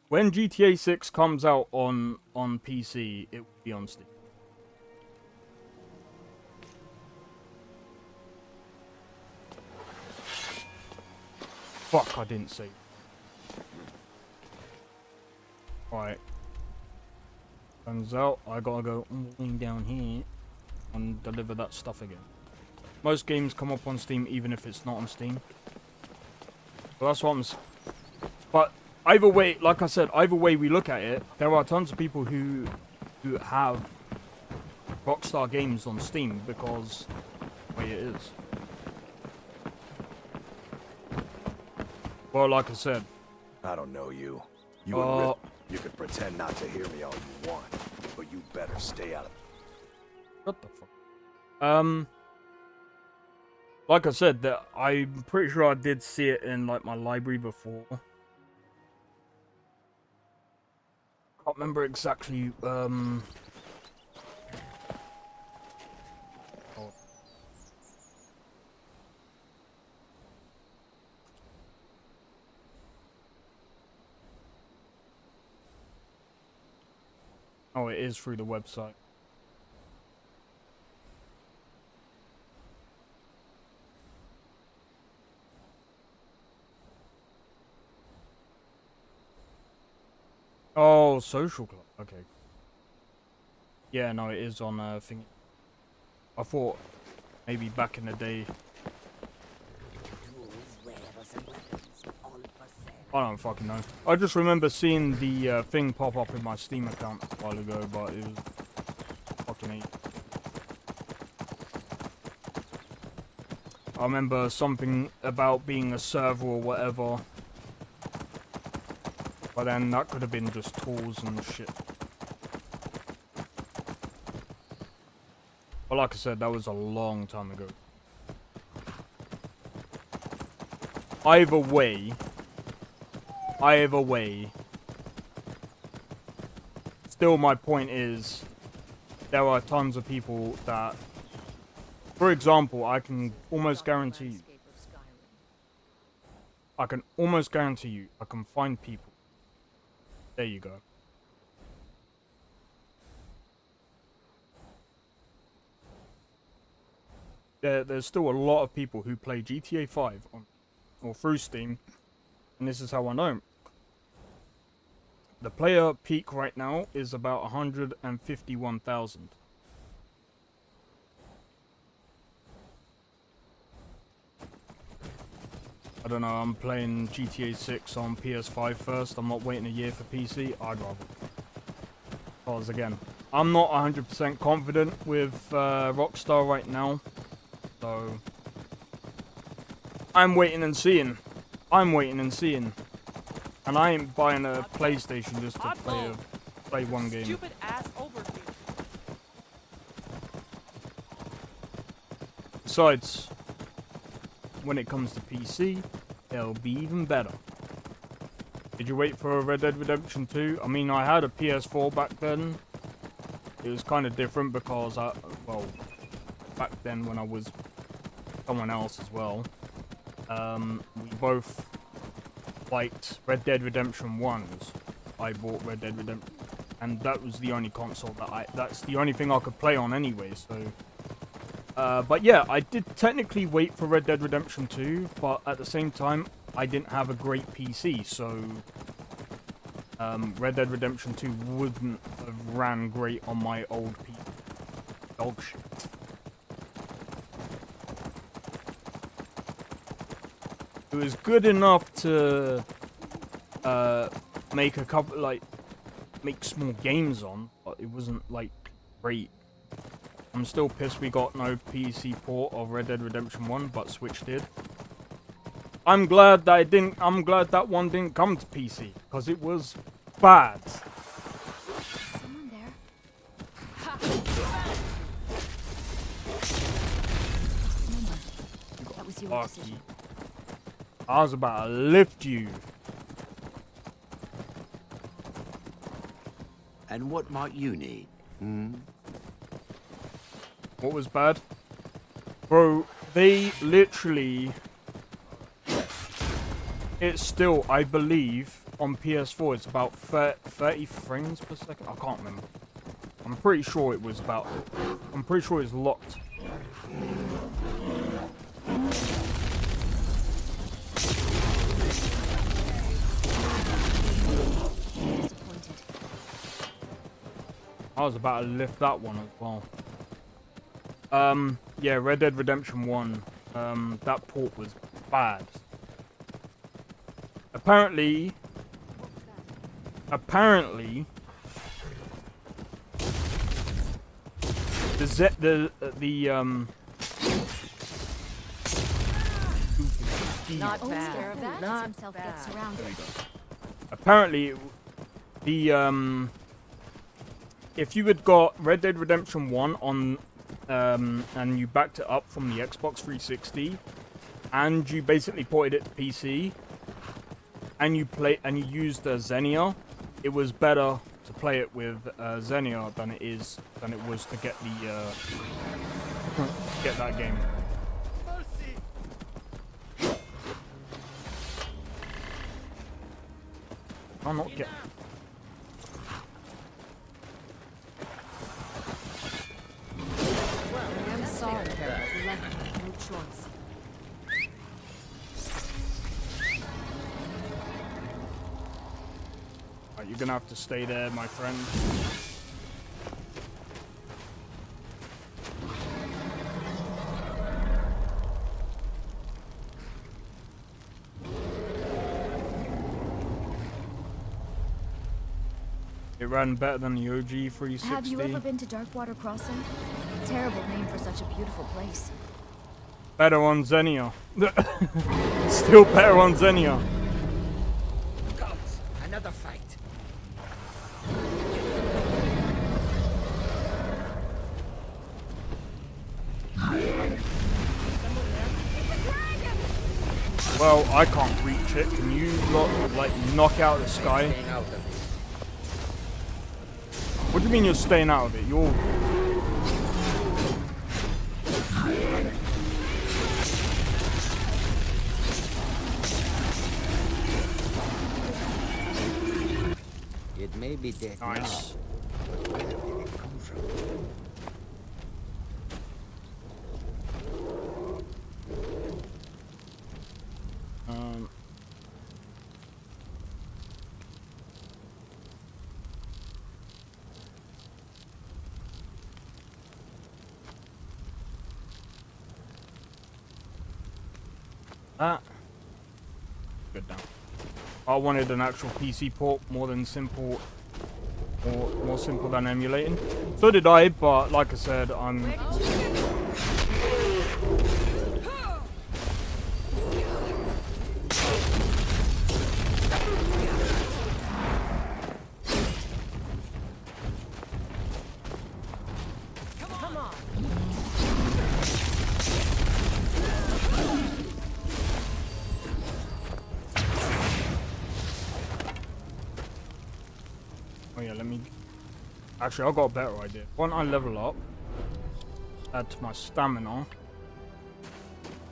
When GTA 6 comes out on PC, it will be on Steam. Fuck, I didn't see. Alright. Turns out I gotta go down here and deliver that stuff again. Most games come up on Steam even if it's not on Steam. So that's what I'm saying. But either way, like I said, either way we look at it, there are tons of people who have Rockstar games on Steam because the way it is. Well, like I said.
I don't know you. You and Rift, you can pretend not to hear me all you want, but you better stay out of it.
What the fuck? Like I said, that I'm pretty sure I did see it in like my library before. can't remember exactly. Oh, it is through the website. Oh, social club. Okay. Yeah, no, it is on thing. I thought maybe back in the day. I don't fucking know. I just remember seeing the thing pop up in my Steam account a while ago, but it was fucking neat. I remember something about being a server or whatever. But then that could have been just tools and shit. But like I said, that was a long time ago. Either way, still my point is, there are tons of people that, for example, I can almost guarantee you, I can find people. There you go. There's still a lot of people who play GTA 5 on, or through Steam, and this is how I know. The player peak right now is about 151,000. I don't know, I'm playing GTA 6 on PS5 first. I'm not waiting a year for PC. I'd rather. Because again, I'm not 100% confident with Rockstar right now. So I'm waiting and seeing. And I ain't buying a PlayStation just to play one game.
Stupid ass overview.
Besides, when it comes to PC, it'll be even better. Did you wait for Red Dead Redemption 2? I mean, I had a PS4 back then. It was kind of different because well, back then when I was someone else as well, we both liked Red Dead Redemption 1. I bought Red Dead Redemption, and that was the only console that's the only thing I could play on anyway, so. But yeah, I did technically wait for Red Dead Redemption 2, but at the same time, I didn't have a great PC, so Red Dead Redemption 2 wouldn't have ran great on my old PC. Dog shit. It was good enough to make a couple, make small games on, but it wasn't great. I'm still pissed we got no PC port of Red Dead Redemption 1, but Switch did. I'm glad that one didn't come to PC, because it was bad.
Someone there. Remember, that was your decision.
I was about to lift you.
And what might you need?
What was bad? Bro, they literally... It's still, I believe, on PS4, it's about 30 frames per second. I can't remember. I'm pretty sure it was about... I'm pretty sure it's locked. I was about to lift that one as well. Yeah, Red Dead Redemption 1, that port was bad. Apparently,
Not bad. Not himself get surrounded.
Apparently, if you had got Red Dead Redemption 1 on, and you backed it up from the Xbox 360, and you basically ported it to PC, and you used Xenia, it was better to play it with Xenia than it was to get the get that game. I'll not get.
Well, I am sorry, Harold. We left no choice.
Right, you're gonna have to stay there, my friend. It ran better than the OG 360.
Have you ever been to Darkwater Crossing? Terrible name for such a beautiful place.
Better on Xenia. Still better on Xenia.
Gods, another fight.
Well, I can't reach it. Can you like knock out the sky? What do you mean you're staying out of it? You're...
It may be dead
nice.
now. Where did it come from?
Good now. I wanted an actual PC port more than simple, or more simple than emulating. So did I, but like I said, I'm. Actually, I've got a better idea. Why don't I level up, add to my stamina.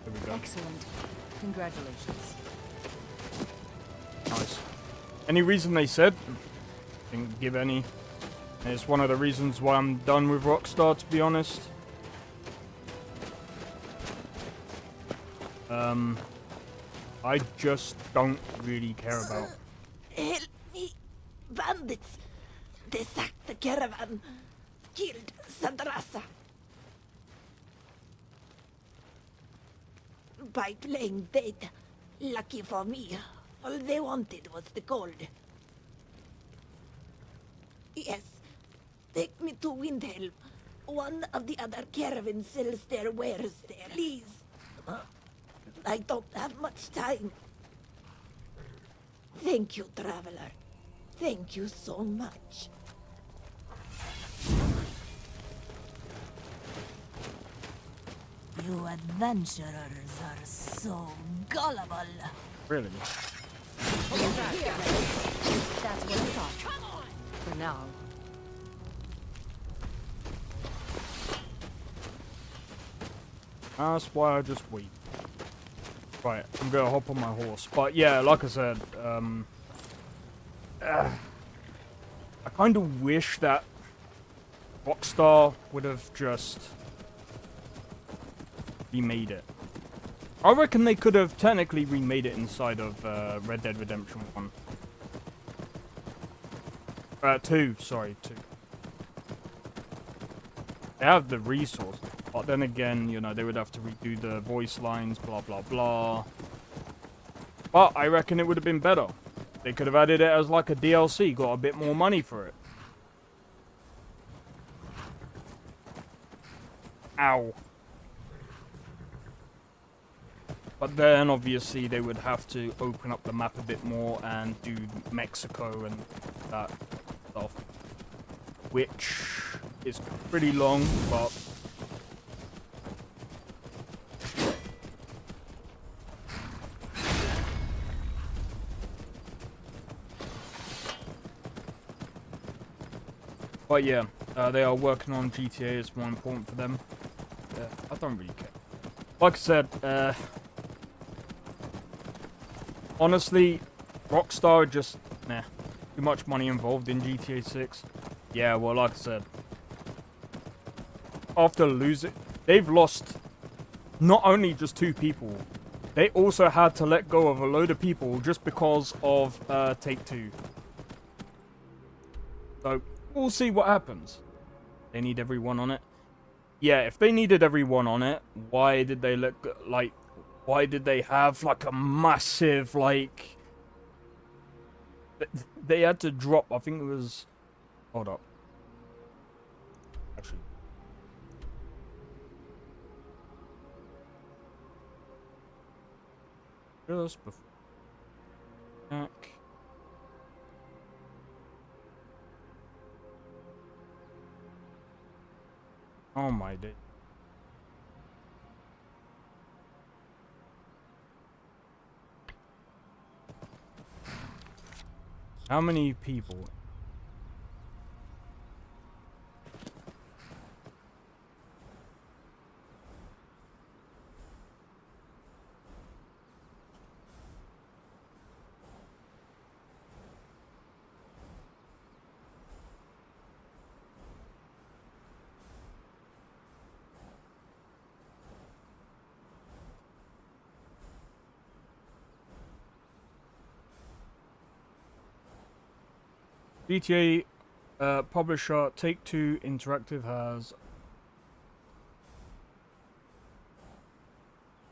There we go.
Excellent. Congratulations.
Nice. Any reason they said? Didn't give any. It's one of the reasons why I'm done with Rockstar, to be honest. I just don't really care about.
Help me! Bandits! They sacked the caravan, killed Sandrasa. By playing dead, lucky for me, all they wanted was the gold. Yes, take me to Windhelm. One of the other caravans sells their wares there. Please. I don't have much time. Thank you, traveler. Thank you so much. You adventurers are so gullible.
Really?
That's what I thought. For now.
That's why I just wait. Right, I'm gonna hop on my horse. But yeah, like I said, I kind of wish that Rockstar would have just remade it. I reckon they could have technically remade it inside of Red Dead Redemption 1. 2, sorry, 2. They have the resource, but then again, you know, they would have to redo the voice lines, blah, blah, blah. But I reckon it would have been better. They could have added it as like a DLC, got a bit more money for it. Ow. But then, obviously, they would have to open up the map a bit more and do Mexico and that stuff. Which is pretty long, but... But yeah, they are working on GTA. It's more important for them. I don't really care. Like I said, honestly, Rockstar just, nah, too much money involved in GTA 6. Yeah, well, like I said, after losing, they've lost not only just 2 people, they also had to let go of a load of people just because of Take-Two. So, we'll see what happens. They need everyone on it. Yeah, if they needed everyone on it, why did they why did they have, like, a massive, like... They had to drop, I think it was... Hold up. Actually. Just before... Back. Oh my day. How many people? GTA publisher Take-Two Interactive has...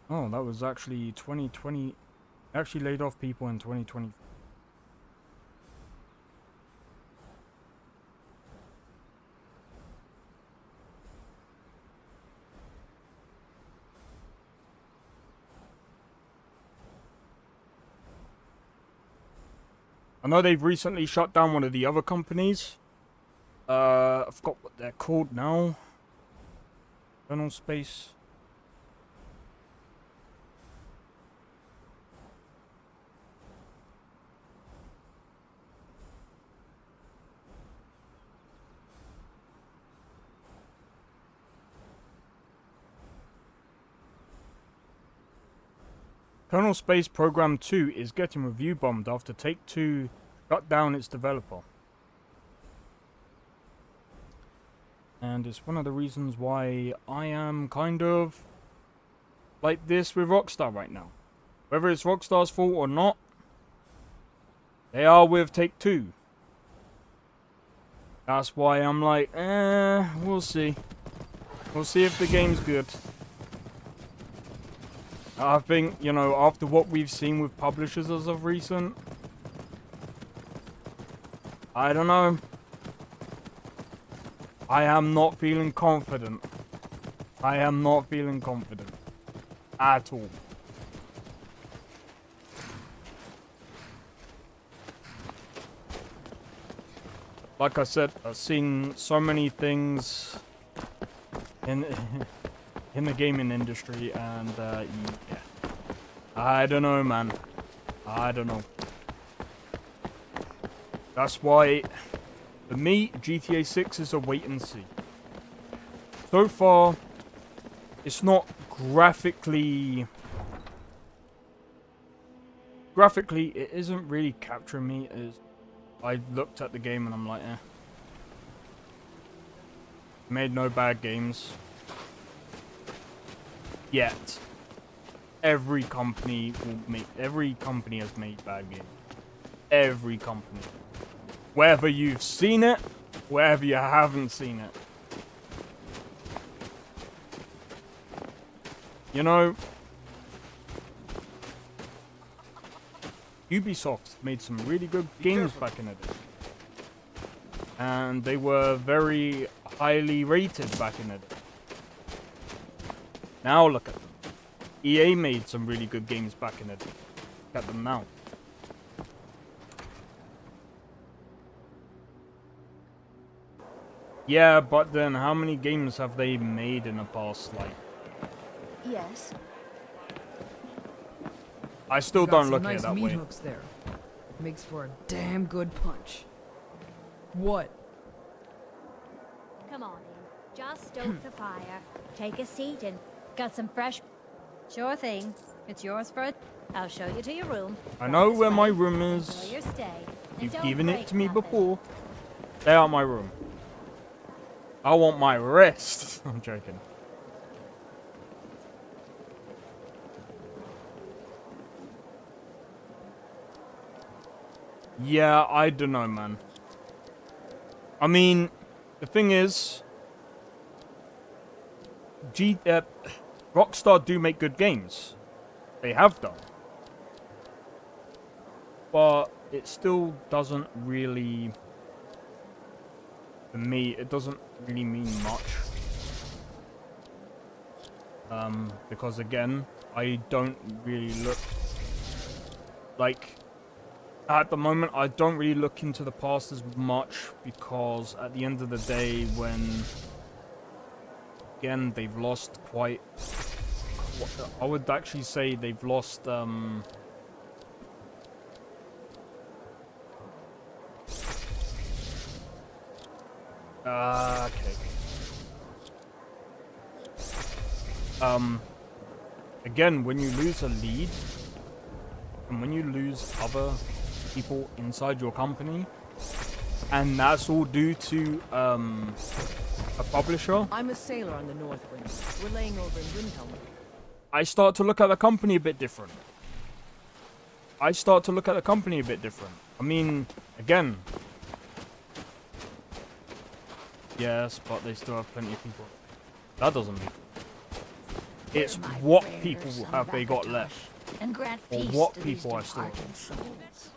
Oh, that was actually 2020. Actually laid off people in 2020. I know they've recently shut down one of the other companies. I forgot what they're called now. Eternal Space. Kerbal Space Program 2 is getting review bombed after Take-Two shut down its developer. And it's one of the reasons why I am kind of like this with Rockstar right now. Whether it's Rockstar's fault or not, they are with Take-Two. That's why I'm like, we'll see. We'll see if the game's good. I think, you know, after what we've seen with publishers as of recent, I don't know. I am not feeling confident. I am not feeling confident. At all. Like I said, I've seen so many things in the gaming industry, and yeah, I don't know, man. I don't know. That's why, for me, GTA 6 is a wait and see. So far, it's not graphically, it isn't really capturing me. I looked at the game and I'm like, made no bad games. Yet, every company has made bad games. Every company. Whether you've seen it, whether you haven't seen it. You know, Ubisoft made some really good games back in the day. And they were very highly rated back in the day. Now look at them. EA made some really good games back in the day. Look at them now. Yeah, but then how many games have they made in the past, like?
Yes.
I still don't look at it
nice
that
meat
way.
hooks there. Makes for a damn good punch. What?
Just stoke the fire. Take a seat and got some fresh. Sure thing. It's yours for. I'll show you to your room.
I know
This
where my
way.
room
Enjoy
is.
your stay. And
You've
don't
given it
break
to me
nothing.
before. Stay out my room. I want my rest. I'm joking. Yeah, I don't know, man. I mean, the thing is, Rockstar do make good games. They have done. But it still doesn't really, for me, it doesn't really mean much. Because again, I don't really look, like, at the moment, I don't really look into the past as much, because at the end of the day, when, again, they've lost quite, I would actually say they've lost, okay. Again, when you lose a lead, and when you lose other people inside your company, and that's all due to a publisher,
I'm a sailor on the North Wind. We're laying over in Windhelm.
I start to look at the company a bit different. I mean, again, yes, but they still have plenty of people. That doesn't mean it's what people have they got left,
and grant
or
peace
what
to these
people are still.
departed souls.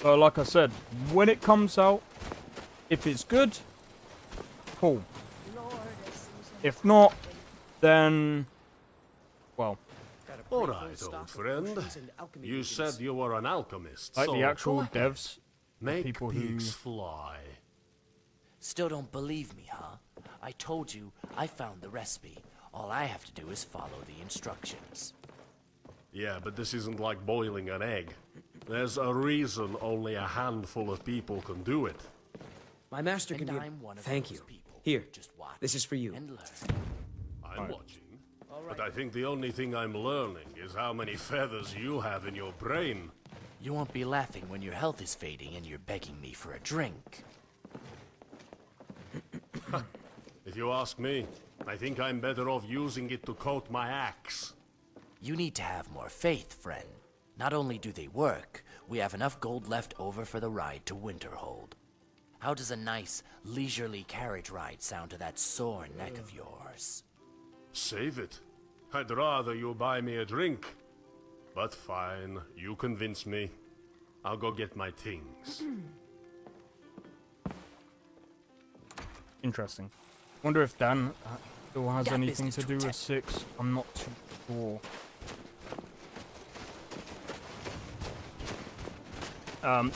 So, like I said, when it comes out, if it's good, cool. If not, then, well.
Alright, old friend. You said you were an alchemist,
Like
so
the actual
go ahead.
devs,
Make
people who
pigs fly.
Still don't believe me, huh? I told you I found the recipe. All I have to do is follow the instructions.
Yeah, but this isn't like boiling an egg. There's a reason only a handful of people can do it.
My master can be. Thank you. Here, this is for you.
I'm watching. But I think the only thing I'm learning is how many feathers you have in your brain.
You won't be laughing when your health is fading and you're begging me for a drink.
If you ask me, I think I'm better off using it to coat my axe.
You need to have more faith, friend. Not only do they work, we have enough gold left over for the ride to Winterhold. How does a nice, leisurely carriage ride sound to that sore neck of yours?
Save it. I'd rather you buy me a drink. But fine, you convince me. I'll go get my things.
interesting. Wonder if Dan still has
That
anything to
business
do with 6. I'm not too sure.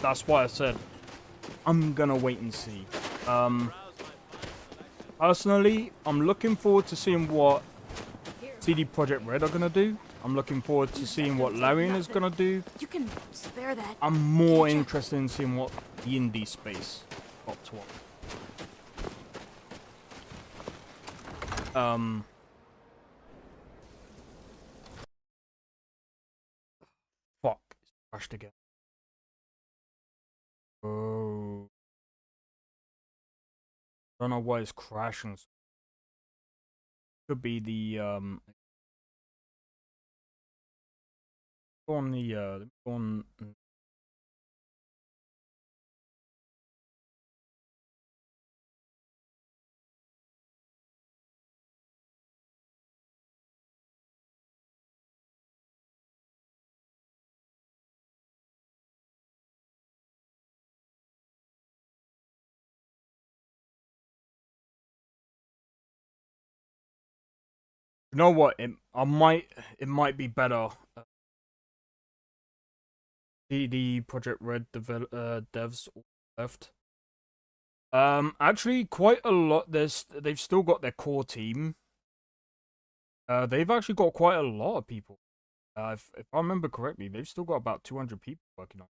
That's why I said I'm gonna wait and see. Personally, I'm looking forward to seeing what CD Projekt Red are gonna do. I'm looking forward to seeing what Larian is gonna do.
You can spare that.
I'm more interested in seeing what the indie space got to offer. Fuck, it's crashed again. Oh. I don't know why it's crashing. Could be the go on the go on. You know what? It might be better. CD Projekt Red devs left. Actually, quite a lot. They've still got their core team. They've actually got quite a lot of people. If I remember correctly, they've still got about 200 people working on it.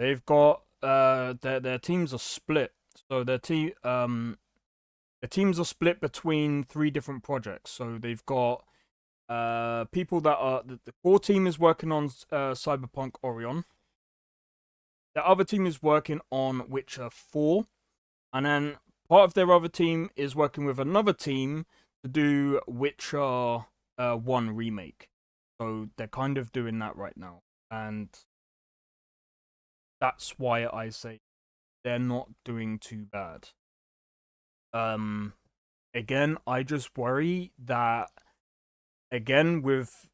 They've got their teams are split. So their teams are split between 3 different projects. So they've got people that are the core team is working on Cyberpunk Orion. The other team is working on Witcher 4, and then part of their other team is working with another team to do Witcher 1 remake. So they're kind of doing that right now, and that's why I say they're not doing too bad. Again, I just worry that again with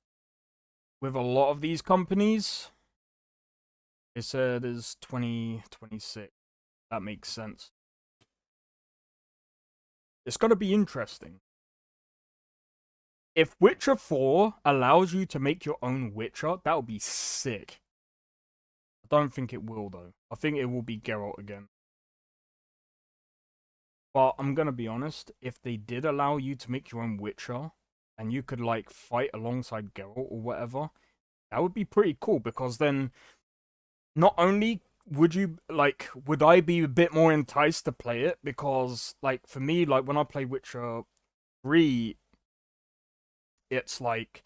a lot of these companies, they said is 2026. That makes sense. It's gonna be interesting. If Witcher 4 allows you to make your own Witcher, that would be sick. I don't think it will, though. I think it will be Geralt again. But I'm gonna be honest, if they did allow you to make your own Witcher, and you could, like, fight alongside Geralt or whatever, that would be pretty cool, because then, not only would I be a bit more enticed to play it, because, like, for me, like, when I play Witcher 3, it's like,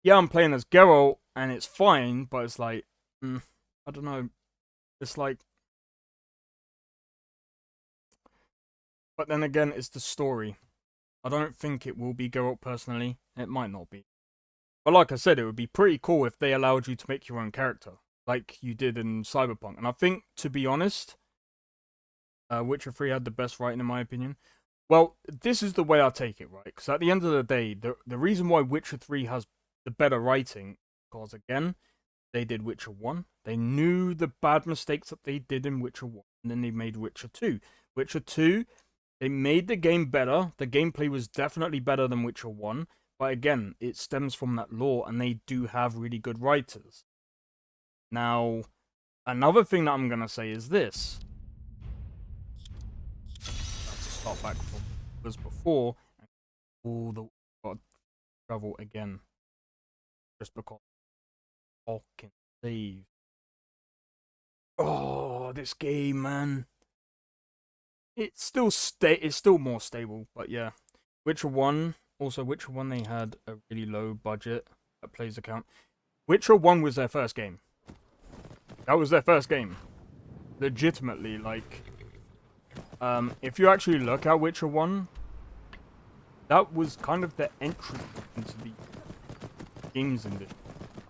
yeah, I'm playing as Geralt, and it's fine, but it's like, I don't know, it's like, but then again, it's the story. I don't think it will be Geralt personally, it might not be. But like I said, it would be pretty cool if they allowed you to make your own character, like you did in Cyberpunk. And I think, to be honest, Witcher 3 had the best writing in my opinion. Well, this is the way I take it, right? Because at the end of the day, the reason why Witcher 3 has the better writing, because again, they did Witcher 1. They knew the bad mistakes that they did in Witcher 1, and then they made Witcher 2. Witcher 2, they made the game better. The gameplay was definitely better than Witcher 1. But again, it stems from that lore, and they do have really good writers. Now, another thing that I'm going to say is this. Let's start back from what was before. All the got to travel again. Just because fucking save. Oh, this game, man. It's still more stable, but yeah. Witcher 1, also Witcher 1, they had a really low budget at Players account. Witcher 1 was their first game. That was their first game. Legitimately, like, if you actually look at Witcher 1, that was kind of the entry into the games industry.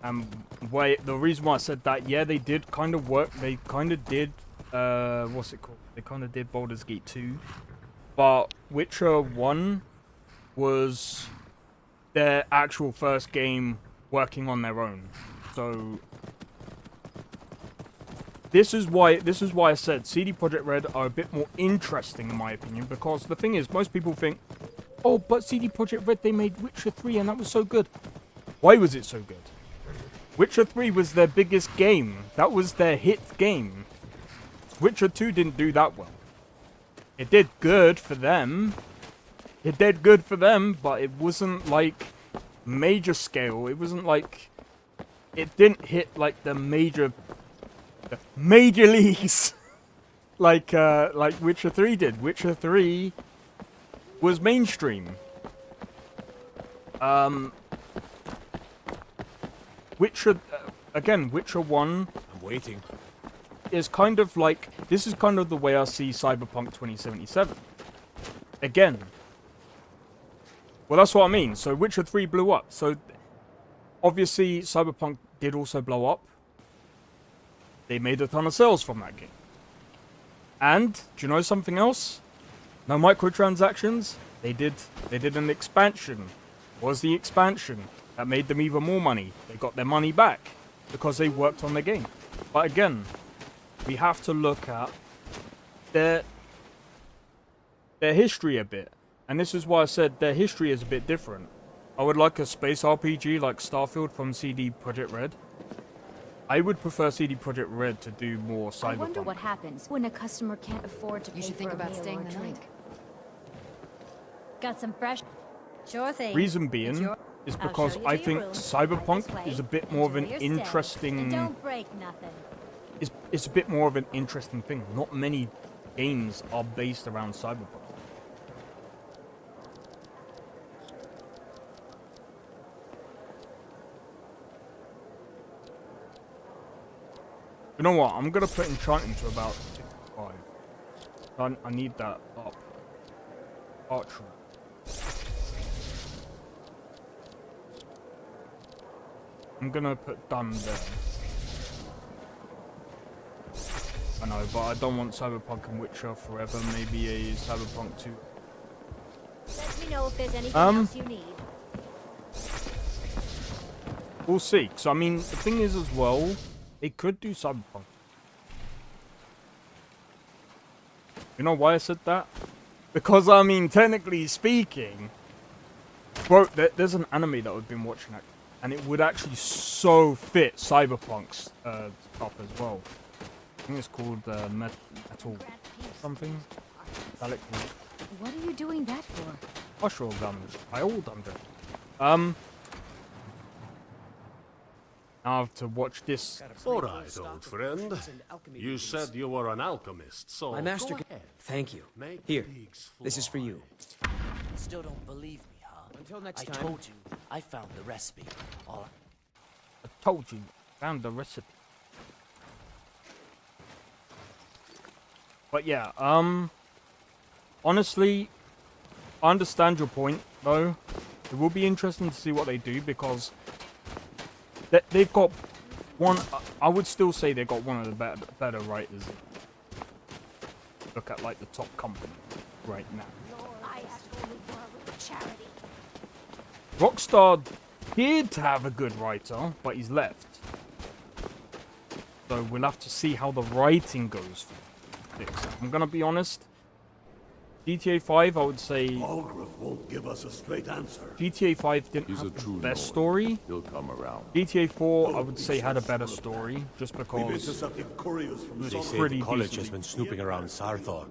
The reason why I said that, yeah, they did kind of work, they kind of did, what's it called? They kind of did Baldur's Gate 2, but Witcher 1 was their actual first game working on their own. So this is why I said CD Projekt Red are a bit more interesting in my opinion, because the thing is, most people think, oh, but CD Projekt Red, they made Witcher 3 and that was so good. Why was it so good? Witcher 3 was their biggest game. That was their hit game. Witcher 2 didn't do that well. It did good for them. It did good for them, but it wasn't like major scale. It wasn't like, it didn't hit like the major leagues like Witcher 3 did. Witcher 3 was mainstream. Witcher 1.
I'm waiting.
Is kind of like, this is kind of the way I see Cyberpunk 2077. Again. Well, that's what I mean. So Witcher 3 blew up. So obviously Cyberpunk did also blow up. They made a ton of sales from that game. And do you know something else? No microtransactions. They did an expansion. What was the expansion? That made them even more money. They got their money back because they worked on the game. But again, we have to look at their history a bit. And this is why I said their history is a bit different. I would like a space RPG like Starfield from CD Projekt Red. I would prefer CD Projekt Red to do more Cyberpunk.
I wonder what happens when a customer can't afford to pay for a meal or a drink.
Got some fresh... Sure thing.
Reason being is because I think Cyberpunk is a bit more of an interesting...
Don't break nothing.
it's a bit more of an interesting thing. Not many games are based around Cyberpunk. You know what? I'm gonna put enchanting to about 55. I need that up. Archery. I'm gonna put done there. I know, but I don't want Cyberpunk and Witcher forever. Maybe a Cyberpunk 2.
Let me know if there's anything else you need.
We'll see. So I mean, the thing is as well, they could do Cyberpunk. You know why I said that? Because I mean, technically speaking, bro, there's an anime that I've been watching, and it would actually so fit Cyberpunk's stuff as well. I think it's called Metal something. Metallic.
What are you doing that for?
Mushroom damage. I all damage. Now I have to watch this.
Alright, old friend. You said you were an alchemist, so
My master.
go ahead.
Thank you.
Make
Here,
pigs
this is for you.
Still don't believe me, huh?
Until next
I
time.
told you, I found the recipe. All
I told you, found the recipe. But yeah, honestly, I understand your point, though. It will be interesting to see what they do, because they've got one. I would still say they've got one of the better writers. Look at like the top company right now. Rockstar did have a good writer, but he's left. So we'll have to see how the writing goes for this. I'm gonna be honest. GTA 5, I would say.
Algrove won't give us a straight answer.
GTA 5 didn't have the best story.
He'll come around.
GTA 4, I would say, had a better story, just because
They say
pretty
the college
decent.
has been snooping around Sarthor.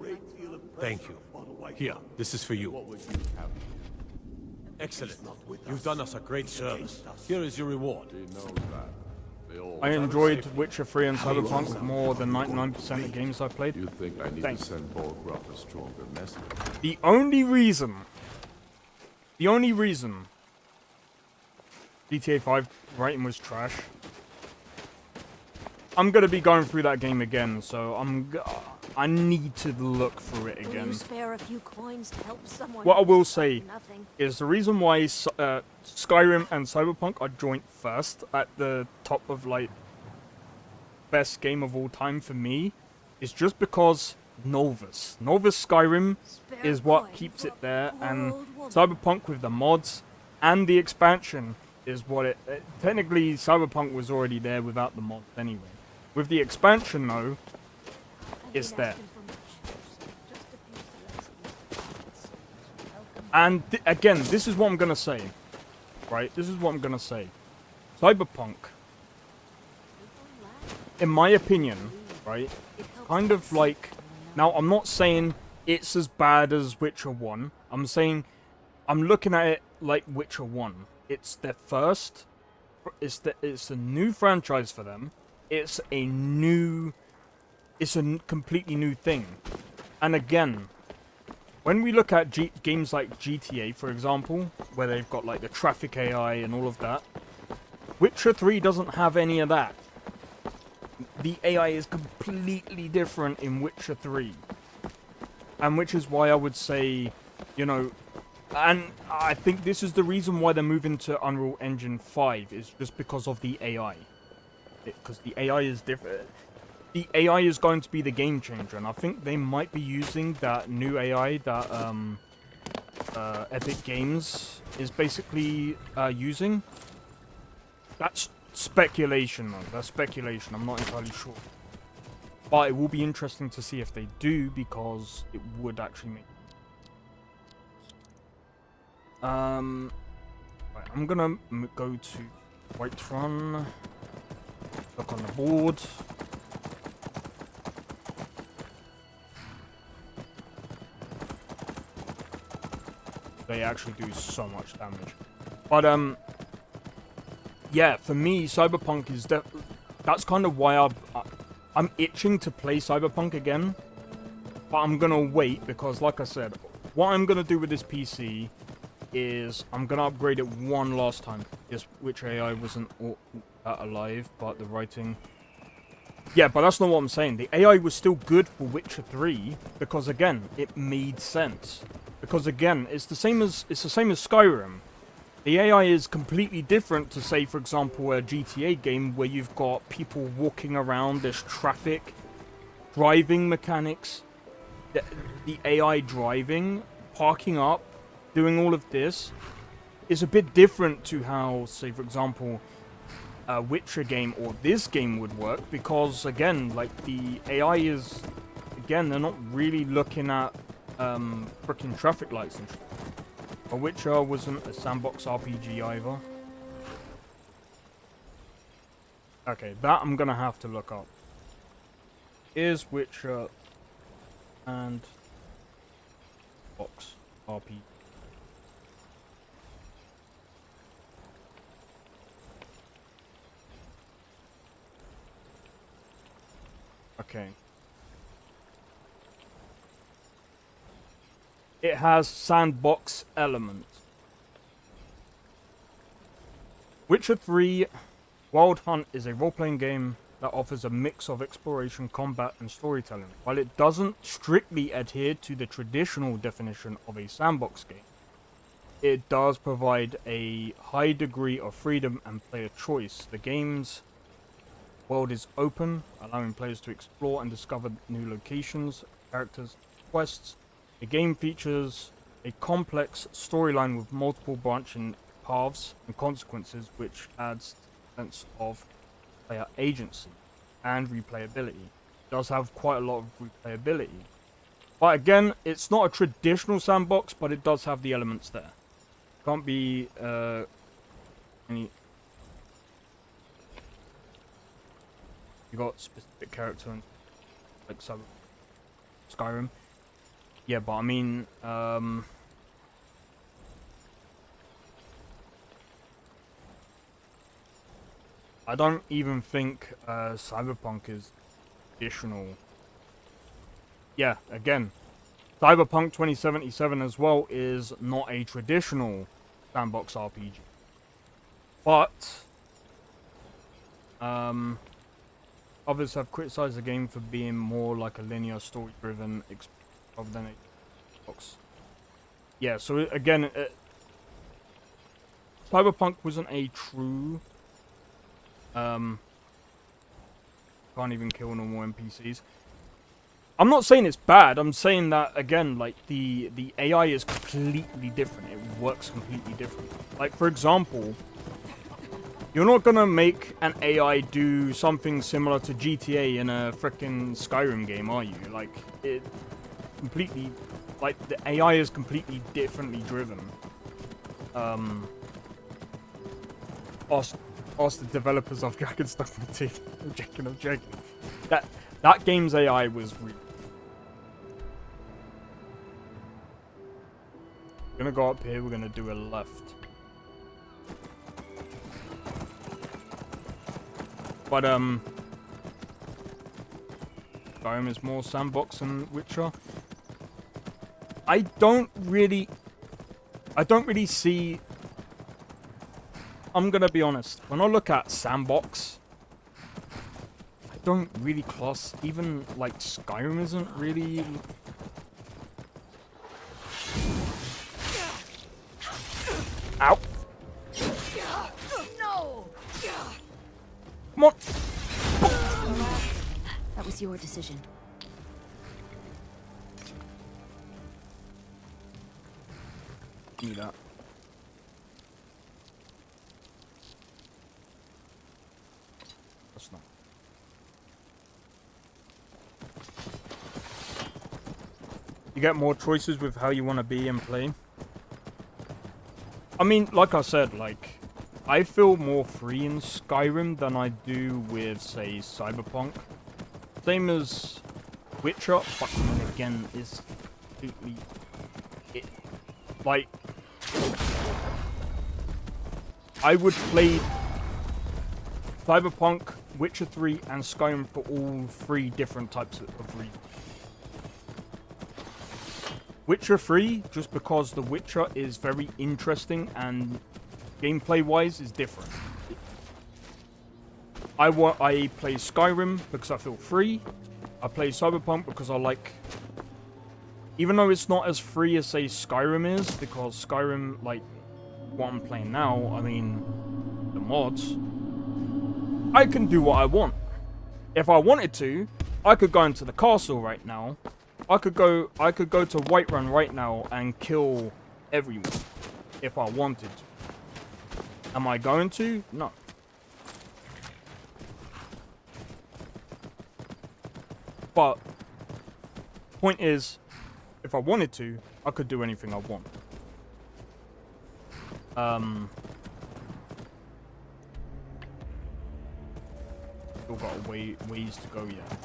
Thank you. Here, this is for you. Excellent. You've done us a great service. Here is your reward.
I enjoyed Witcher 3 and Cyberpunk more than 99% of games I've played.
You think I need to send Borgruff a stronger message?
The only reason GTA 5 rating was trash. I'm gonna be going through that game again, so I need to look through it again.
Spare a few coins to help someone.
What I will say
Nothing.
is the reason why Skyrim and Cyberpunk are joint first at the top of like best game of all time for me is just because Nolvus Skyrim is what keeps it there, and Cyberpunk with the mods and the expansion is what it technically Cyberpunk was already there without the mods anyway. With the expansion though, it's there. And again, this is what I'm gonna say, right? This is what I'm gonna say. Cyberpunk, in my opinion, right, kind of like, now I'm not saying it's as bad as Witcher 1. I'm saying, I'm looking at it like Witcher 1. It's their first, it's a new franchise for them. It's a completely new thing. And again, when we look at games like GTA, for example, where they've got like the traffic AI and all of that, Witcher 3 doesn't have any of that. The AI is completely different in Witcher 3. And which is why I would say, you know, and I think this is the reason why they're moving to Unreal Engine 5, is just because of the AI. Because the AI is different. The AI is going to be the game changer, and I think they might be using that new AI that Epic Games is basically using. That's speculation, though. That's speculation. I'm not entirely sure. But it will be interesting to see if they do, because it would actually make... Right, I'm gonna go to Whiterun. Look on the board. They actually do so much damage. But yeah, for me, Cyberpunk is that's kind of why I'm itching to play Cyberpunk again, but I'm gonna wait because, like I said, what I'm gonna do with this PC is I'm gonna upgrade it one last time. Yes, which AI wasn't alive, but the writing. Yeah, but that's not what I'm saying. The AI was still good for Witcher 3 because again, it made sense. Because again, it's the same as Skyrim. The AI is completely different to, say, for example, a GTA game where you've got people walking around, there's traffic, driving mechanics, the AI driving, parking up, doing all of this is a bit different to how, say, for example, a Witcher game or this game would work, because again, like, the AI is, again, they're not really looking at freaking traffic lights and shit. A Witcher wasn't a sandbox RPG either. Okay, that I'm gonna have to look up. Is Witcher and box RPG? Okay. It has sandbox elements. Witcher 3 Wild Hunt is a role-playing game that offers a mix of exploration, combat, and storytelling. While it doesn't strictly adhere to the traditional definition of a sandbox game, it does provide a high degree of freedom and player choice. The game's world is open, allowing players to explore and discover new locations, characters, quests. The game features a complex storyline with multiple branching paths and consequences, which adds a sense of player agency and replayability. It does have quite a lot of replayability. But again, it's not a traditional sandbox, but it does have the elements there. Can't be any. You got specific character and like Skyrim. Yeah, but I mean, I don't even think Cyberpunk is traditional. Yeah, again, Cyberpunk 2077 as well is not a traditional sandbox RPG. But others have criticized the game for being more like a linear story-driven rather than a box. Yeah, so again, Cyberpunk wasn't a true can't even kill normal NPCs. I'm not saying it's bad. I'm saying that again, like the AI is completely different. It works completely different. Like, for example, you're not gonna make an AI do something similar to GTA in a frickin' Skyrim game, are you? Like, it completely, like, the AI is completely differently driven. Ask the developers of Dragonstone Teeth. I'm joking. That game's AI was real. We're gonna go up here, we're gonna do a left. But Skyrim is more sandbox than Witcher. I don't really see. I'm gonna be honest. When I look at sandbox, I don't really class. Even like Skyrim isn't really. Ow!
No!
Come on!
That was your decision.
Give me that. That's not. You get more choices with how you want to be and play. I mean, like I said, like, I feel more free in Skyrim than I do with, say, Cyberpunk. Same as Witcher, but then again, is completely... like... I would play Cyberpunk Witcher 3 and Skyrim for all three different types of reasons. Witcher 3, just because The Witcher is very interesting and gameplay-wise is different. I play Skyrim because I feel free. I play Cyberpunk because I like... Even though it's not as free as, say, Skyrim is, because Skyrim, like, what I'm playing now, I mean, the mods, I can do what I want. If I wanted to, I could go into the castle right now. I could go to Whiterun right now and kill everyone if I wanted to. Am I going to? No. But point is, if I wanted to, I could do anything I want. Still got ways to go yet.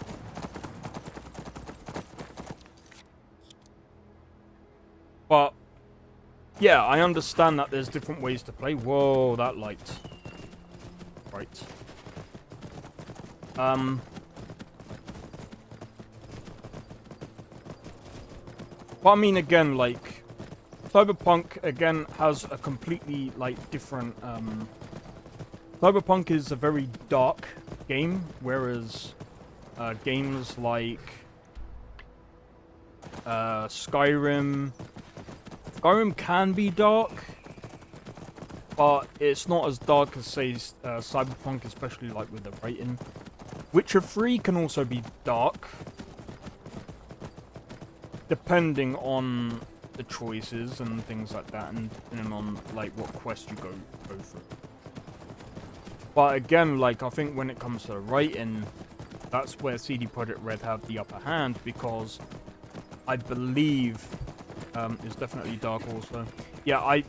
But yeah, I understand that there's different ways to play. Whoa, that light. Right. But I mean, again, like, Cyberpunk, again, has a completely, like, different, Cyberpunk is a very dark game, whereas, games like, Skyrim can be dark, but it's not as dark as, say, Cyberpunk, especially, like, with the writing. Witcher 3 can also be dark, depending on the choices and things like that, and depending on, like, what quest you go through. But again, like, I think when it comes to writing, that's where CD Projekt Red have the upper hand, because I believe it's definitely dark also. Yeah,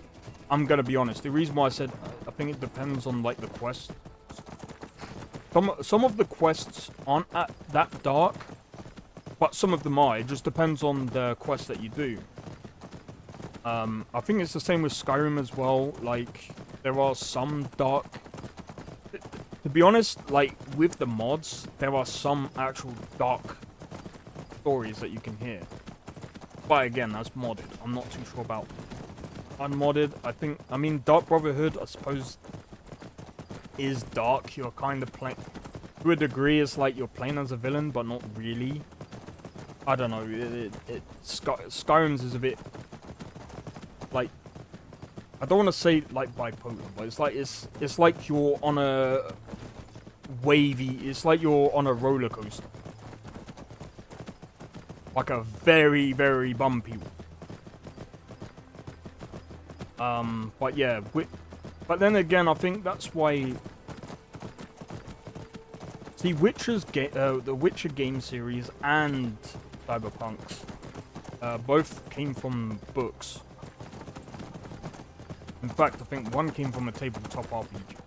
I'm gonna be honest. The reason why I said I think it depends on, like, the quest. Some of the quests aren't that dark, but some of them are. It just depends on the quest that you do. I think it's the same with Skyrim as well. Like, there are some dark... To be honest, like, with the mods, there are some actual dark stories that you can hear. But again, that's modded. I'm not too sure about unmodded. I mean, Dark Brotherhood, I suppose, is dark. You're kind of playing... To a degree, it's like you're playing as a villain, but not really. I don't know, Skyrim's is a bit, like, I don't want to say, like, bipolar, but it's like you're on a it's like you're on a roller coaster. Like a very, very bumpy one. But yeah, but then again, I think that's why... See, the Witcher game series and Cyberpunks both came from books. In fact, I think one came from a tabletop RPG,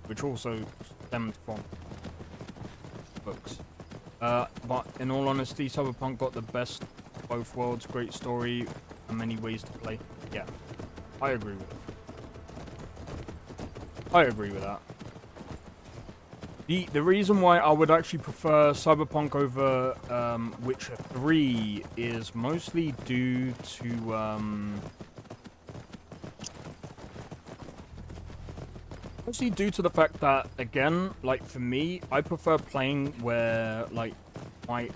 which also stemmed from books. But in all honesty, Cyberpunk got the best of both worlds. Great story and many ways to play. Yeah, I agree with it. I agree with that. The reason why I would actually prefer Cyberpunk over Witcher 3 is mostly due to the fact that, again, like, for me, I prefer playing where, like, I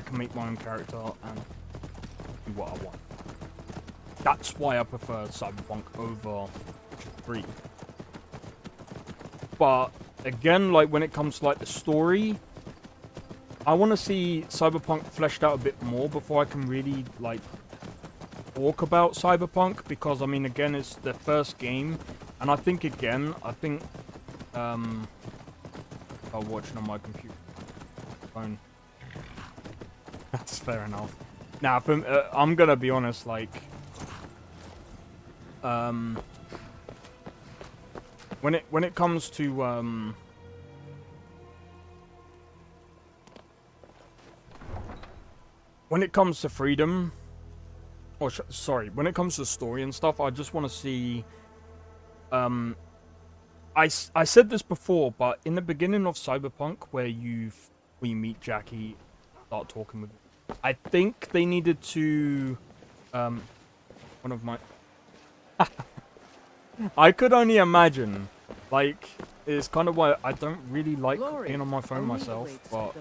can make my own character and do what I want. That's why I prefer Cyberpunk over Witcher 3. But again, like, when it comes to, like, the story, I want to see Cyberpunk fleshed out a bit more before I can really, like, talk about Cyberpunk, because, I mean, again, it's the first game, and I think, I'm watching on my computer, phone. That's fair enough. Now, I'm gonna be honest, like, when it comes to when it comes to freedom, or sorry, when it comes to story and stuff, I just want to see I said this before, but in the beginning of Cyberpunk, where you meet Jackie, start talking with him, I think they needed to, one of my, I could only imagine, like, it's kind of why I don't really like being on my phone myself, but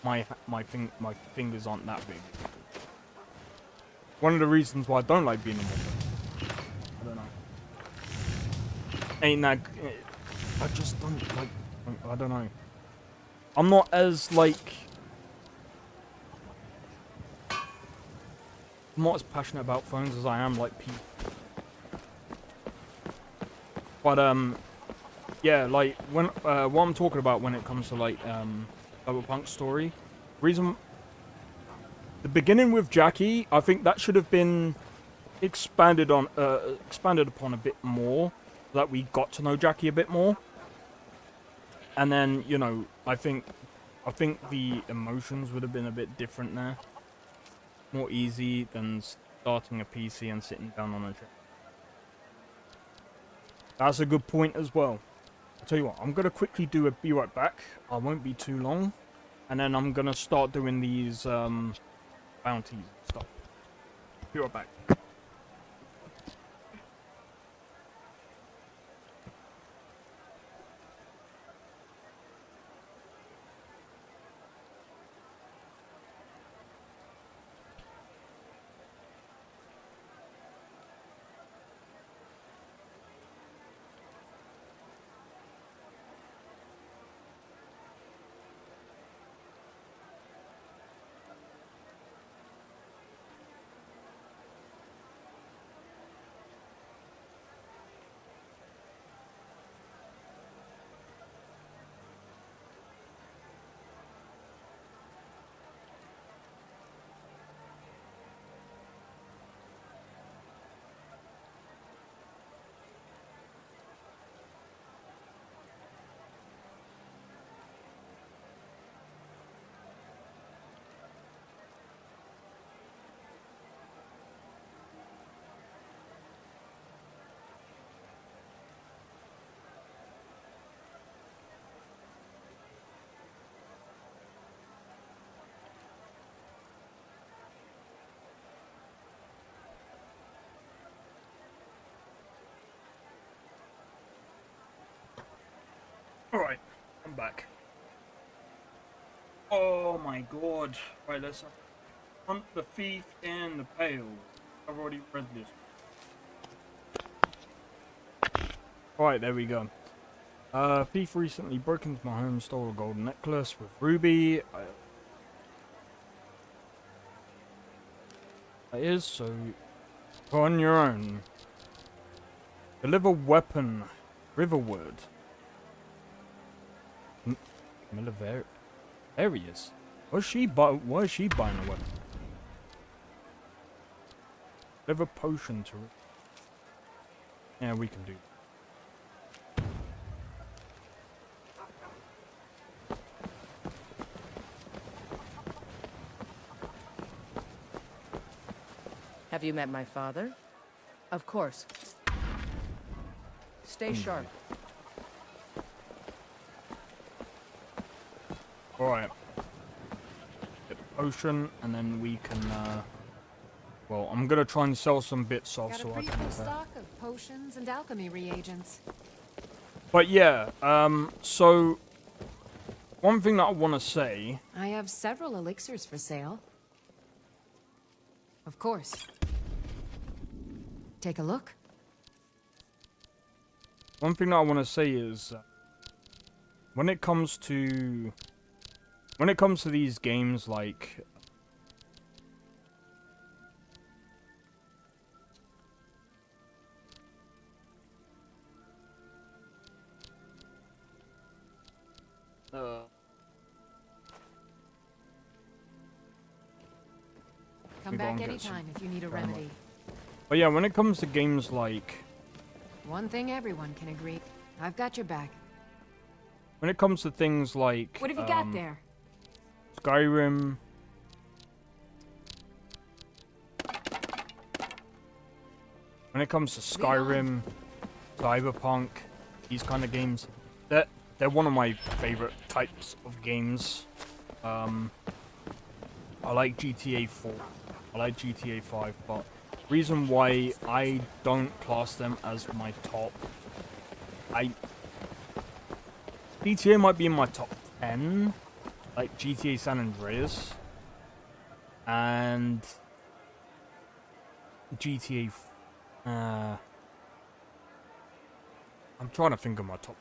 my fingers aren't that big. One of the reasons why I don't like being on my phone. I don't know. Ain't that... I just don't like... I don't know. I'm not as, like... I'm not as passionate about phones as I am, like, people. But, yeah, like, when... what I'm talking about when it comes to, like, Cyberpunk story... The beginning with Jackie, I think that should have been expanded upon a bit more, so that we got to know Jackie a bit more. And then, you know, I think the emotions would have been a bit different there. More easy than starting a PC and sitting down on a chair. That's a good point as well. I'll tell you what, I'm gonna quickly be right back. I won't be too long. And then I'm gonna start doing these bounties and stuff. Be right back. Alright, I'm back. Oh my god. Right, let's hunt the thief in the pail. I've already read this. Alright, there we go. Thief recently broke into my home, stole a golden necklace with ruby. That is, so go on your own. Deliver weapon riverward. Areas. Why is she buying a weapon? Deliver potion to... Yeah, we can do.
Have you met my father? Of course. Stay sharp.
Alright. Get the potion, and then we can, well, I'm gonna try and sell some bits off so I can...
Got a stock of potions and alchemy reagents.
But yeah, so... One thing that I want to say...
I have several elixirs for sale. Of course. Take a look.
One thing that I want to say is... when it comes to these games like...
Come back anytime if you need a remedy.
But yeah, when it comes to games like...
One thing everyone can agree. I've got your back.
When it comes to things like...
What have you got there?
Skyrim... When it comes to Skyrim, Cyberpunk, these kind of games, they're one of my favorite types of games. I like GTA 4, I like GTA 5, but reason why I don't class them as my top, GTA might be in my top 10, like GTA San Andreas, and GTA, I'm trying to think of my top.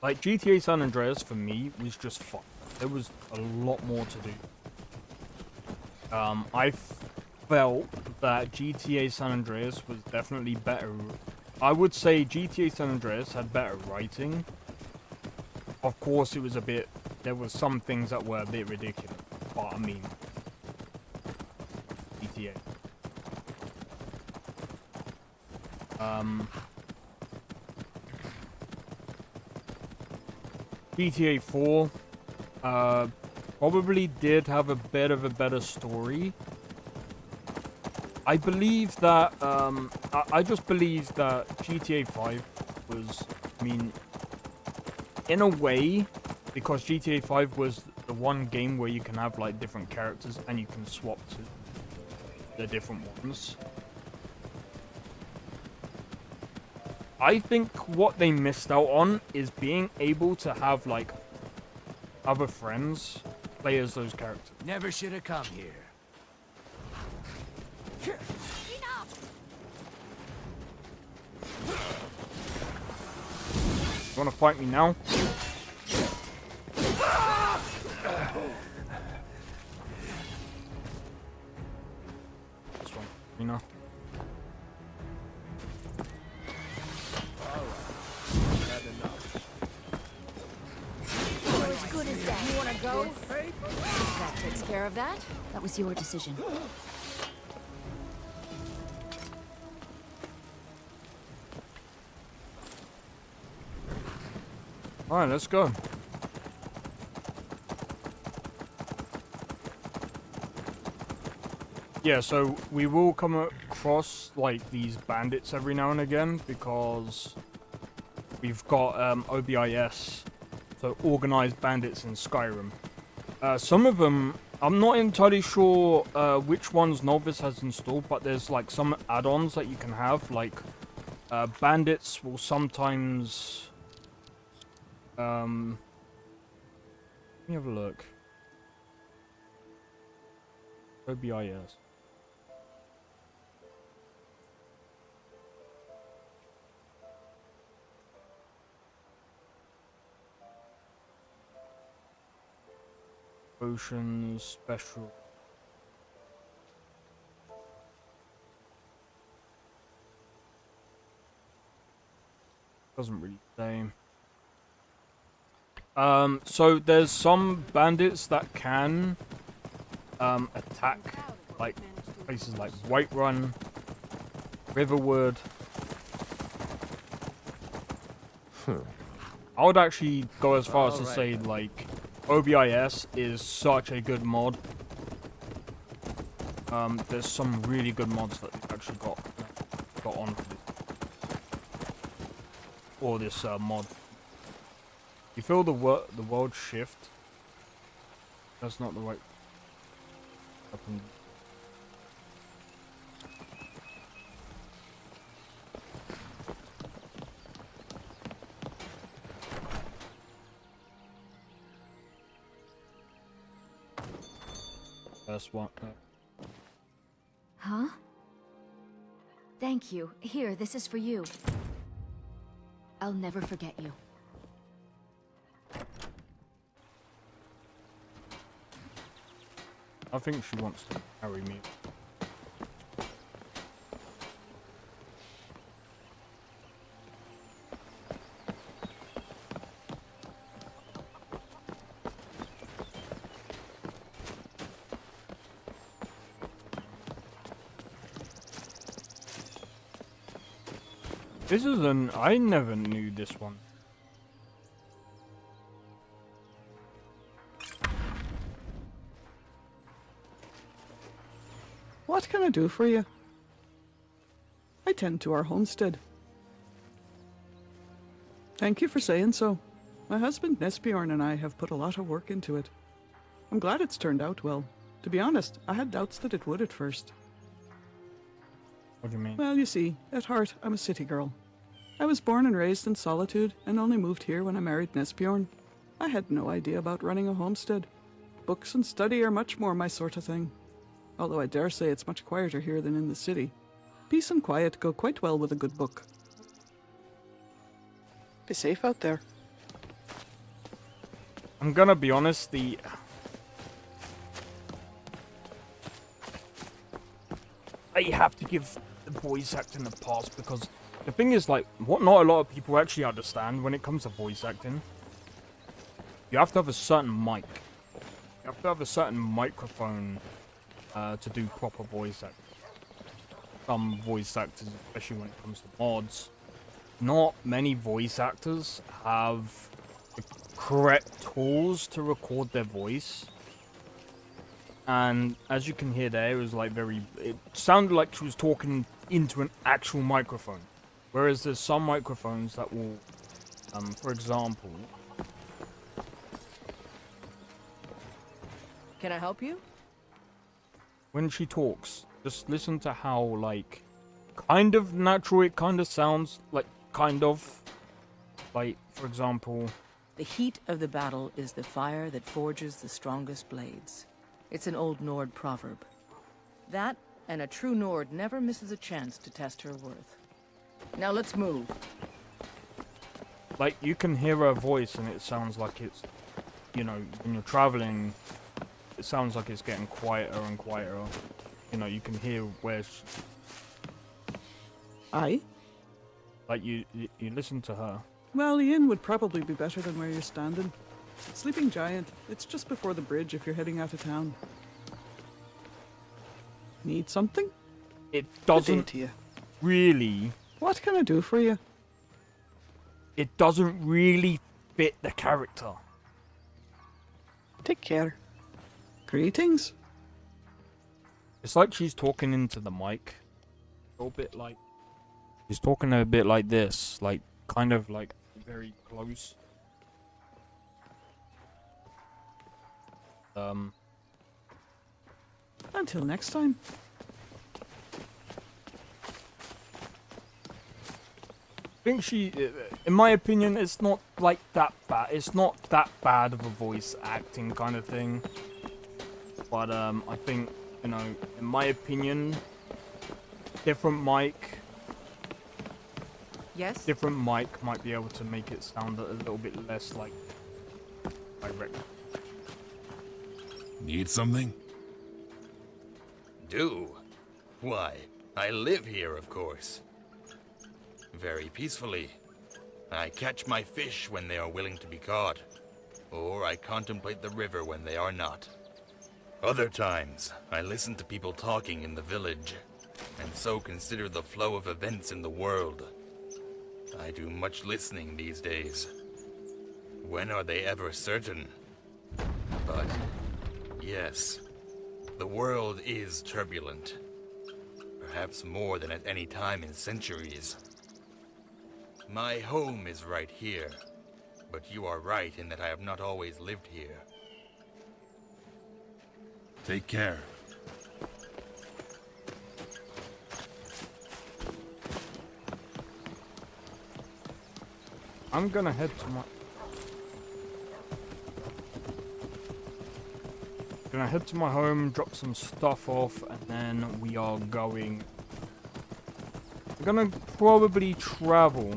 Like, GTA San Andreas, for me, was just fun. There was a lot more to do. I felt that GTA San Andreas was definitely better. I would say GTA San Andreas had better writing. Of course, it was a bit... There were some things that were a bit ridiculous. But, I mean... GTA. GTA 4 probably did have a bit of a better story. I believe that I just believe that GTA 5 was, I mean, in a way, because GTA 5 was the one game where you can have like different characters and you can swap to the different ones. I think what they missed out on is being able to have, like, other friends play as those characters.
Never should have come here.
You wanna fight me now? This one, you know.
You wanna go? That takes care of that.
That was your decision.
Alright, let's go. Yeah, so we will come across, like, these bandits every now and again, because we've got OBIS, so Organized Bandits in Skyrim. Some of them, I'm not entirely sure which ones Nolvus has installed, but there's, like, some add-ons that you can have, like, bandits will sometimes... let me have a look. OBIS. Ocean special. Doesn't really say. So there's some bandits that can attack like places like Whiterun, Riverwood. I would actually go as far as to say, like, OBIS is such a good mod. There's some really good mods that they've actually got on for this mod. You feel the world shift? That's not the right weapon. That's what.
Huh? Thank you. Here, this is for you. I'll never forget you.
I think she wants to carry me. This is I never knew this one.
What can I do for you? I tend to our homestead. Thank you for saying so. My husband Nesbjorn and I have put a lot of work into it. I'm glad it's turned out well. To be honest, I had doubts that it would at first.
What do you mean?
Well, you see, at heart, I'm a city girl. I was born and raised in solitude and only moved here when I married Nesbjorn. I had no idea about running a homestead. Books and study are much more my sort of thing. Although I dare say it's much quieter here than in the city. Peace and quiet go quite well with a good book. Be safe out there.
I'm gonna be honest, I have to give the voice acting a pass because the thing is, like, what not a lot of people actually understand when it comes to voice acting. You have to have a certain mic. You have to have a certain microphone to do proper voice acting. Some voice actors, especially when it comes to mods, not many voice actors have the correct tools to record their voice. And as you can hear there, it was like it sounded like she was talking into an actual microphone. Whereas there's some microphones that will, for example...
Can I help you?
When she talks, just listen to how, like, kind of natural it kind of sounds. Like, kind of. Like, for example...
The heat of the battle is the fire that forges the strongest blades. It's an old Nord proverb. That, and a true Nord never misses a chance to test her worth. Now let's move.
Like, you can hear her voice and it sounds like it's, you know, when you're traveling, it sounds like it's getting quieter and quieter. You know, you can hear where
Aye?
Like, you listen to her.
Well, the inn would probably be better than where you're standing. Sleeping Giant, it's just before the bridge if you're heading out of town. Need something?
It doesn't
to you.
Really...
What can I do for you?
It doesn't really fit the character.
Take care. Greetings.
It's like she's talking into the mic. A little bit like... She's talking a bit like this. Like, kind of like very close.
Until next time.
I think she, in my opinion, it's not like that bad. It's not that bad of a voice acting kind of thing. But I think, you know, in my opinion, different mic.
Yes.
Different mic might be able to make it sound a little bit less like direct.
Need something?
Do? Why, I live here, of course. Very peacefully. I catch my fish when they are willing to be caught, or I contemplate the river when they are not. Other times, I listen to people talking in the village, and so consider the flow of events in the world. I do much listening these days. When are they ever certain? But, yes, the world is turbulent. Perhaps more than at any time in centuries. My home is right here, but you are right in that I have not always lived here.
Take care.
I'm gonna head to my home, drop some stuff off, and then we are going. I'm gonna probably travel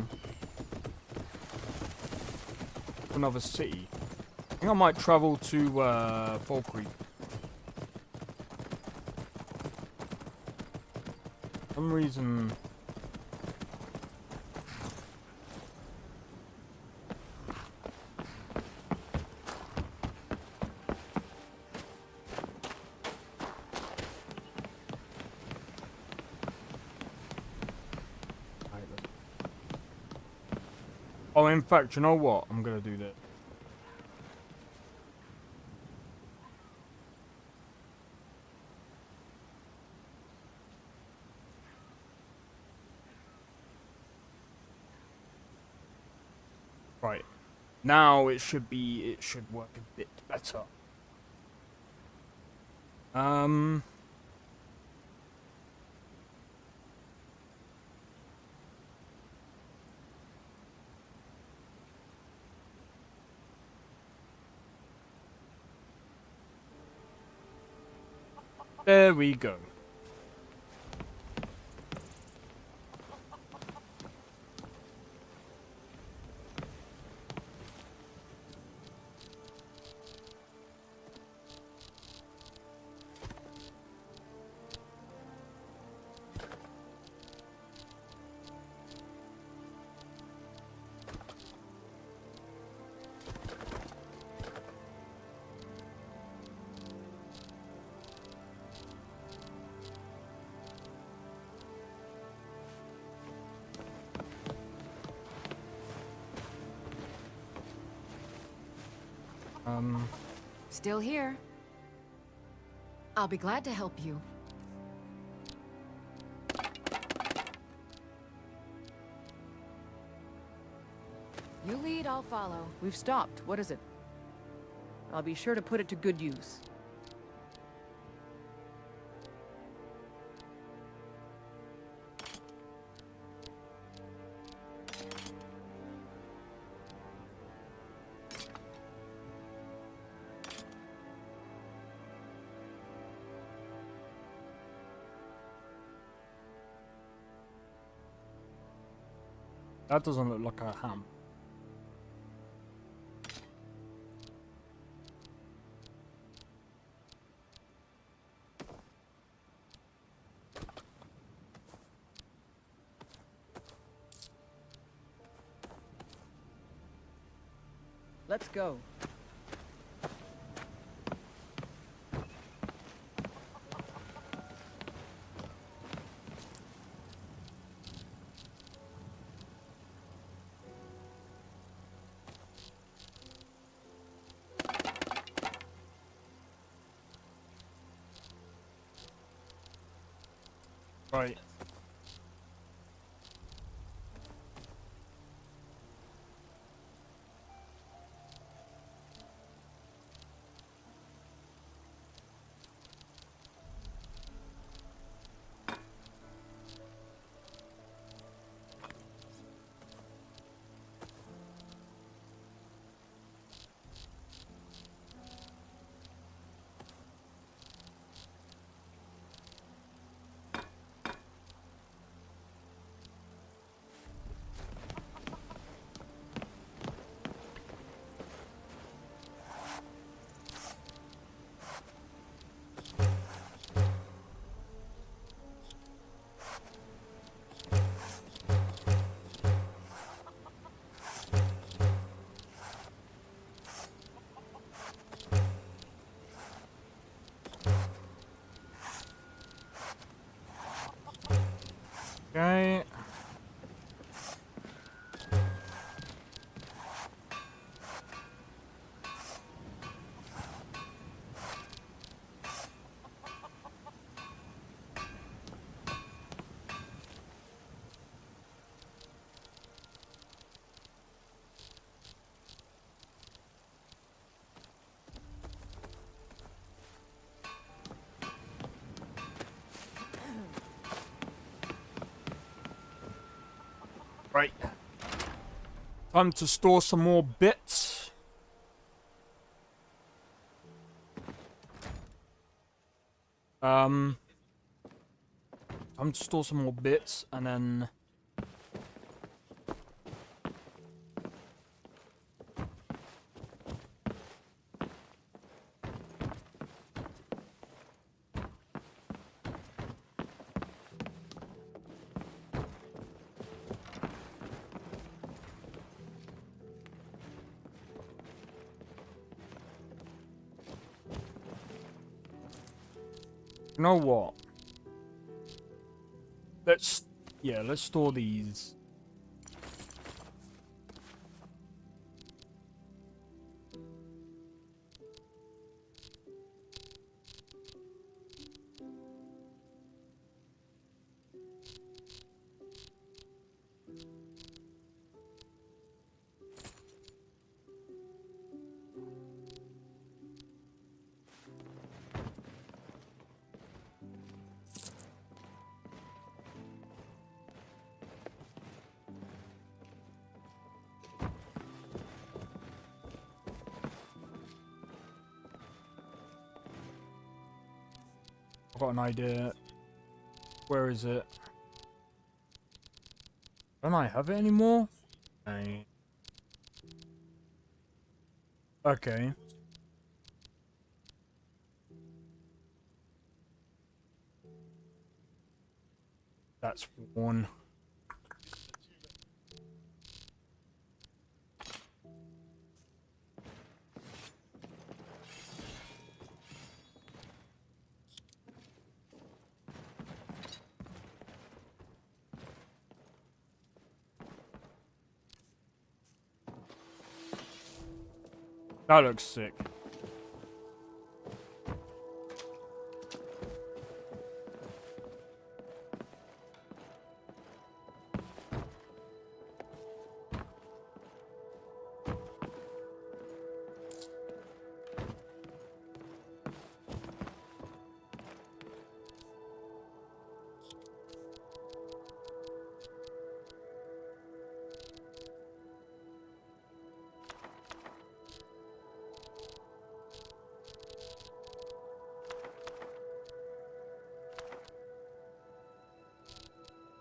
to another city. I think I might travel to Fall Creek. For some reason. Oh, in fact, you know what? I'm gonna do that. Right. Now it should work a bit better. There we go.
Still here. I'll be glad to help you. You lead, I'll follow.
We've stopped. What is it? I'll be sure to put it to good use.
That doesn't look like a ham.
Let's go.
Right. Okay. Right. Time to store some more bits. Time to store some more bits and then you know what? Let's store these. I've got an idea. Where is it? Don't I have it anymore? Okay. That's one. That looks sick.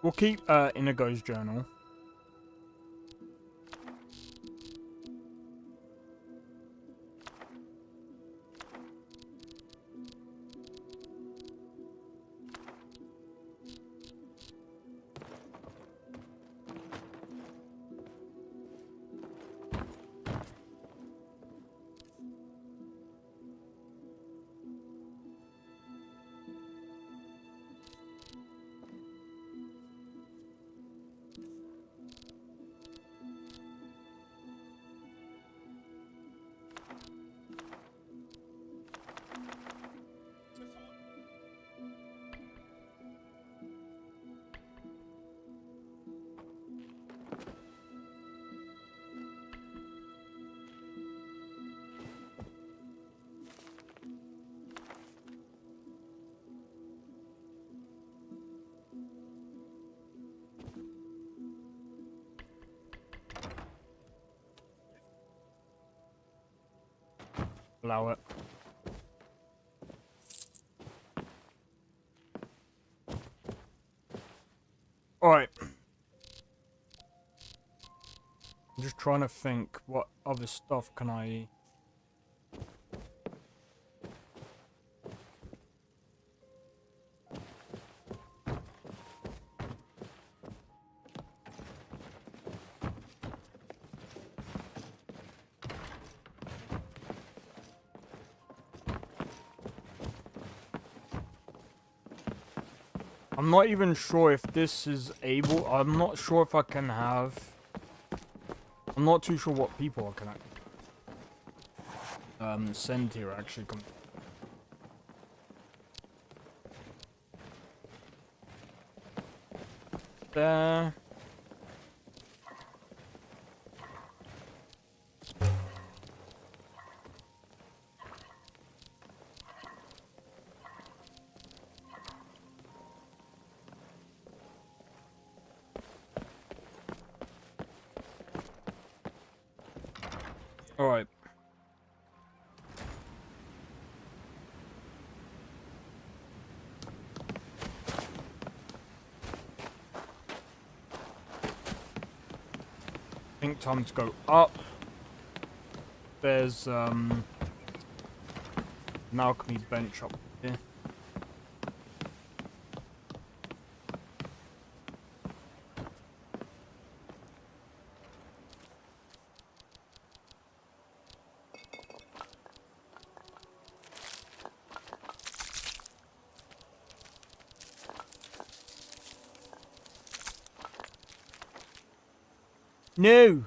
We'll keep Inigo's journal. Allow it. Alright. I'm just trying to think what other stuff can I... I'm not even sure if this is able... I'm not sure if I can have... I'm not too sure what people I can send here actually. There. All right. I think time to go up. There's an alchemy bench up here. No.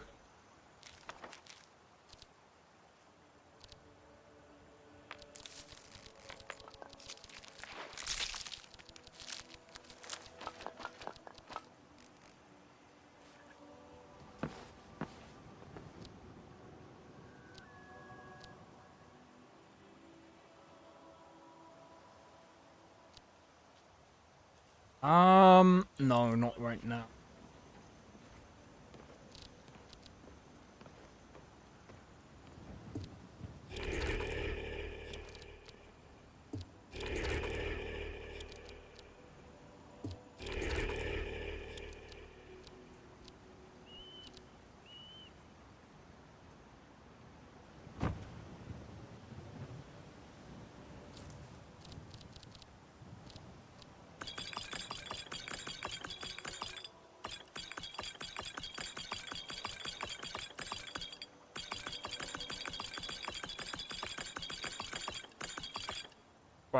No, not right now.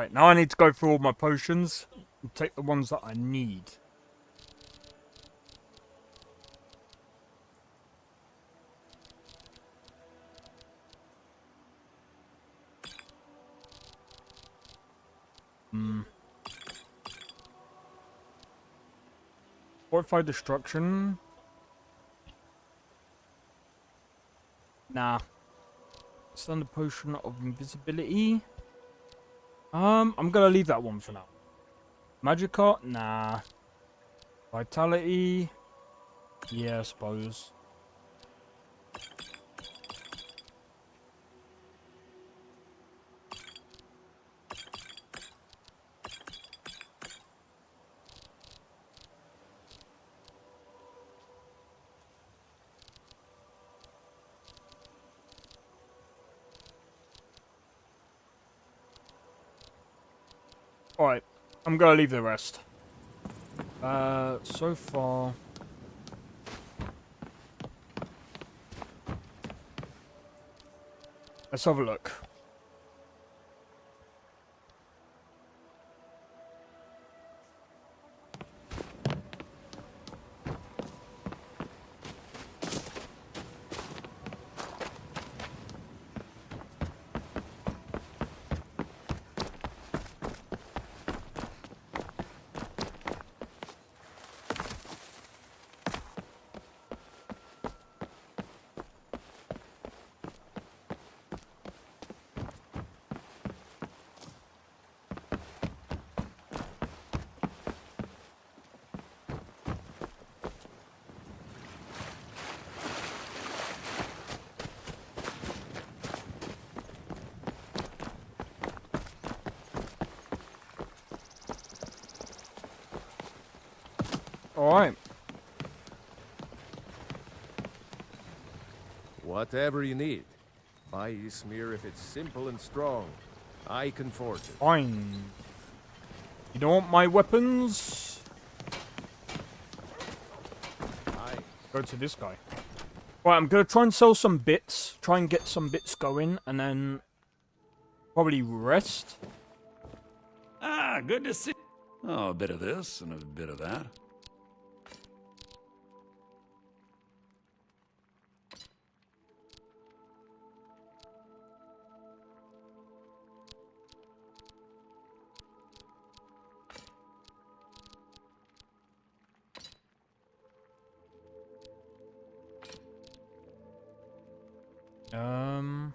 Right, now I need to go through all my potions and take the ones that I need. Fortified destruction. Nah. Standard potion of invisibility. I'm gonna leave that one for now. Magic art? Nah. Vitality? Yeah, I suppose. Alright, I'm gonna leave the rest. So far... Let's have a look. Alright.
Whatever you need. Buy Ismir if it's simple and strong. I can forge it.
Fine. You don't want my weapons? Go to this guy. Right, I'm gonna try and sell some bits. Try and get some bits going, and then probably rest.
Ah, good to see. Oh, a bit of this and a bit of that.
Um...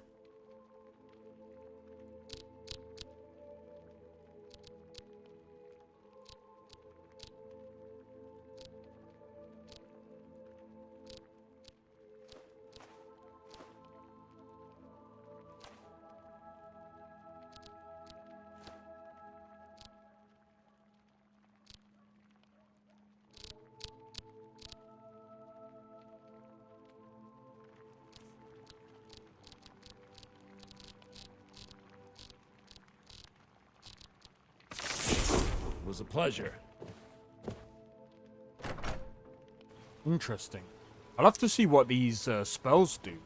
It was a pleasure.
Interesting. I'll have to see what these spells do.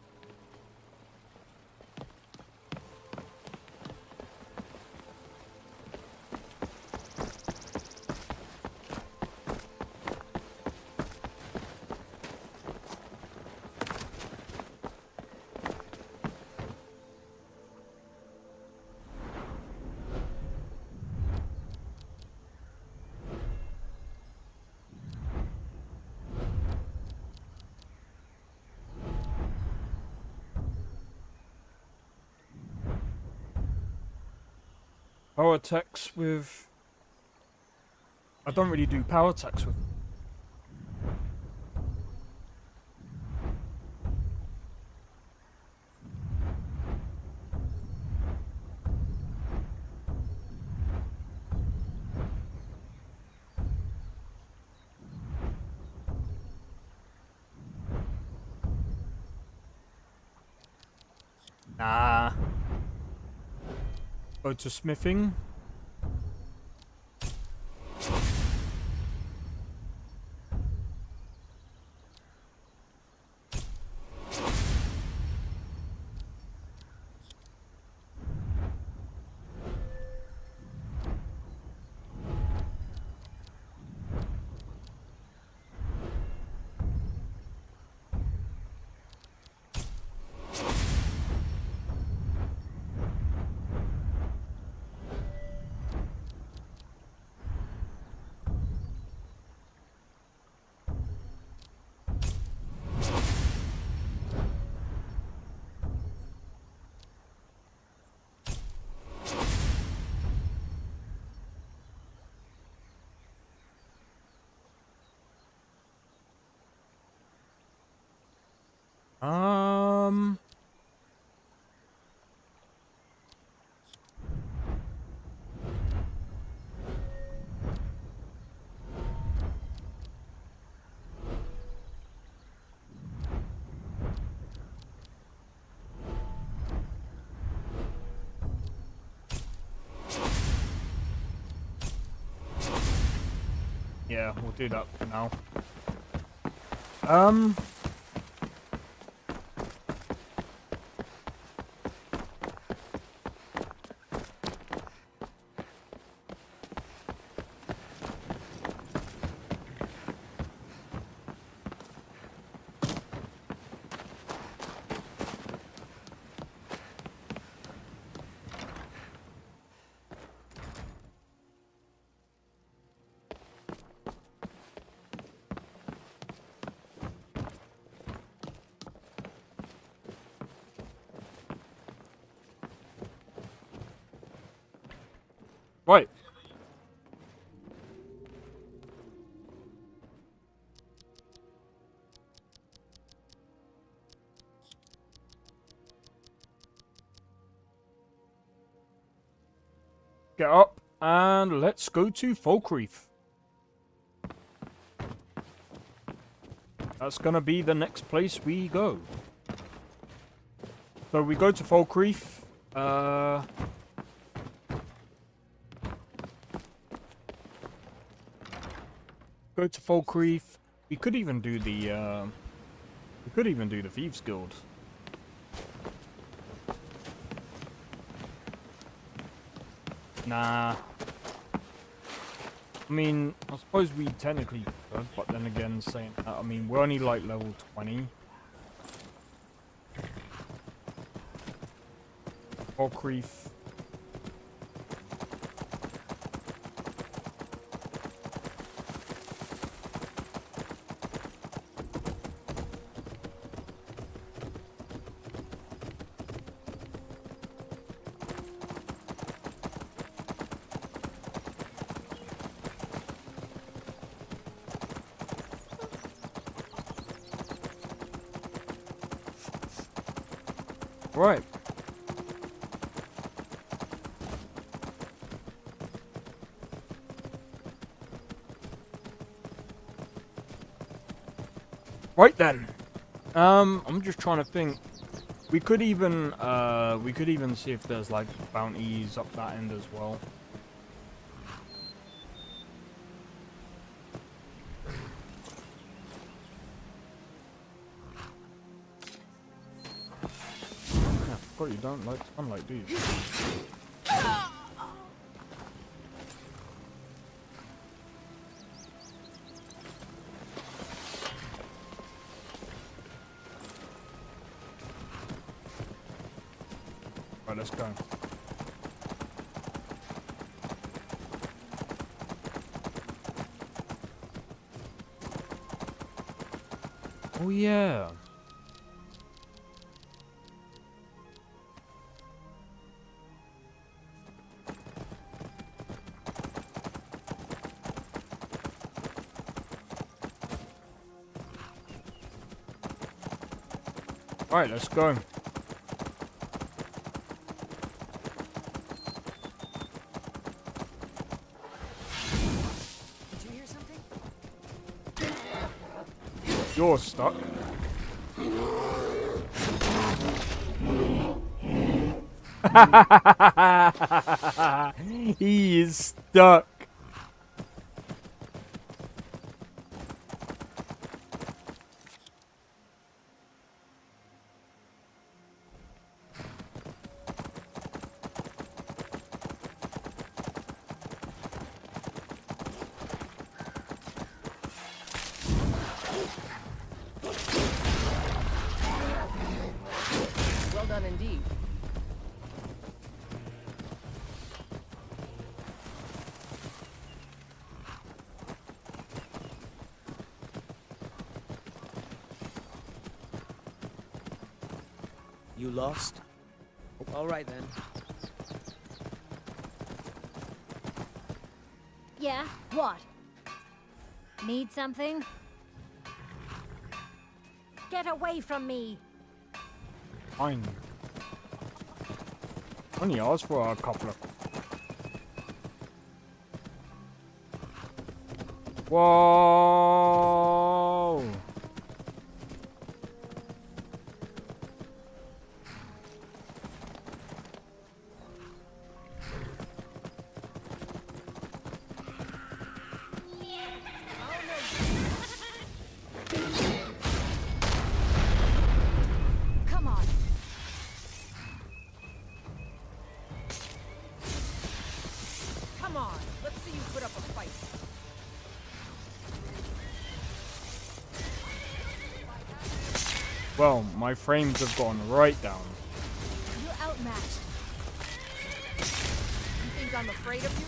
Power attacks with... I don't really do power attacks with... Nah. Go to smithing. Yeah, we'll do that for now. Right. Get up and let's go to Falkreath. That's gonna be the next place we go. So we go to Falkreath. Go to Falkreath. We could even do the Thieves Guild. Nah. I mean, I suppose we technically could, but then again, saying that, I mean, we're only like level 20. Falkreath. Right. Right then. I'm just trying to think. We could even see if there's like bounties up that end as well. I forgot you don't like sunlight, do you? Right, let's go. Oh yeah. Right, let's go.
Did you hear something?
You're stuck. He is stuck.
Well done indeed.
You lost? All right then.
Yeah, what? Need something? Get away from me!
fine. Only asked for a couple of... Whoa!
Come on.
Come on, let's see you put up a fight.
Well, my frames have gone right down.
You're outmatched.
You think I'm afraid of you?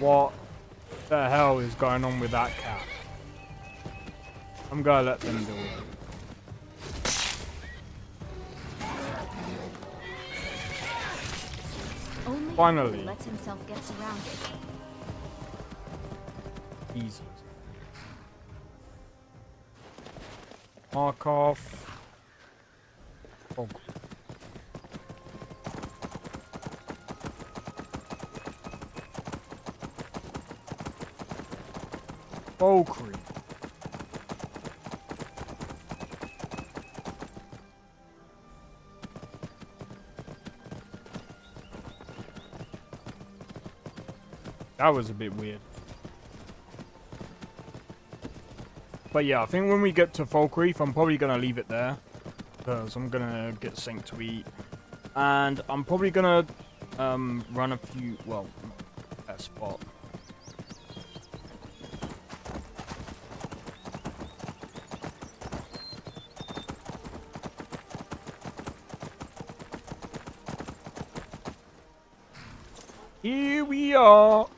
What the hell is going on with that cat? I'm gonna let them do it.
Only
Finally.
he lets himself get surrounded.
Jesus. Mark off. Oh. Valkyrie. That was a bit weird. But yeah, I think when we get to Falkreath, I'm probably going to leave it there. Because I'm going to get something to eat. And I'm probably going to run a few... Well, a spot. Here we are.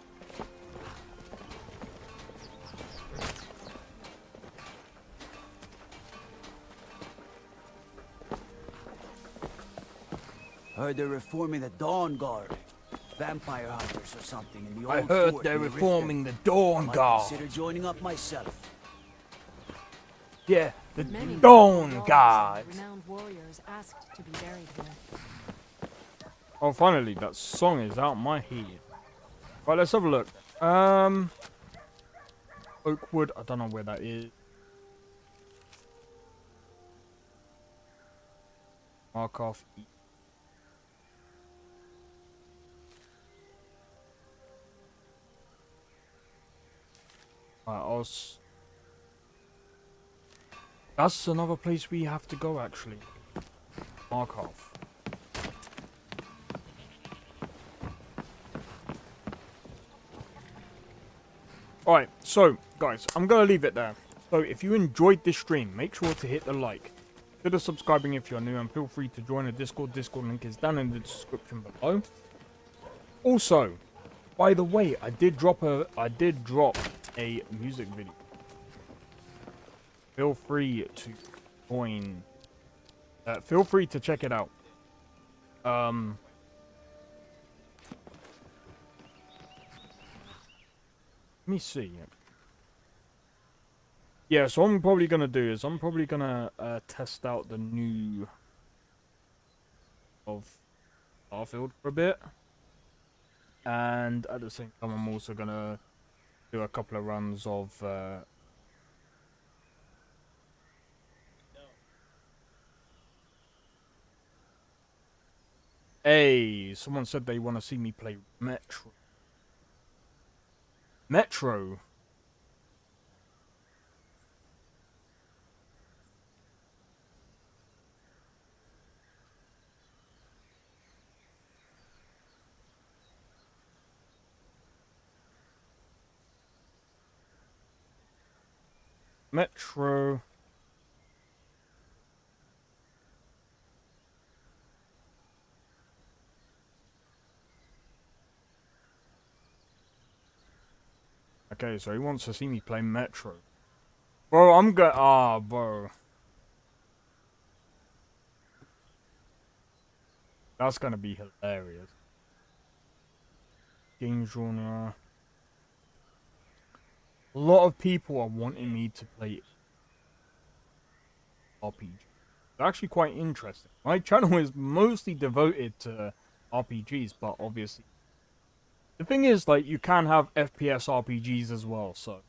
Heard they're reforming the Dawn Guard. Vampire hunters or something in the
I
old
heard
fort
they're
near
reforming
Riften.
the Dawn
Might
Guard.
consider joining up myself.
Yeah, the
Many
Dawn
warriors
Guard.
and renowned warriors asked to be buried here.
Oh, finally, that song is out my head. Right, let's have a look. Oakwood, I don't know where that is. Mark off. Right, that's another place we have to go, actually. Mark off. Alright, so, guys, I'm going to leave it there. So, if you enjoyed this stream, make sure to hit the like. Consider subscribing if you're new, and feel free to join the Discord. Discord link is down in the description below. Also, by the way, I did drop a music video. Feel free to join. Feel free to check it out. Let me see. Yeah, so what I'm probably gonna do is I'm probably gonna test out the new of Starfield for a bit, and at the same time I'm also gonna do a couple of runs of Hey, someone said they want to see me play Metro. Metro? Metro. Okay, so he wants to see me play Metro. Bro, I'm go- Ah, bro. That's gonna be hilarious. Game genre. A lot of people are wanting me to play RPG. actually quite interesting. My channel is mostly devoted to RPGs, but obviously the thing is, like, you can have FPS RPGs as well, so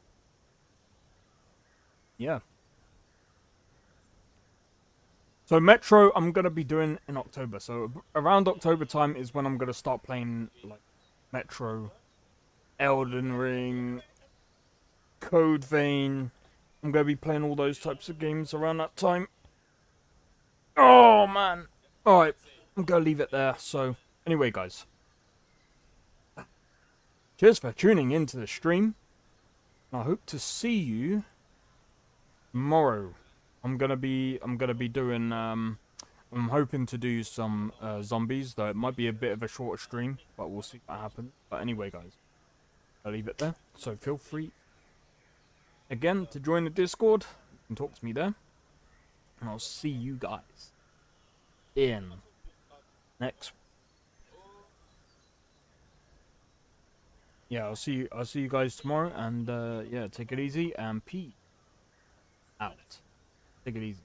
yeah. So Metro, I'm gonna be doing in October. So around October time is when I'm gonna start playing like Metro, Elden Ring, Code Vein. I'm gonna be playing all those types of games around that time. Oh man! All right, I'm gonna leave it there. So anyway, guys, cheers for tuning into the stream. I hope to see you tomorrow. I'm gonna be doing I'm hoping to do some zombies, though it might be a bit of a shorter stream, but we'll see what happens. But anyway, guys, I'll leave it there. So feel free again to join the Discord and talk to me there. And I'll see you guys in next. Yeah, I'll see you guys tomorrow, and yeah, take it easy and peace out. Take it easy.